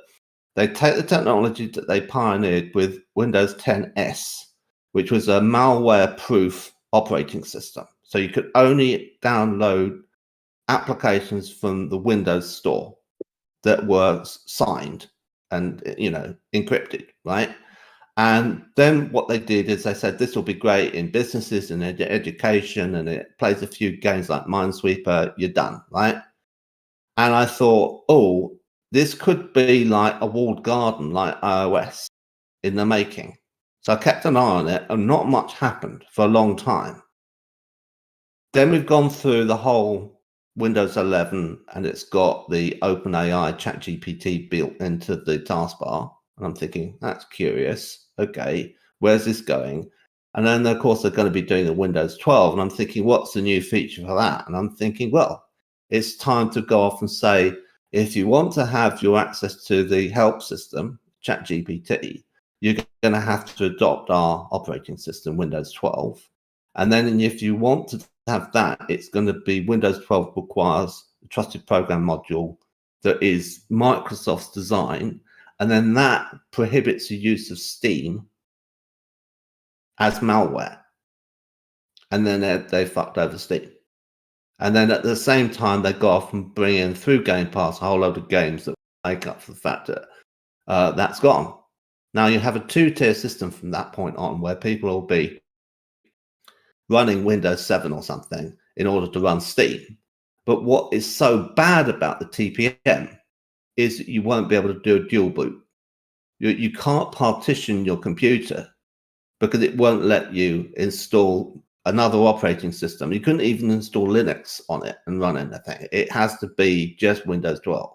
they take the technology that they pioneered with Windows 10S, which was a malware-proof operating system. So you could only download applications from the Windows Store that were signed and encrypted, right? And then what they did is they said this will be great in businesses and education, and it plays a few games like Minesweeper, you're done, right? And I thought, oh, this could be like a walled garden like iOS in the making. So I kept an eye on it, and not much happened for a long time. Then we've gone through the whole Windows 11, and it's got the OpenAI ChatGPT built into the taskbar. And I'm thinking, that's curious. Okay, where's this going? And then, of course, they're going to be doing a Windows 12. And I'm thinking, what's the new feature for that? And I'm thinking, well, it's time to go off and say, if you want to have your access to the help system, ChatGPT, you're going to have to adopt our operating system, Windows 12. And then if you want to have that, it's going to be Windows 12 requires a trusted program module that is Microsoft's design. And then that prohibits the use of Steam as malware. And then they fucked over Steam. And then at the same time, they go off and bring in through Game Pass a whole load of games that make up for the fact that that's gone. Now you have a two-tier system from that point on, where people will be running Windows 7 or something in order to run Steam. But what is so bad about the TPM is that you won't be able to do a dual boot. You can't partition your computer because it won't let you install another operating system. You couldn't even install Linux on it and run anything. It has to be just Windows 12.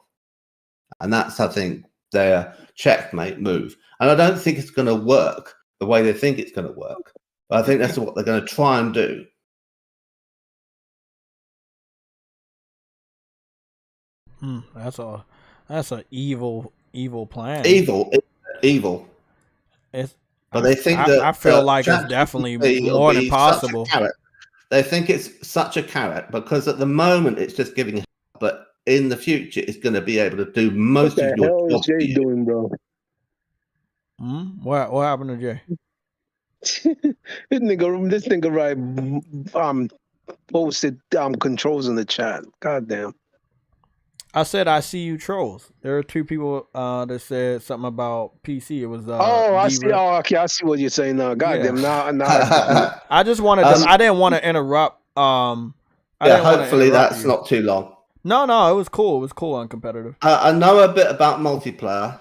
And that's, I think, their checkmate move. And I don't think it's going to work the way they think it's going to work. But I think that's what they're going to try and do. That's a evil plan. Evil. But they think I feel like it's definitely more than possible. They think it's such a carrot because at the moment it's just giving help, but in the future it's going to be able to do most of your job. What the hell is Jay doing, bro? What happened to Jay? This nigga right posted controls in the chat. God damn. I said I see you trolls. There are two people that said something about PC. It was I see. Oh, okay, I see what you're saying now. God damn. Now I just wanted to, I didn't want to interrupt. Hopefully that's not too long. No, it was cool. It was cool on competitive. I know a bit about multiplayer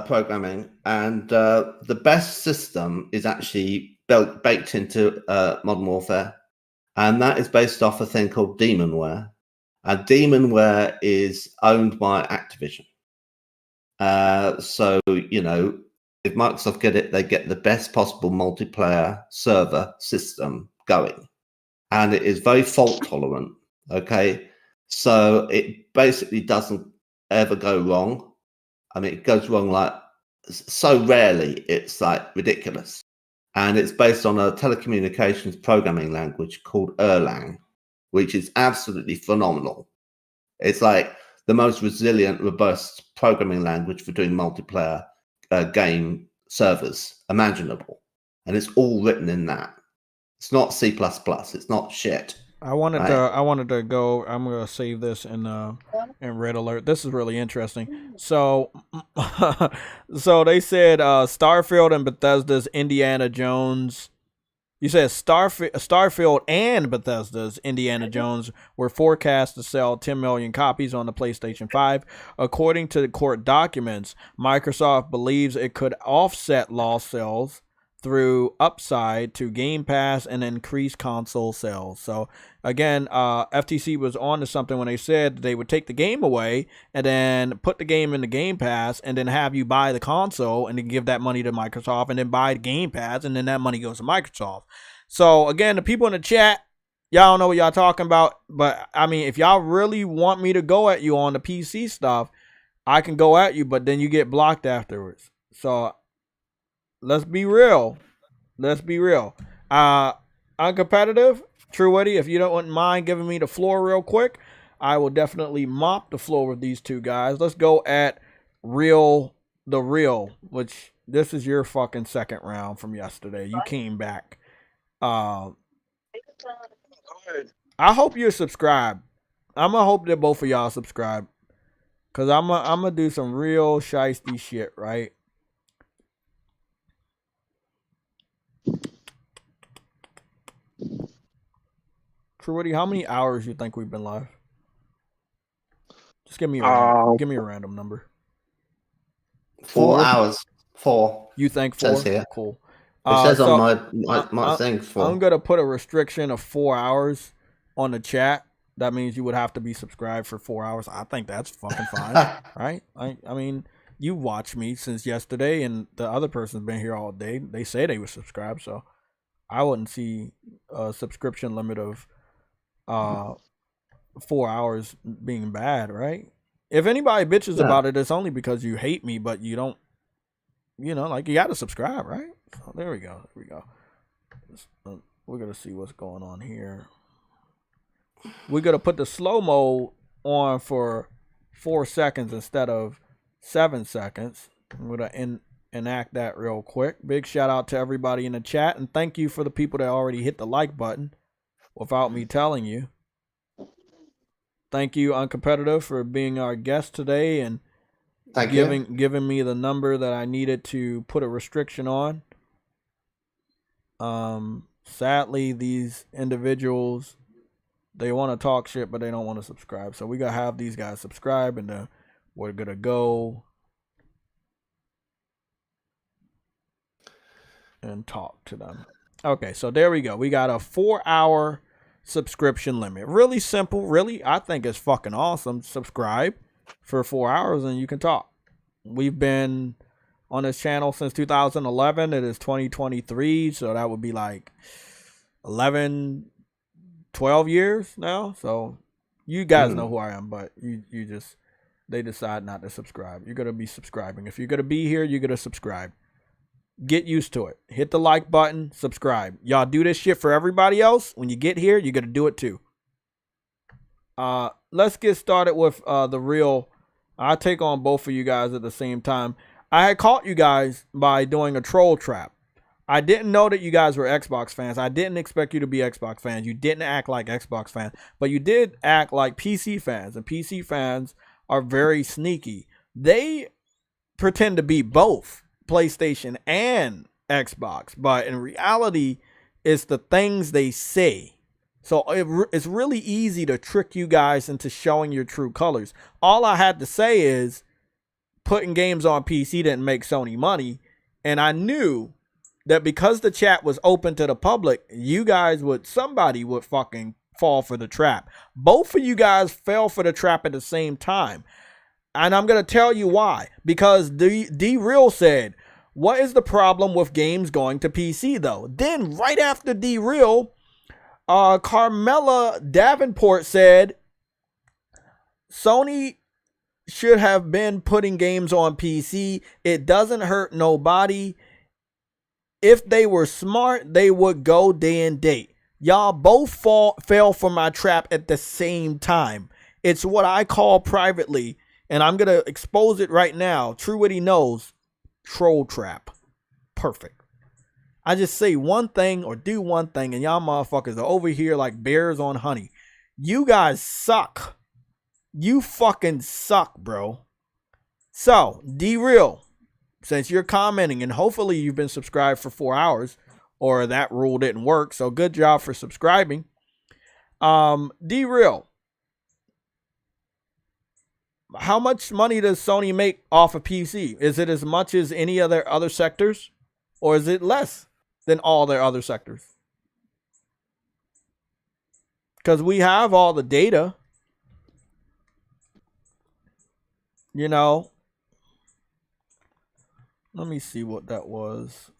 programming, and the best system is actually baked into Modern Warfare, and that is based off a thing called Demonware. And Demonware is owned by Activision. So, if Microsoft get it, they get the best possible multiplayer server system going. And it is very fault tolerant, okay? So it basically doesn't ever go wrong. I mean, it goes wrong like so rarely, it's like ridiculous. And it's based on a telecommunications programming language called Erlang, which is absolutely phenomenal. It's like the most resilient, robust programming language for doing multiplayer game servers imaginable. And it's all written in that. It's not C++. It's not shit. I wanted to go. I'm gonna save this in Red Alert. This is really interesting. So, so they said Starfield and Bethesda's Indiana Jones. You said Starfield and Bethesda's Indiana Jones were forecast to sell 10 million copies on the PlayStation 5. According to the court documents, Microsoft believes it could offset lost sales through upside to Game Pass and increased console sales. So again, FTC was on to something when they said they would take the game away and then put the game in the Game Pass and then have you buy the console and then give that money to Microsoft and then buy the Game Pass and then that money goes to Microsoft. So again, the people in the chat y'all don't know what y'all talking about. But I mean, if y'all really want me to go at you on the PC stuff, I can go at you, but then you get blocked afterwards. So let's be real. Let's be real. Uncompetitive, True Witty, if you don't mind giving me the floor real quick, I will definitely mop the floor with these two guys. Let's go at the real, which this is your fucking second round from yesterday. You came back. I hope you're subscribed. I'm gonna hope that both of y'all subscribe, cause I'm gonna do some real shiesty shit, right? True Woody, how many hours you think we've been live? Just give me a random number. 4 hours. 4. You think 4? Says here. Cool. It says on my thing 4. I'm gonna put a restriction of 4 hours on the chat. That means you would have to be subscribed for 4 hours. I think that's fucking fine, right? I mean, you watched me since yesterday, and the other person's been here all day. They say they were subscribed, so I wouldn't see a subscription limit of 4 hours being bad, right? If anybody bitches about it, it's only because you hate me, but you don't, you know, like, you got to subscribe, right? So there we go. There we go. We're going to see what's going on here. We're going to put the slow mode on for 4 seconds instead of 7 seconds. I'm going to enact that real quick. Big shout out to everybody in the chat, and thank you for the people that already hit the like button without me telling you. Thank you, Uncompetitive, for being our guest today and giving me the number that I needed to put a restriction on. Sadly, these individuals, they want to talk shit, but they don't want to subscribe. So we got to have these guys subscribe, and then we're going to go and talk to them. Okay, so there we go. We got a 4-hour subscription limit. Really simple. Really, I think it's fucking awesome. Subscribe for 4 hours and you can talk. We've been on this channel since 2011. It is 2023, so that would be like 11, 12 years now. So you guys know who I am, but they decide not to subscribe. You're gonna be subscribing. If you're gonna be here, you're gonna subscribe. Get used to it. Hit the like button, subscribe. Y'all do this shit for everybody else. When you get here, you're gonna do it too. Let's get started with the real. I'll take on both of you guys at the same time. I had caught you guys by doing a troll trap. I didn't know that you guys were Xbox fans. I didn't expect you to be Xbox fans. You didn't act like Xbox fans, but you did act like PC fans, and PC fans are very sneaky. They pretend to be both PlayStation and Xbox, but in reality, it's the things they say. So it's really easy to trick you guys into showing your true colors. All I had to say is putting games on PC didn't make Sony money, and I knew that because the chat was open to the public, somebody would fucking fall for the trap. Both of you guys fell for the trap at the same time. And I'm going to tell you why. Because D-Real said, what is the problem with games going to PC though? Then right after D-Real, Carmela Davenport said, Sony should have been putting games on PC. It doesn't hurt nobody. If they were smart, they would go day and date. Y'all both fell for my trap at the same time. It's what I call privately, and I'm going to expose it right now. True Witty knows, troll trap. Perfect. I just say one thing or do one thing, and y'all motherfuckers are over here like bears on honey. You guys suck. You fucking suck, bro. So, D-Real, since you're commenting, and hopefully you've been subscribed for 4 hours, or that rule didn't work, so good job for subscribing. D-Real, how much money does Sony make off of PC? Is it as much as any other sectors, or is it less than all their other sectors? Because we have all the data. You know, let me see what that was.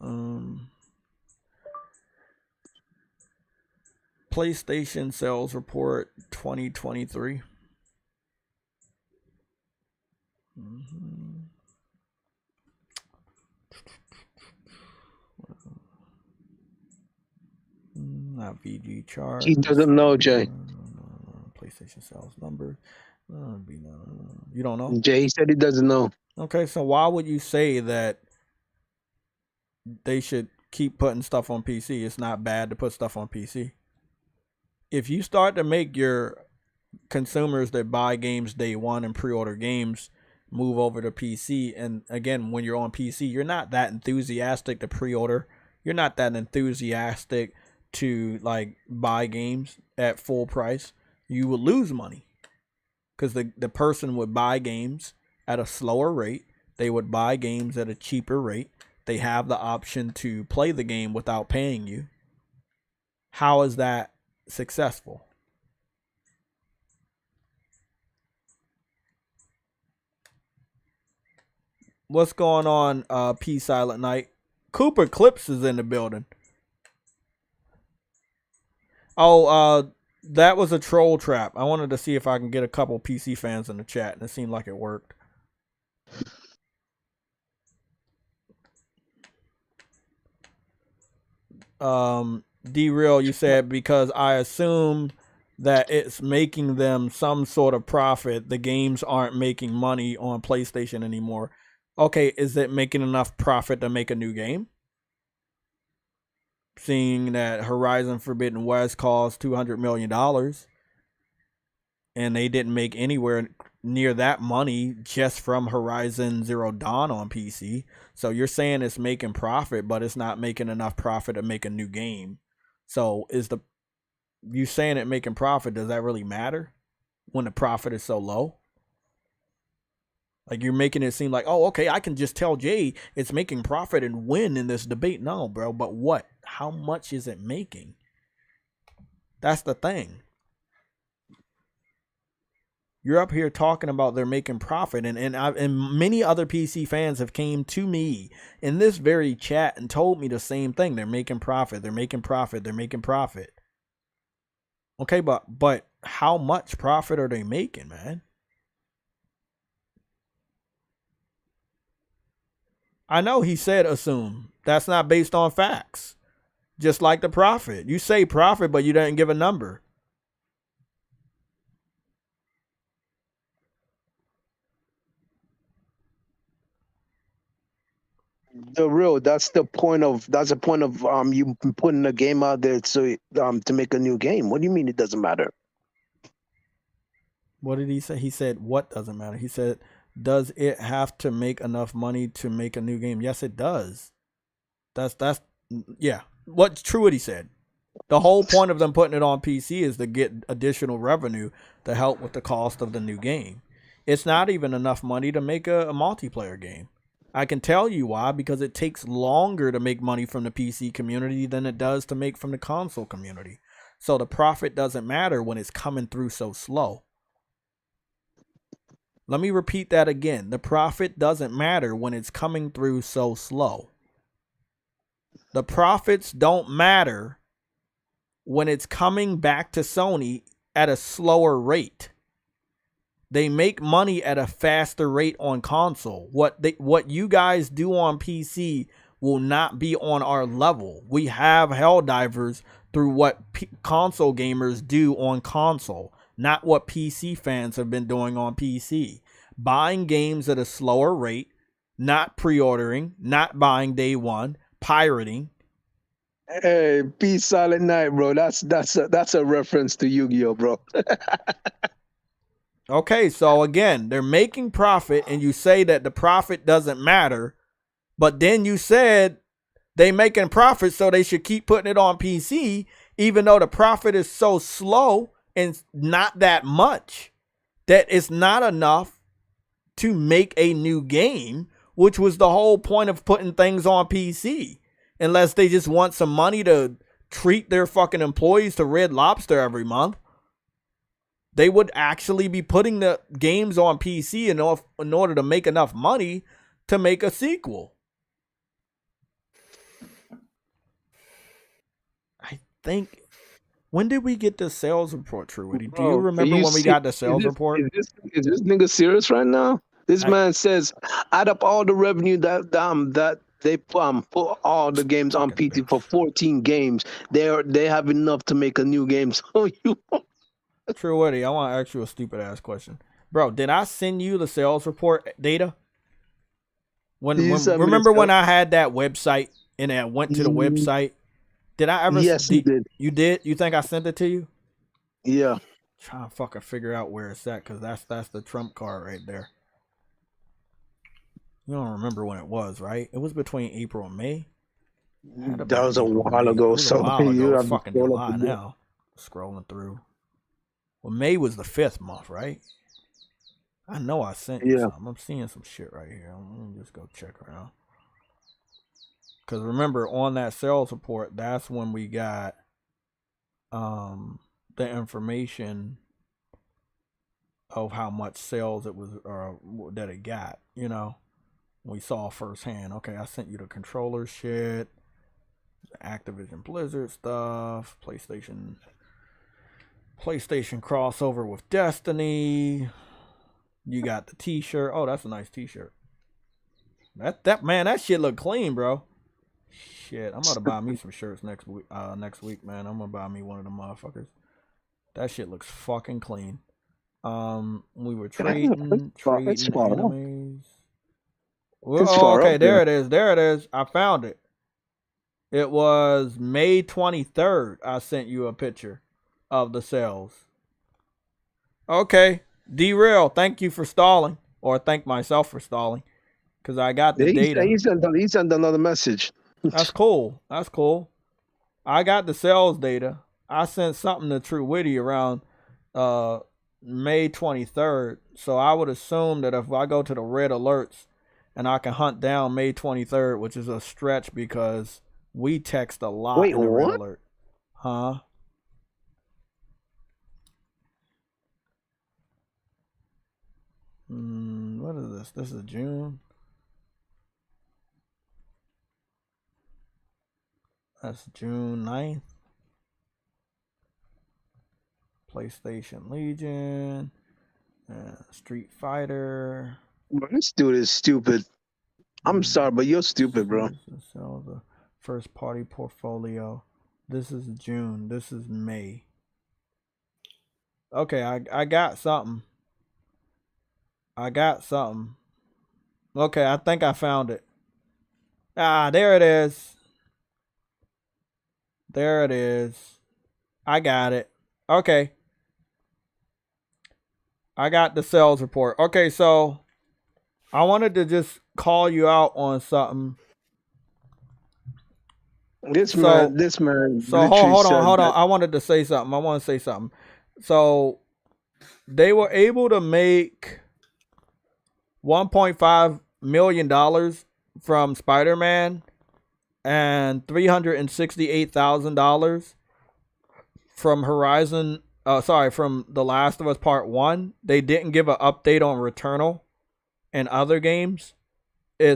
PlayStation sales report 2023. Not VG chart. He doesn't know, Jay. PlayStation sales numbers. You don't know? Jay, he said he doesn't know. Okay, so why would you say that they should keep putting stuff on PC? It's not bad to put stuff on PC. If you start to make your consumers that buy games day one and pre-order games move over to PC, and again, when you're on PC, you're not that enthusiastic to pre-order. You're not that enthusiastic to like buy games at full price. You would lose money because the person would buy games at a slower rate. They would buy games at a cheaper rate. They have the option to play the game without paying you. How is that successful? What's going on, P Silent Night? Cooper Clips is in the building. Oh, that was a troll trap. I wanted to see if I can get a couple PC fans in the chat, and it seemed like it worked. D-Real, you said because I assume that it's making them some sort of profit. The games aren't making money on PlayStation anymore. Okay, is it making enough profit to make a new game? Seeing that Horizon Forbidden West cost $200 million and they didn't make anywhere near that money just from Horizon Zero Dawn on PC. So you're saying it's making profit, but it's not making enough profit to make a new game. So you saying it making profit, does that really matter when the profit is so low? Like, you're making it seem like, oh, okay, I can just tell Jay it's making profit and win in this debate. No, bro, but what? How much is it making? That's the thing. You're up here talking about they're making profit, and many other PC fans have came to me in this very chat and told me the same thing. They're making profit. They're making profit. They're making profit. Okay, but how much profit are they making, man? I know he said assume. That's not based on facts. Just like the profit. You say profit, but you didn't give a number. That's the point of you putting a game out there to make a new game. What do you mean it doesn't matter? What did he say? He said what doesn't matter. He said, does it have to make enough money to make a new game? Yes, it does. That's yeah. What's true what he said. The whole point of them putting it on PC is to get additional revenue to help with the cost of the new game. It's not even enough money to make a multiplayer game. I can tell you why, because it takes longer to make money from the PC community than it does to make from the console community. So the profit doesn't matter when it's coming through so slow. Let me repeat that again. The profit doesn't matter when it's coming through so slow. The profits don't matter when it's coming back to Sony at a slower rate. They make money at a faster rate on console. What you guys do on PC will not be on our level. We have Helldivers through what console gamers do on console, not what PC fans have been doing on PC. Buying games at a slower rate, not pre-ordering, not buying day one, pirating. Hey, Peace Silent Night, bro. That's a reference to Yu-Gi-Oh, bro. Okay, so again, they're making profit, and you say that the profit doesn't matter, but then you said they making profit, so they should keep putting it on PC, even though the profit is so slow and not that much, that it's not enough to make a new game, which was the whole point of putting things on PC, unless they just want some money to treat their fucking employees to Red Lobster every month. They would actually be putting the games on PC in order to make enough money to make a sequel. I think When did we get the sales report, True Witty? Do you Bro, remember when we got the sales report? Is this nigga serious right now? This I- man says, add up all the revenue that they put all the games on Fucking PT bitch. for 14 games. They have enough to make a new game. So you True Witty, I want to ask you a stupid ass question, bro. Did I send you the sales report data? Remember when I had that website and I went to the website? Did I ever? Yes, you did. You did? You think I sent it to you? Yeah. Trying to fucking figure out where it's at, because that's the trump card right there. You don't remember when it was, right? It was between April and May. That was a while ago. So you have fucking July now. Scrolling through. Well, May was the 5th month, right? I know I sent you something. I'm seeing some shit right here. Let me just go check around. Because remember, on that sales report, that's when we got the information of how much sales it was, that it got, you know. We saw firsthand. Okay, I sent you the controller shit, the Activision Blizzard stuff, PlayStation crossover with Destiny. You got the t-shirt. Oh, that's a nice t-shirt. That man, that shit look clean, bro. Shit, I'm about to buy me some shirts next week, man. I'm gonna buy me one of them motherfuckers. That shit looks fucking clean. We were trading enemies. Oh, okay, there it is. I found it. It was May 23rd. I sent you a picture of the sales. Okay, derail. Thank you for stalling, or thank myself for stalling, because I got the data. He sent another message. That's cool. I got the sales data. I sent something to True Witty around May 23rd. So I would assume that if I go to the red alerts and I can hunt down May 23rd, which is a stretch because we text a lot in the red alert. Huh? What is this? This is June. That's June 9th. PlayStation Legion. Street Fighter. This dude is stupid. I'm sorry, but you're stupid, bro. Sell the first party portfolio. This is June. This is May. Okay, I got something. Okay, I think I found it. Ah, there it is. I got it. Okay. I got the sales report. Okay, so I wanted to just call you out on something. This man. So hold on. I wanted to say something. So they were able to make $1.5 million from Spider-Man and $368,000 from from The Last of Us Part 1. They didn't give an update on Returnal and other games.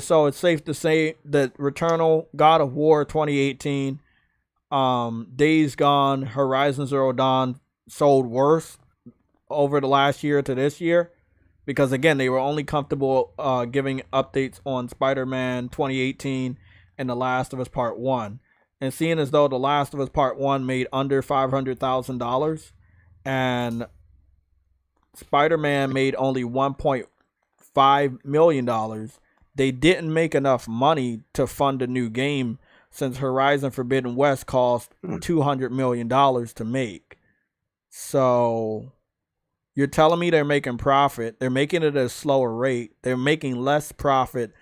So it's safe to say that Returnal, God of War 2018, Days Gone, Horizon Zero Dawn sold worse over the last year to this year. Because again, they were only comfortable giving updates on Spider-Man 2018 and The Last of Us Part 1. And seeing as though The Last of Us Part 1 made under $500,000 and Spider-Man made only $1.5 million, they didn't make enough money to fund a new game since Horizon Forbidden West cost $200 million to make. So you're telling me they're making profit. They're making it at a slower rate. They're making less profit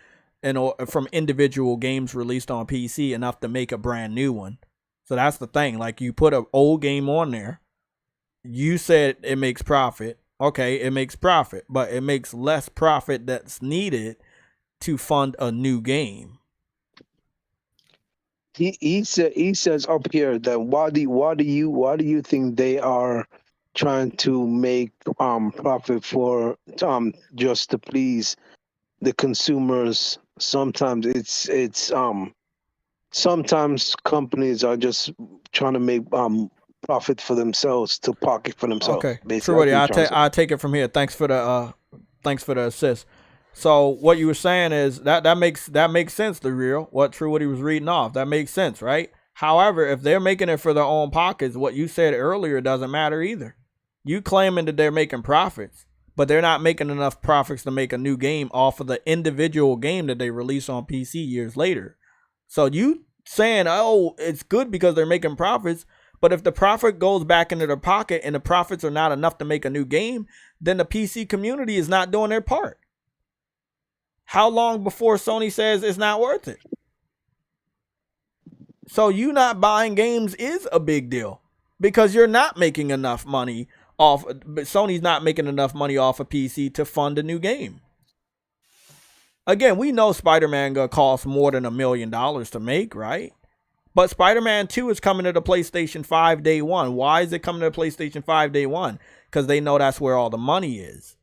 from individual games released on PC enough to make a brand new one. So that's the thing. Like, you put an old game on there. You said it makes profit. Okay, it makes profit, but it makes less profit that's needed to fund a new game. He says up here that why do you think they are trying to make profit for just to please the consumers? Sometimes sometimes companies are just trying to make profit for themselves, to pocket for themselves. Okay, Basically, True, I'll take it from here. Thanks for the assist. So what you were saying is that makes sense. The real what True what he was reading off, that makes sense, right? However, if they're making it for their own pockets, what you said earlier doesn't matter either. You claiming that they're making profits, but they're not making enough profits to make a new game off of the individual game that they release on PC years later. So you saying, oh, it's good because they're making profits, but if the profit goes back into their pocket and the profits are not enough to make a new game, then the PC community is not doing their part. How long before Sony says it's not worth it? So you not buying games is a big deal because you're not making enough money off. Sony's not making enough money off a PC to fund a new game. Again, we know Spider-Man gonna cost more than $1 million to make, right? But Spider-Man 2 is coming to the PlayStation 5 day one. Why is it coming to the PlayStation 5 day one? Because they know that's where all the money is.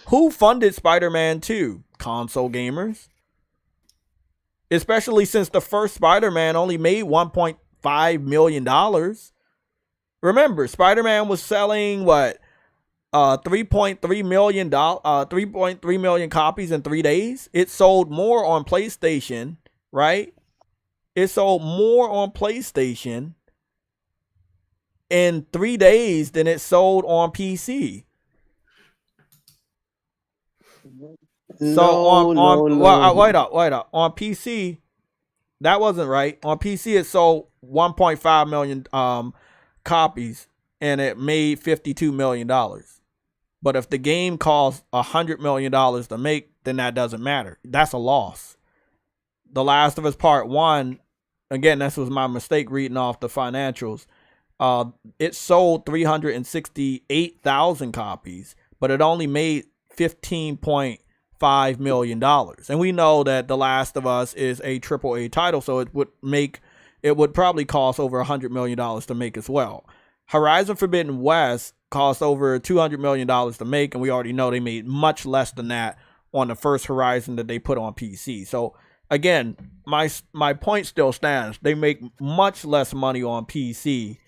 Who funded Spider-Man 2? Console gamers. Especially since the first Spider-Man only made $1.5 million. Remember, Spider-Man was selling what? 3.3 million copies in 3 days. It sold more on PlayStation, right? It sold more on PlayStation in 3 days than it sold on PC. So wait up. On PC, that wasn't right. On PC, it sold 1.5 million copies, and it made $52 million. But if the game costs $100 million to make, then that doesn't matter. That's a loss. The Last of Us Part 1, again, this was my mistake reading off the financials. It sold 368,000 copies, but it only made $15.5 million. And we know that The Last of Us is a AAA title, so it would probably cost over $100 million to make as well. Horizon Forbidden West cost over $200 million to make, and we already know they made much less than that on the first Horizon that they put on PC. So again, my point still stands. They make much less money on PC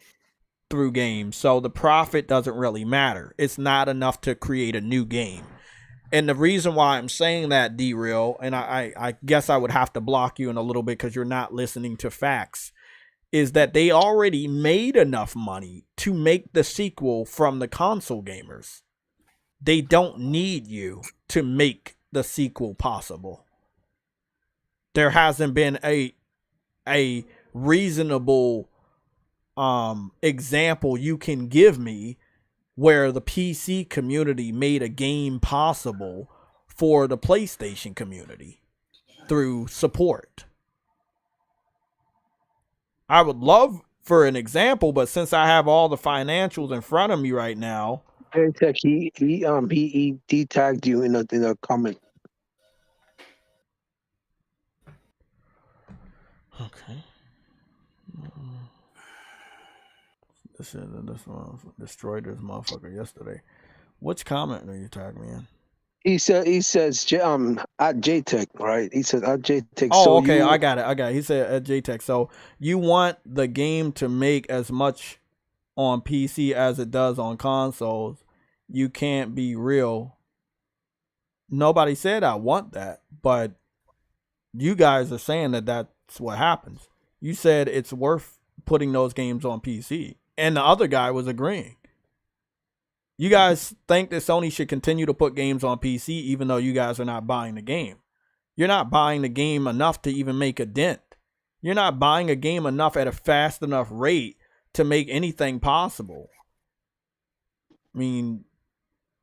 through games, so the profit doesn't really matter. It's not enough to create a new game. And the reason why I'm saying that, D-Real, and I guess I would have to block you in a little bit because you're not listening to facts, is that they already made enough money to make the sequel from the console gamers. They don't need you to make the sequel possible. There hasn't been a reasonable example you can give me where the PC community made a game possible for the PlayStation community through support. I would love for an example, but since I have all the financials in front of me right now, JayTech, he tagged you in a comment. okay. This one destroyed this motherfucker yesterday. Which comment are you tagging me in? He says at JayTech, right? He says at JayTech. Oh, so okay, I got it. He said at JayTech. So you want the game to make as much on PC as it does on consoles. You can't be real. Nobody said I want that, but you guys are saying that that's what happens. You said it's worth putting those games on PC, and the other guy was agreeing. You guys think that Sony should continue to put games on PC even though you guys are not buying the game. You're not buying the game enough to even make a dent. You're not buying a game enough at a fast enough rate to make anything possible. I mean,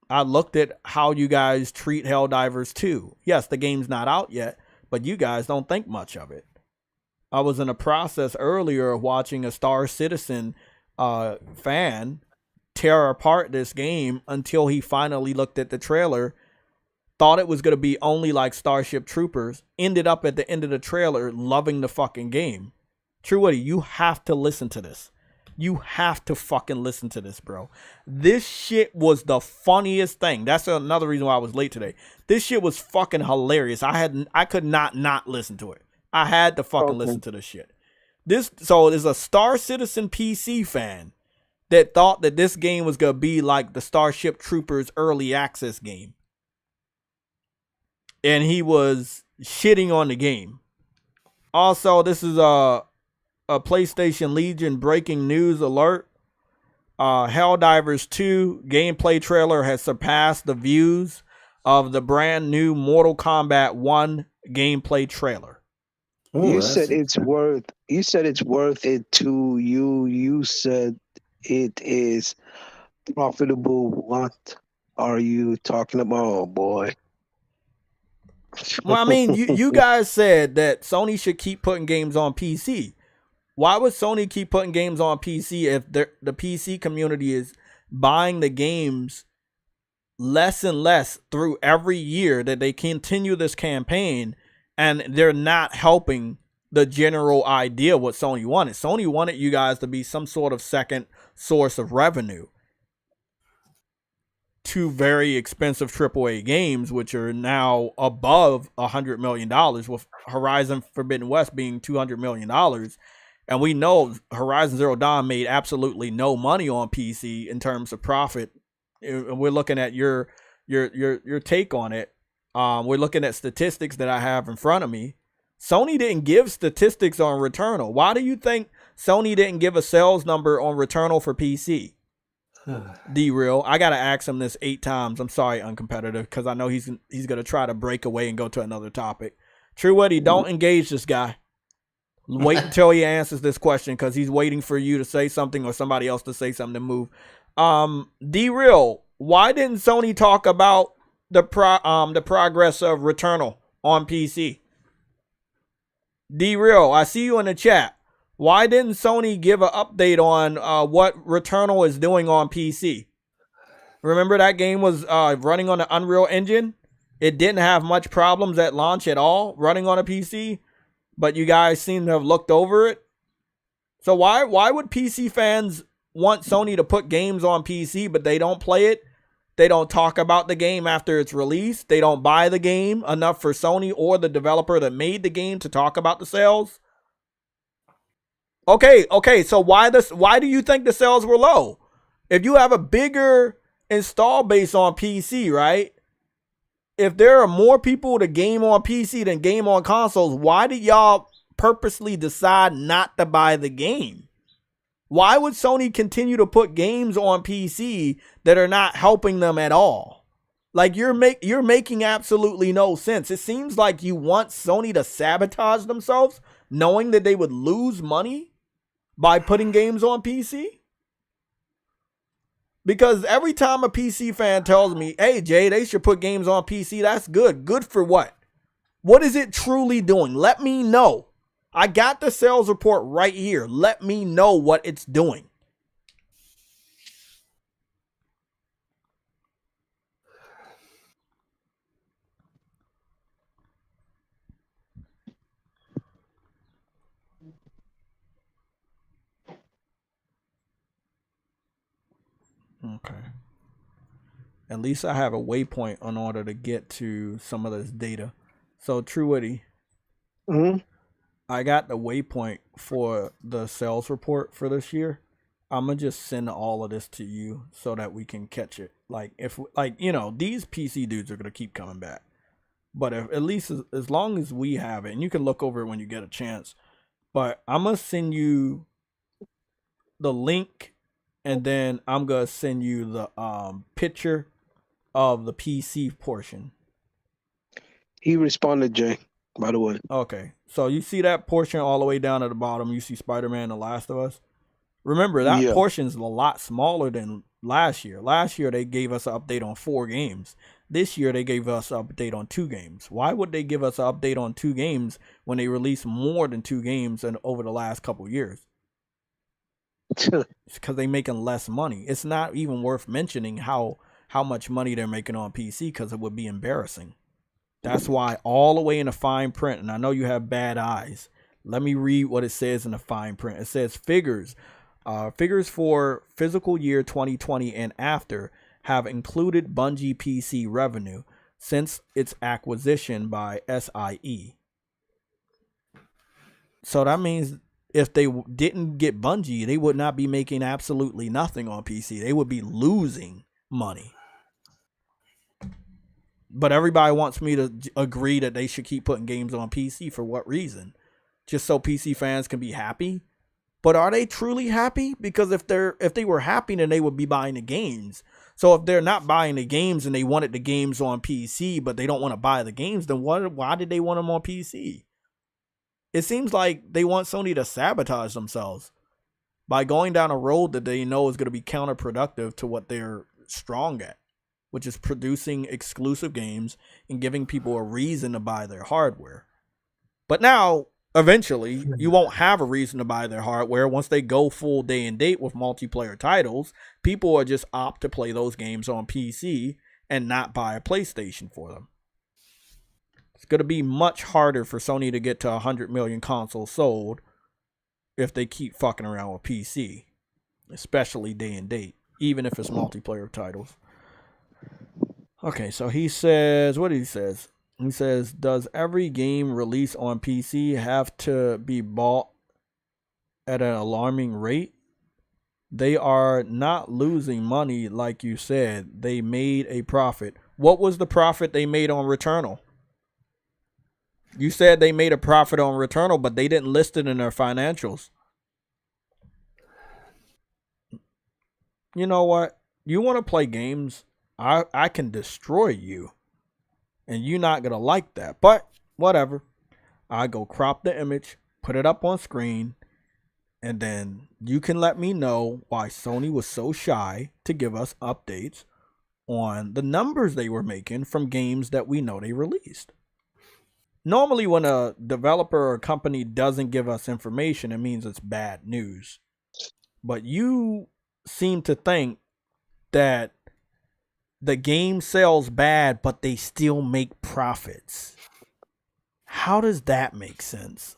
I looked at how you guys treat Helldivers 2. Yes, the game's not out yet, but you guys don't think much of it. I was in a process earlier of watching a Star Citizen fan tear apart this game until he finally looked at the trailer, thought it was going to be only like Starship Troopers, ended up at the end of the trailer loving the fucking game. True Woody, you have to listen to this. You have to fucking listen to this, bro. This shit was the funniest thing. That's another reason why I was late today. This shit was fucking hilarious. I could not listen to it. I had to fucking listen to this shit. So there's a Star Citizen PC fan that thought that this game was going to be like the Starship Troopers early access game. And he was shitting on the game. Also, this is a PlayStation Legion breaking news alert. Helldivers 2 gameplay trailer has surpassed the views of the brand new Mortal Kombat 1 gameplay trailer. Oh, You said it's worth it to you. You said it is profitable. What are you talking about, oh boy? Well, I mean, you guys said that Sony should keep putting games on PC. Why would Sony keep putting games on PC if the PC community is buying the games less and less through every year that they continue this campaign, and they're not helping the general idea what Sony wanted? Sony wanted you guys to be some sort of second source of revenue. Two very expensive AAA games, which are now above $100 million, with Horizon Forbidden West being $200 million. And we know Horizon Zero Dawn made absolutely no money on PC in terms of profit. We're looking at your take on it. We're looking at statistics that I have in front of me. Sony didn't give statistics on Returnal. Why do you think Sony didn't give a sales number on Returnal for PC? D-Real, I gotta ask him this 8 times. I'm sorry, Uncompetitive, because I know he's gonna try to break away and go to another topic. True Woody, don't engage this guy. Wait until he answers this question, because he's waiting for you to say something or somebody else to say something to move. D-Real, why didn't Sony talk about the progress of Returnal on PC? D-Real, I see you in the chat. Why didn't Sony give an update on what Returnal is doing on PC? Remember that game was running on the Unreal Engine? It didn't have much problems at launch at all running on a PC, but you guys seem to have looked over it. So why would PC fans want Sony to put games on PC, but they don't play it? They don't talk about the game after it's released. They don't buy the game enough for Sony or the developer that made the game to talk about the sales. Okay, so why do you think the sales were low? If you have a bigger install base on PC, right? If there are more people to game on PC than game on consoles, why did y'all purposely decide not to buy the game? Why would Sony continue to put games on PC that are not helping them at all? Like, you're making absolutely no sense. It seems like you want Sony to sabotage themselves, knowing that they would lose money by putting games on PC? Because every time a PC fan tells me, hey, Jay, they should put games on PC, that's good. Good for what? What is it truly doing? Let me know. I got the sales report right here. Let me know what it's doing. Okay. At least I have a waypoint in order to get to some of this data. So, Truity, I got the waypoint for the sales report for this year. I'm gonna just send all of this to you so that we can catch it. Like, if, like, you know, these PC dudes are gonna keep coming back. But if, at least as long as we have it, and you can look over it when you get a chance. But I'm gonna send you the link, and then I'm gonna send you the picture of the PC portion. He responded, Jay, by the way. Okay, so you see that portion all the way down at the bottom. You see Spider-Man and The Last of Us. Remember, that portion's a lot smaller than last year. Last year, they gave us an update on 4 games. This year, they gave us an update on 2 games. Why would they give us an update on 2 games when they released more than 2 games over the last couple of years? It's because they're making less money. It's not even worth mentioning how much money they're making on PC, because it would be embarrassing. That's why all the way in the fine print, and I know you have bad eyes. Let me read what it says in the fine print. It says figures for fiscal year 2020 and after have included Bungie PC revenue since its acquisition by SIE. So that means if they didn't get Bungie, they would not be making absolutely nothing on PC. They would be losing money. But everybody wants me to agree that they should keep putting games on PC. For what reason? Just so PC fans can be happy? But are they truly happy? Because if they were happy, then they would be buying the games. So if they're not buying the games and they wanted the games on PC, but they don't want to buy the games, then why did they want them on PC? It seems like they want Sony to sabotage themselves by going down a road that they know is going to be counterproductive to what they're strong at, which is producing exclusive games and giving people a reason to buy their hardware. But now, eventually, you won't have a reason to buy their hardware. Once they go full day and date with multiplayer titles, people will just opt to play those games on PC and not buy a PlayStation for them. It's going to be much harder for Sony to get to 100 million consoles sold if they keep fucking around with PC, especially day and date, even if it's multiplayer titles. Okay, so he says, what he says? He says, does every game released on PC have to be bought at an alarming rate? They are not losing money, like you said. They made a profit. What was the profit they made on Returnal? You said they made a profit on Returnal, but they didn't list it in their financials. You know what? You want to play games? I can destroy you. And you're not going to like that. But whatever. I go crop the image, put it up on screen, and then you can let me know why Sony was so shy to give us updates on the numbers they were making from games that we know they released. Normally, when a developer or a company doesn't give us information, it means it's bad news. But you seem to think that the game sells bad, but they still make profits. How does that make sense?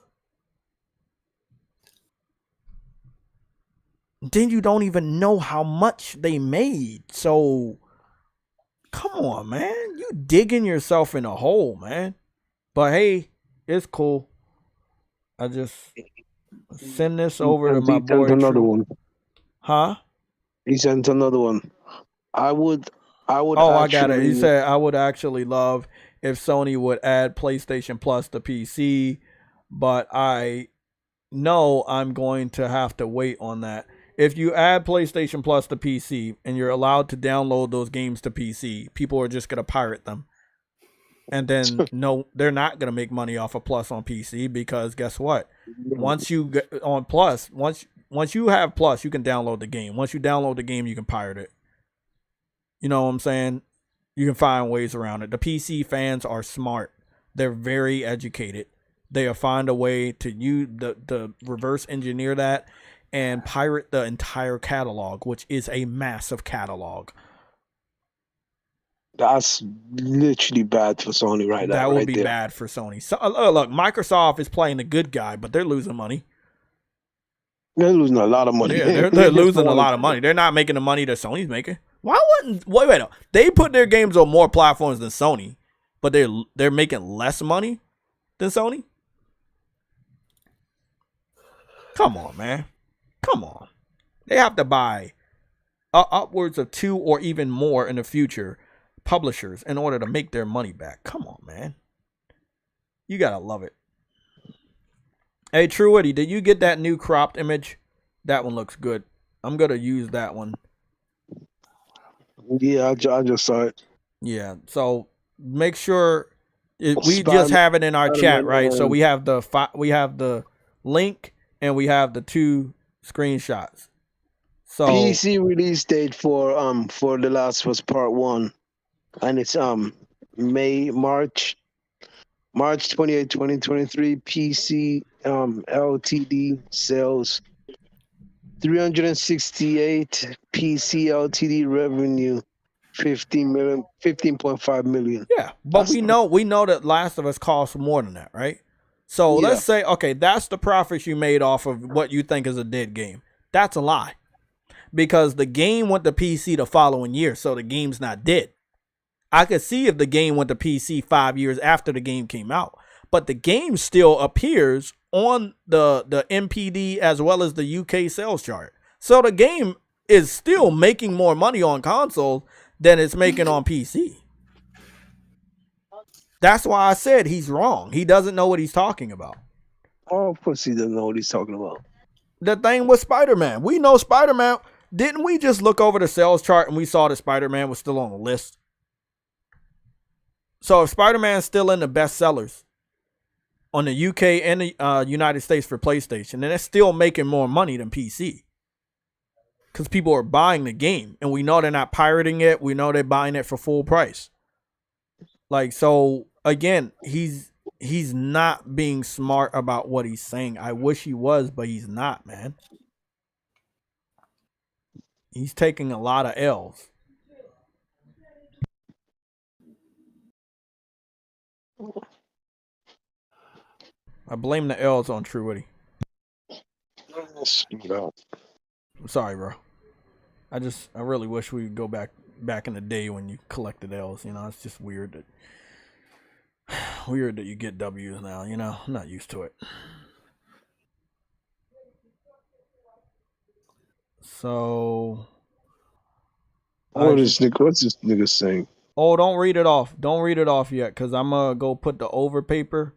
Then you don't even know how much they made. So, come on, man. You digging yourself in a hole, man. But hey, it's cool. I just send this over to my boy. Another one. Huh? He sent another one. I would. Oh, I got it. He said, I would actually love if Sony would add PlayStation Plus to PC, but I know I'm going to have to wait on that. If you add PlayStation Plus to PC and you're allowed to download those games to PC, people are just going to pirate them. And then, no, they're not going to make money off of Plus on PC because guess what? Once you get on Plus, once you have Plus, you can download the game. Once you download the game, you can pirate it. You know what I'm saying? You can find ways around it. The PC fans are smart. They're very educated. They'll find a way to use the reverse engineer that and pirate the entire catalog, which is a massive catalog. That's literally bad for Sony right now. That would be bad for Sony. So, look, Microsoft is playing the good guy, but they're losing money. They're losing a lot of money. Yeah, they're losing a lot of money. They're not making the money that Sony's making. Why wouldn't wait? They put their games on more platforms than Sony, but they're making less money than Sony? Come on, man. Come on. They have to buy upwards of 2 or even more in the future publishers in order to make their money back. Come on, man. You gotta love it. Hey, True Witty, did you get that new cropped image? That one looks good. I'm gonna use that one. Yeah, I just saw it. Yeah, so make sure we just have it in our chat, right? So we have the link and we have the 2 screenshots. So PC release date for The Last of Us Part 1, and it's March 28, 2023. PC LTD sales 368. PC LTD revenue 15.5 million. Yeah, but we know that Last of Us costs more than that, right? So let's say, okay, that's the profits you made off of what you think is a dead game. That's a lie. Because the game went to PC the following year, so the game's not dead. I could see if the game went to PC 5 years after the game came out. but the game still appears on the MPD as well as the UK sales chart. So the game is still making more money on console than it's making on PC. That's why I said he's wrong. He doesn't know what he's talking about. Oh, of course he doesn't know what he's talking about. The thing with Spider-Man. We know Spider-Man. Didn't we just look over the sales chart and we saw that Spider-Man was still on the list? So if Spider-Man's still in the best sellers on the UK and the United States for PlayStation, then it's still making more money than PC. Because people are buying the game. And we know they're not pirating it. We know they're buying it for full price. Like, so, again, he's not being smart about what he's saying. I wish he was, but he's not, man. He's taking a lot of L's. I blame the L's on Truity. I'm sorry, bro. I really wish we could go back in the day when you collected L's. You know, it's just weird that you get W's now. You know, I'm not used to it. So, what's this nigga saying? Oh, don't read it off. Don't read it off yet, because I'm gonna go put the over paper.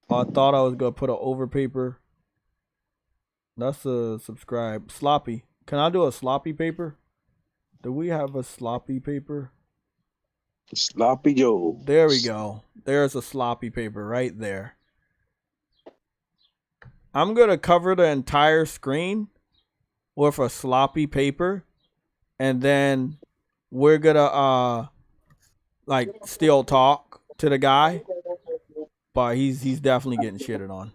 I thought I was gonna put an over paper. That's a subscribe. Sloppy. Can I do a sloppy paper? Do we have a sloppy paper? Sloppy Joe. There we go. There's a sloppy paper right there. I'm gonna cover the entire screen with a sloppy paper, and then we're gonna like still talk to the guy, but he's definitely getting shitted on.